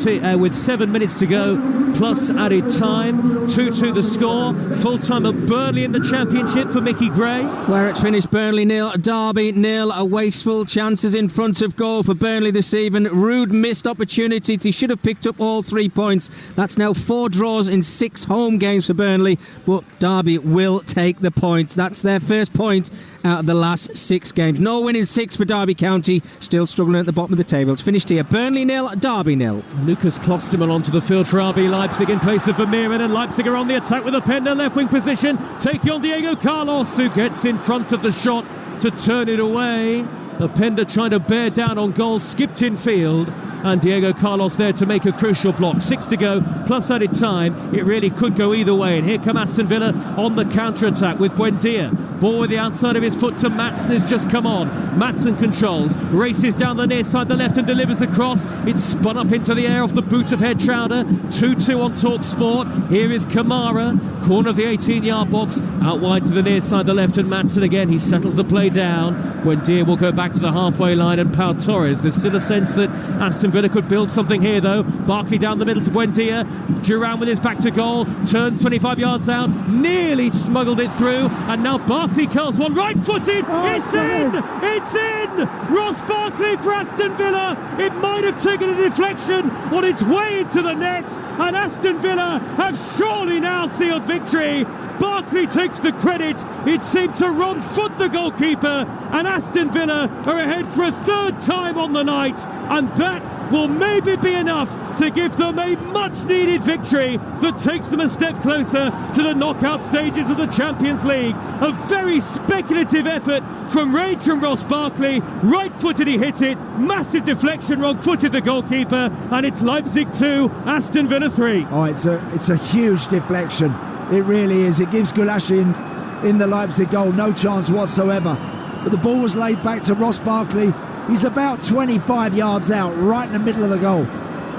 minutes to go plus added time. 2-2 the score. Full time at Burnley in the Championship for Mickey Gray, where it's finished Burnley 0, Derby 0. A wasteful chances in front of goal for Burnley this evening. Rude missed opportunities. He should have picked up all 3 points. That's now 4 draws in 6 home games for Burnley, but Derby will take the points. That's their first point out of the last 6 games. No win in 6 for Derby County, still struggling at the bottom of the table. It's finished here, Burnley 0, Derby 0. Lucas Klosterman onto the field for RB Leipzig in place of Vermeeren, and Leipzig are on the attack with a Pender left wing position, taking on Diego Carlos, who gets in front of the shot to turn it away. Openda trying to bear down on goal, skipped in field, and Diego Carlos there to make a crucial block. 6 to go, plus added time. It really could go either way, and here come Aston Villa on the counter-attack with Buendia. Ball with the outside of his foot to Maatsen, has just come on. Maatsen controls, races down the near side, the left, and delivers the cross. It's spun up into the air off the boot of Hertrauder. 2-2 on Talksport. Here is Kamara, corner of the 18-yard box, out wide to the near side, the left, and Maatsen again. He settles the play down. Buendia will go back to the halfway line, and Pau Torres. There's still a sense that Aston Villa could build something here, though. Barkley down the middle to Buendia. Duran with his back to goal, turns 25 yards out, nearly smuggled it through, and now Barkley curls one right-footed. It's in! Ross Barkley for Aston Villa. It might have taken a deflection on its way into the net, and Aston Villa have surely now sealed victory. Barkley takes the credit. It seemed to wrong foot the goalkeeper, and Aston Villa are ahead for a 3rd time on the night, and that will maybe be enough to give them a much-needed victory that takes them a step closer to the knockout stages of the Champions League. A very speculative effort from range from Ross Barkley. Right-footed he hit it, massive deflection, wrong-footed the goalkeeper, and it's Leipzig 2, Aston Villa 3. Oh, it's a huge deflection. It really is. It gives Gulashi in the Leipzig goal no chance whatsoever. But the ball was laid back to Ross Barkley. He's about 25 yards out, right in the middle of the goal.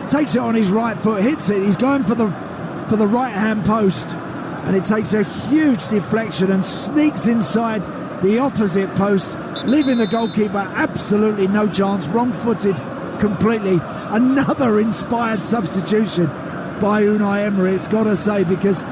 Takes it on his right foot, hits it. He's going for the right-hand post, and it takes a huge deflection and sneaks inside the opposite post, leaving the goalkeeper absolutely no chance, wrong-footed completely. Another inspired substitution by Unai Emery, it's got to say, because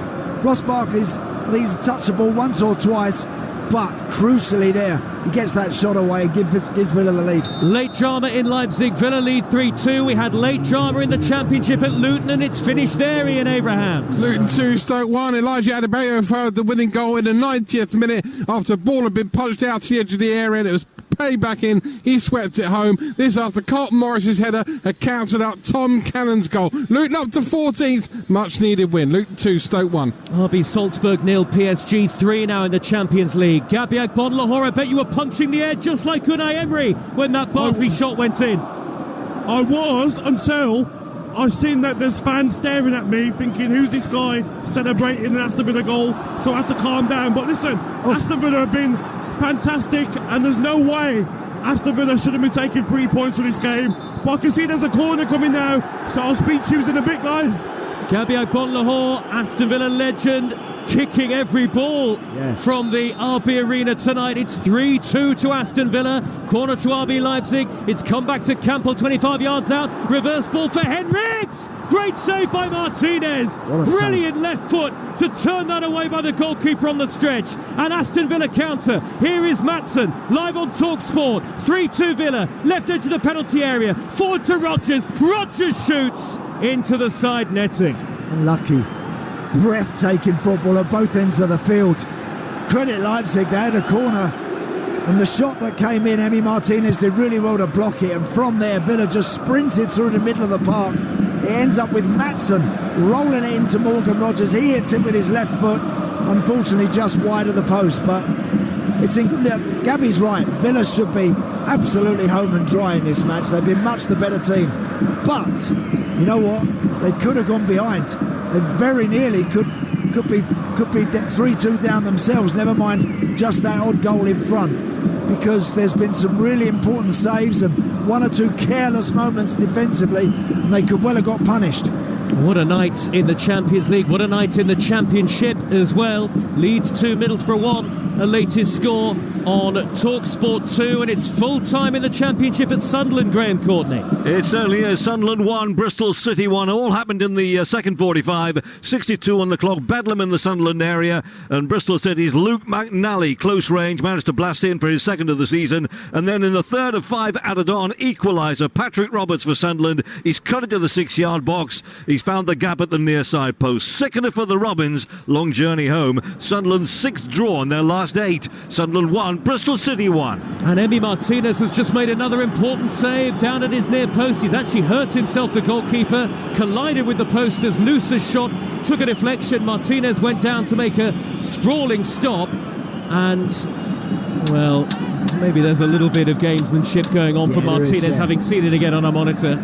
Ross Barkley's, I think he's touched the ball once or twice. but crucially there, he gets that shot away and gives Villa the lead. Late drama in Leipzig. Villa lead 3-2. We had late drama in the Championship at Luton, and it's finished there, Ian Abrahams. Luton 2, Stoke 1. Elijah Adebayo fired the winning goal in the 90th minute after the ball had been punched out to the edge of the area, and it was paid back in. He swept it home. This after Carlton Morris's header had countered out Tom Cannon's goal. Luton up to 14th. Much needed win. Luton 2, Stoke 1. RB Salzburg 0, PSG 3 now in the Champions League. Gabiak Bon Lahore, I bet you were punching the air just like Unai Emery when that Barkley shot went in. I was, until I've seen that there's fans staring at me thinking, who's this guy celebrating an Aston Villa goal? So I had to calm down. But listen, Aston Villa have been fantastic, and there's no way Aston Villa should have been taking 3 points from this game. But I can see there's a corner coming now, so I'll speak to you in a bit, guys. Gabiak Bon Lahore, Aston Villa legend, kicking every ball from the RB Arena tonight. It's 3-2 to Aston Villa. Corner to RB Leipzig. It's come back to Campbell, 25 yards out. Reverse ball for Henriks. Great save by Martinez. Brilliant left foot to turn that away by the goalkeeper on the stretch. And Aston Villa counter. Here is Maatsen, live on Talksport. 3-2 Villa. Left edge of the penalty area. Forward to Rodgers. Rodgers shoots into the side netting. Unlucky. Breathtaking football at both ends of the field. Credit Leipzig, they had a corner, and the shot that came in, Emi Martinez did really well to block it, and from there Villa just sprinted through the middle of the park. It ends up with Maatsen rolling it into Morgan Rodgers. He hits it with his left foot, unfortunately just wide of the post, but it's Gabby's right. Villa should be absolutely home and dry in this match. They've been much the better team, but you know what, they could have gone behind. They very nearly could be 3-2 down themselves, never mind just that odd goal in front, because there's been some really important saves and one or two careless moments defensively, and they could well have got punished. What a night in the Champions League, what a night in the Championship as well. Leeds 2, Middlesbrough 1, a latest score on Talksport 2, and it's full time in the Championship at Sunderland, Graham Courtney. It certainly is. Sunderland 1, Bristol City 1. All happened in the second 45. 62 on the clock. Bedlam in the Sunderland area, and Bristol City's Luke McNally, close range, managed to blast in for his second of the season. And then in the third of 5 added on, equaliser. Patrick Roberts for Sunderland. He's cut it to the 6-yard box. He's found the gap at the near side post. Sickener for the Robins. Long journey home. Sunderland's 6th draw in their last 8. Sunderland 1, Bristol City 1. And Emi Martinez has just made another important save down at his near post. He's actually hurt himself, the goalkeeper. Collided with the post as Noosa's shot took a deflection. Martinez went down to make a sprawling stop. And, well, maybe there's a little bit of gamesmanship going on for Martinez, having seen it again on our monitor.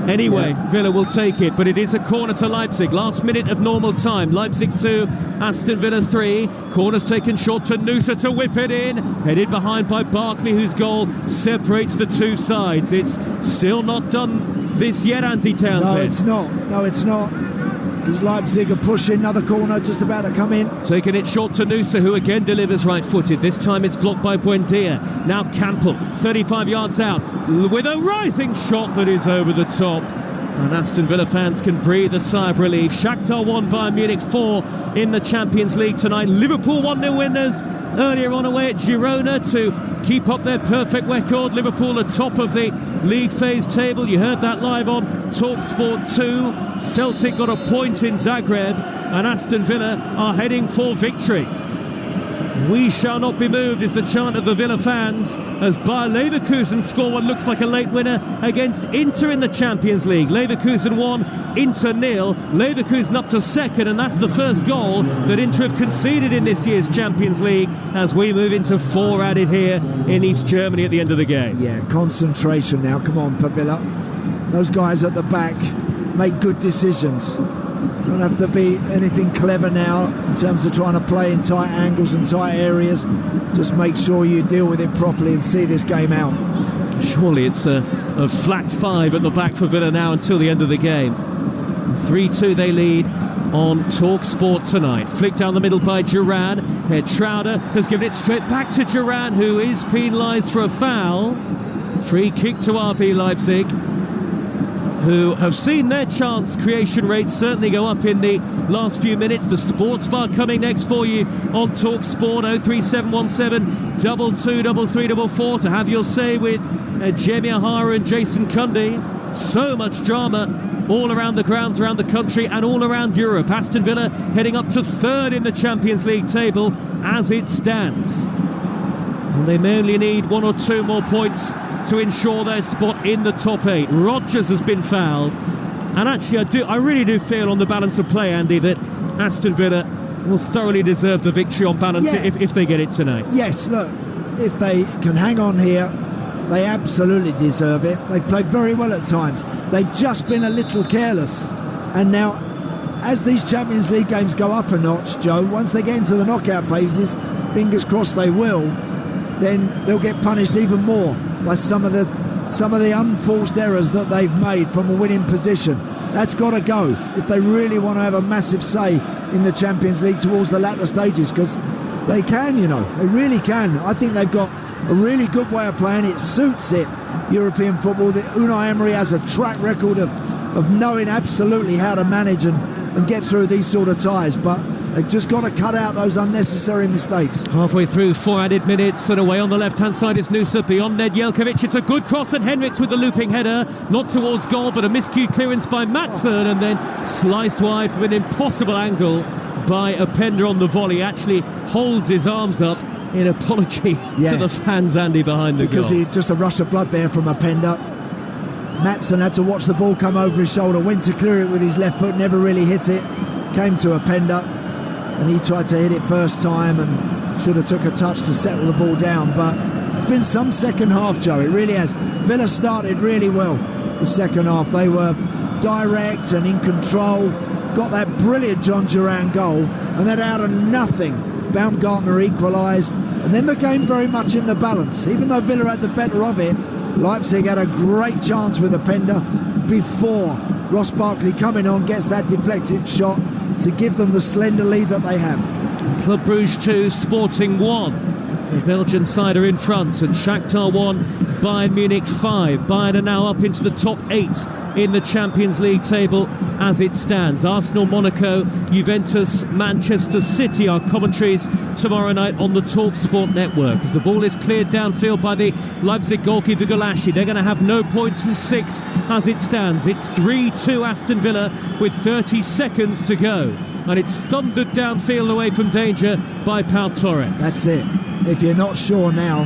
Anyway, Villa will take it, but it is a corner to Leipzig. Last minute of normal time. Leipzig 2, Aston Villa 3. Corner's taken short to Noosa to whip it in. Headed behind by Barkley, whose goal separates the two sides. It's still not done this yet, Andy Townsend. No, it's not. Because Leipzig are pushing, another corner just about to come in. Taking it short to Noosa, who again delivers right-footed. This time it's blocked by Buendia. Now Campbell, 35 yards out, with a rising shot that is over the top. And Aston Villa fans can breathe a sigh of relief. Shakhtar 1, Bayern Munich 4 in the Champions League tonight. Liverpool 1-0 winners earlier on away at Girona to keep up their perfect record. Liverpool atop of the league phase table. You heard that live on Talksport 2. Celtic got a point in Zagreb, and Aston Villa are heading for victory. We shall not be moved is the chant of the Villa fans as Bayer Leverkusen score what looks like a late winner against Inter in the Champions League. Leverkusen 1, Inter 0. Leverkusen up to second, and that's the first goal that Inter have conceded in this year's Champions League as we move into 4 added here in East Germany at the end of the game. Yeah, concentration now. Come on for Villa. Those guys at the back make good decisions. Don't have to be anything clever now in terms of trying to play in tight angles and tight areas. Just make sure you deal with it properly and see this game out. Surely it's a flat 5 at the back for Villa now until the end of the game. 3-2 they lead on Talksport tonight. Flicked down the middle by Duran. Here Trauder has given it straight back to Duran, who is penalised for a foul. Free kick to RB Leipzig. who have seen their chance creation rates certainly go up in the last few minutes. The Sports Bar coming next for you on Talksport. 03717 223344 to have your say with Jamie O'Hara and Jason Cundy. So much drama all around the grounds, around the country and all around Europe. Aston Villa heading up to third in the Champions League table as it stands. And they may only need 1 or 2 more points to ensure their spot in the top 8. Rodgers has been fouled. And actually, I really do feel on the balance of play, Andy, that Aston Villa will thoroughly deserve the victory on balance if they get it tonight. Yes, look, if they can hang on here, they absolutely deserve it. They played very well at times. They've just been a little careless. And now, as these Champions League games go up a notch, Joe, once they get into the knockout phases, fingers crossed they will, then they'll get punished even more by some of the unforced errors that they've made from a winning position. That's got to go if they really want to have a massive say in the Champions League towards the latter stages, because they can, they really can. I think they've got a really good way of playing. It suits it, European football. Unai Emery has a track record of knowing absolutely how to manage and get through these sort of ties, but they've just got to cut out those unnecessary mistakes. Halfway through 4 added minutes, and away on the left-hand side is Nusa beyond Ned Jelkovic. It's a good cross, and Henriks with the looping header, not towards goal, but a miscued clearance by Maatsen, and then sliced wide from an impossible angle by Openda on the volley. Actually holds his arms up in apology to the fans, Andy, behind the goal. Because just a rush of blood there from Openda. Maatsen had to watch the ball come over his shoulder, went to clear it with his left foot, never really hit it, came to Openda, and he tried to hit it first time and should have took a touch to settle the ball down. But it's been some second half, Joe, it really has. Villa started really well the second half. They were direct and in control, got that brilliant John Duran goal, and then out of nothing Baumgartner equalised, and then the game very much in the balance. Even though Villa had the better of it, Leipzig had a great chance with Openda before Ross Barkley coming on gets that deflected shot to give them the slender lead that they have. Club Brugge 2, Sporting 1. The Belgian side are in front, and Shakhtar 1, Bayern Munich 5. Bayern are now up into the top 8 in the Champions League table as it stands. Arsenal, Monaco, Juventus, Manchester City are commentaries tomorrow night on the Talksport network. As the ball is cleared downfield by the Leipzig goalkeeper Gulaschi, they're going to have no points from 6 as it stands. It's 3-2 Aston Villa with 30 seconds to go, and it's thundered downfield away from danger by Pau Torres. That's it. If you're not sure now,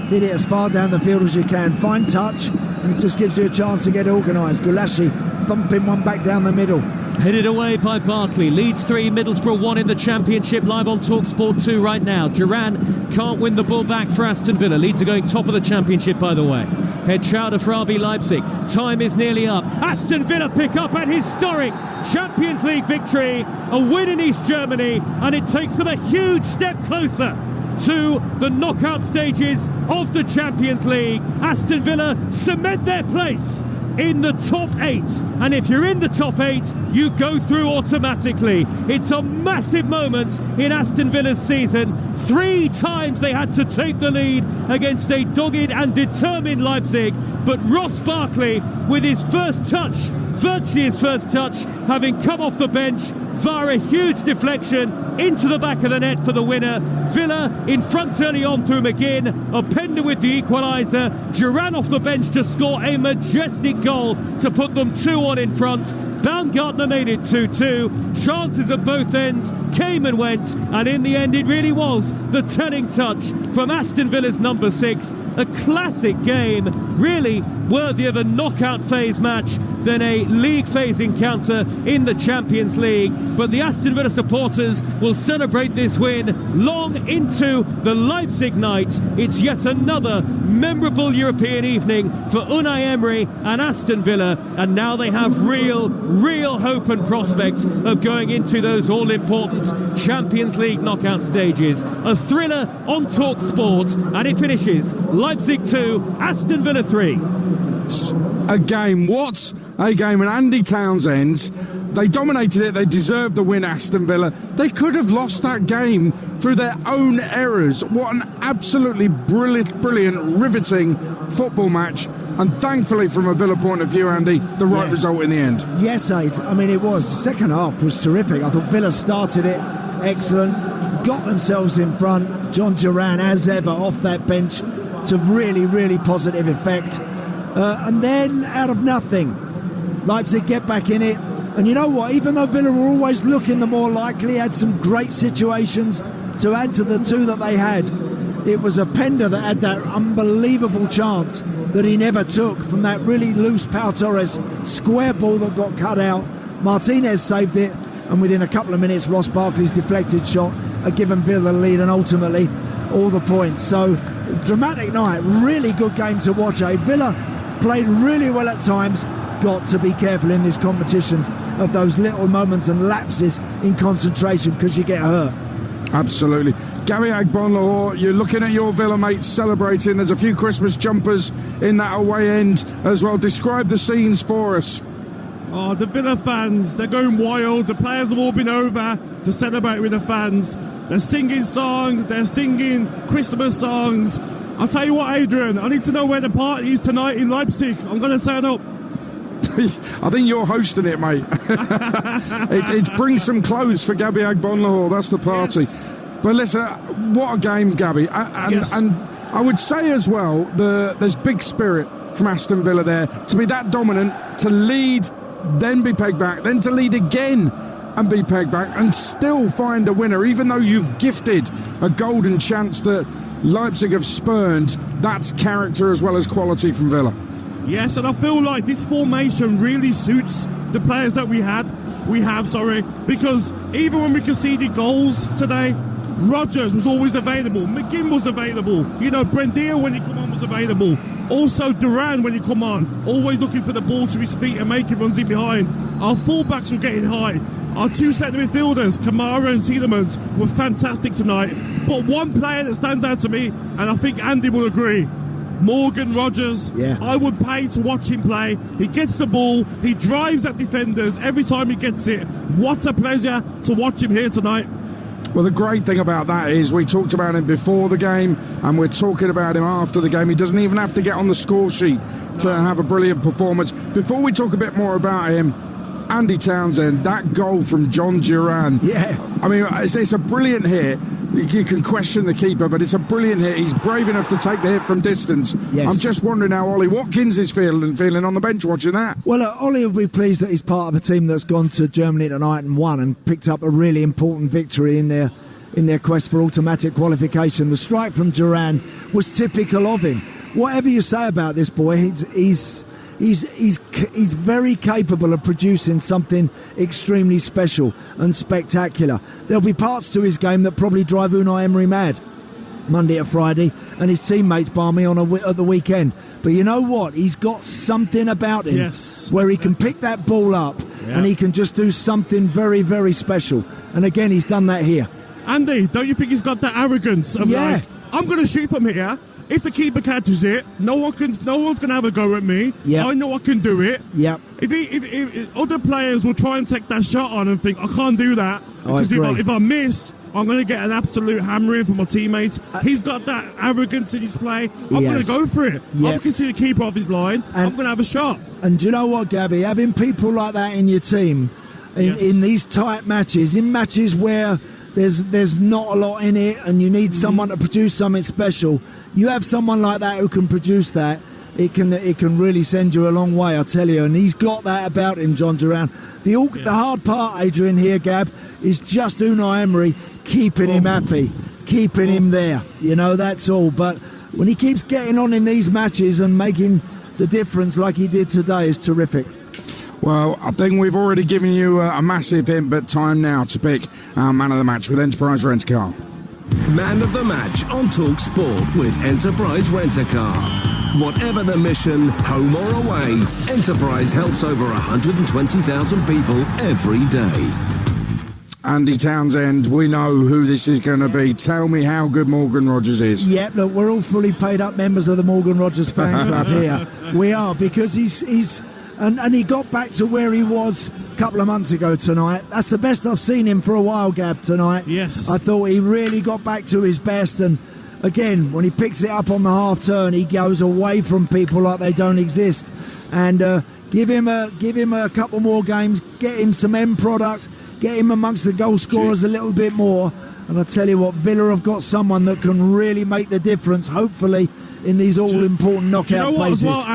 hit it as far down the field as you can, find touch, and it just gives you a chance to get organised. Gulaschi thumping one back down the middle. Headed away by Barkley. Leeds 3, Middlesbrough 1 in the Championship, live on Talksport 2 right now. Duran can't win the ball back for Aston Villa. Leeds are going top of the Championship, by the way. Head Schauder for RB Leipzig. Time is nearly up. Aston Villa pick up an historic Champions League victory, a win in East Germany, and it takes them a huge step closer to the knockout stages of the Champions League. Aston Villa cement their place in the top 8, and if you're in the top 8 you go through automatically. It's a massive moment in Aston Villa's season. 3 times they had to take the lead against a dogged and determined Leipzig, but Ross Barkley with his first touch, virtually his first touch, having come off the bench via a huge deflection into the back of the net for the winner. Villa in front early on through McGinn. Openda with the equaliser. Duran off the bench to score a majestic goal to put them 2-1 in front. Baumgartner made it 2-2. Chances at both ends came and went, and in the end it really was the telling touch from Aston Villa's number 6. A classic game, really worthy of a knockout phase match than a league phase encounter in the Champions League. But the Aston Villa supporters will celebrate this win long into the Leipzig night. It's yet another memorable European evening for Unai Emery and Aston Villa, and now they have real hope and prospect of going into those all-important Champions League knockout stages. A thriller on Talksport, and it finishes Leipzig 2, Aston Villa 3. A game, what a game. And Andy Townsend, they dominated it, they deserved the win, Aston Villa. They could have lost that game through their own errors. What an absolutely brilliant, riveting football match and thankfully from a Villa point of view, Andy, the right result in the end. Yes, Aid. I mean, it was. The second half was terrific. I thought Villa started it excellent, got themselves in front. John Duran, as ever, off that bench to really, really positive effect. And then, out of nothing, Leipzig get back in it. And you know what? Even though Villa were always looking the more likely, had some great situations to add to the two that they had. It was Openda that had that unbelievable chance that he never took from that really loose Pau Torres square ball that got cut out. Martinez saved it, and within a couple of minutes, Ross Barkley's deflected shot had given Villa the lead and ultimately all the points. So, dramatic night, really good game to watch. Villa played really well at times. Got to be careful in these competitions of those little moments and lapses in concentration because you get hurt. Absolutely. Gary Agbonlahor, you're looking at your Villa mates celebrating. There's a few Christmas jumpers in that away end as well. Describe the scenes for us. Oh, the Villa fans, they're going wild. The players have all been over to celebrate with the fans. They're singing songs, they're singing Christmas songs. I'll tell you what, Adrian, I need to know where the party is tonight in Leipzig. I'm going to turn up. I think you're hosting it, mate. it brings some clothes for Gabby Agbonlahor. That's the party. Yes. But listen, what a game, Gabby. And I would say as well, there's big spirit from Aston Villa there. To be that dominant, to lead, then be pegged back, then to lead again and be pegged back, and still find a winner, even though you've gifted a golden chance that Leipzig have spurned. That's character as well as quality from Villa. Yes, and I feel like this formation really suits the players that we have, because even when we conceded goals today, Rodgers was always available, McGinn was available, Brendir when he come on was available, also Duran when he come on, always looking for the ball to his feet and making runs in behind. Our fullbacks were getting high. Our two centre midfielders, Kamara and Tielemans, were fantastic tonight. But one player that stands out to me, and I think Andy will agree, Morgan Rodgers. Yeah. I would pay to watch him play. He gets the ball, he drives at defenders every time he gets it. What a pleasure to watch him here tonight. Well, the great thing about that is we talked about him before the game and we're talking about him after the game. He doesn't even have to get on the score sheet to have a brilliant performance. Before we talk a bit more about him, Andy Townsend, that goal from John Duran. Yeah. I mean, it's a brilliant hit. You can question the keeper, but it's a brilliant hit. He's brave enough to take the hit from distance. Yes. I'm just wondering how Ollie Watkins is feeling on the bench watching that. Well, Ollie will be pleased that he's part of a team that's gone to Germany tonight and won and picked up a really important victory in their quest for automatic qualification. The strike from Duran was typical of him. Whatever you say about this boy, he's very capable of producing something extremely special and spectacular. There'll be parts to his game that probably drive Unai Emery mad Monday to Friday, and his teammates bar me on at the weekend. But you know what? He's got something about him where he can pick that ball up and he can just do something very, very special. And again, he's done that here. Andy, don't you think he's got that arrogance of like, I'm going to shoot from here. If the keeper catches it, no one's going to have a go at me. Yep. I know I can do it. Yep. If other players will try and take that shot on and think, I can't do that, because if I miss, I'm going to get an absolute hammering from my teammates. He's got that arrogance in his play. I'm going to go for it. Yep. I can see the keeper off his line. I'm going to have a shot. And do you know what, Gabby? Having people like that in your team, in these tight matches, in matches where there's not a lot in it and you need someone to produce something special, you have someone like that who can produce that, it can really send you a long way, I tell you. And he's got that about him, John Duran. The hard part, Adrian, here, Gab, is just Unai Emery keeping him happy, keeping him there. That's all. But when he keeps getting on in these matches and making the difference like he did today, is terrific. Well, I think we've already given you a massive hint, but time now to pick our man of the match with Enterprise Rent-A-Car. Man of the match on Talksport with Enterprise Rent-A-Car. Whatever the mission, home or away, Enterprise helps over 120,000 people every day. Andy Townsend, we know who this is going to be. Tell me how good Morgan Rodgers is. Yeah, look, we're all fully paid up members of the Morgan Rodgers fan club here. We are, because he's and he got back to where he was a couple of months ago tonight. That's the best I've seen him for a while, Gab, tonight. Yes. I thought he really got back to his best, and again, when he picks it up on the half turn, he goes away from people like they don't exist. And give him a couple more games, get him some end product, get him amongst the goal scorers a little bit more. And I tell you what, Villa have got someone that can really make the difference, hopefully, in these all-important knockout phases. You know what phases. as well,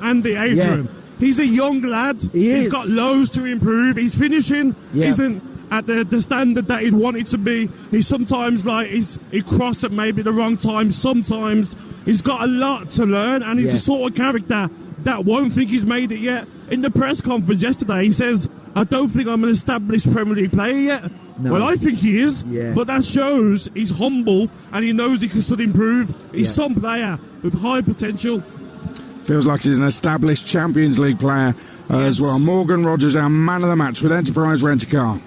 Andy Adrian? Yeah. He's a young lad. He's got loads to improve. His finishing isn't at the standard that he'd want it to be. He's sometimes he crossed at maybe the wrong time. Sometimes he's got a lot to learn, and he's the sort of character that won't think he's made it yet. In the press conference yesterday, he says, I don't think I'm an established Premier League player yet. No. Well, I think he is, but that shows he's humble and he knows he can still improve. He's some player with high potential. Feels like he's an established Champions League player as well. Morgan Rogers, our man of the match with Enterprise Rent-A-Car.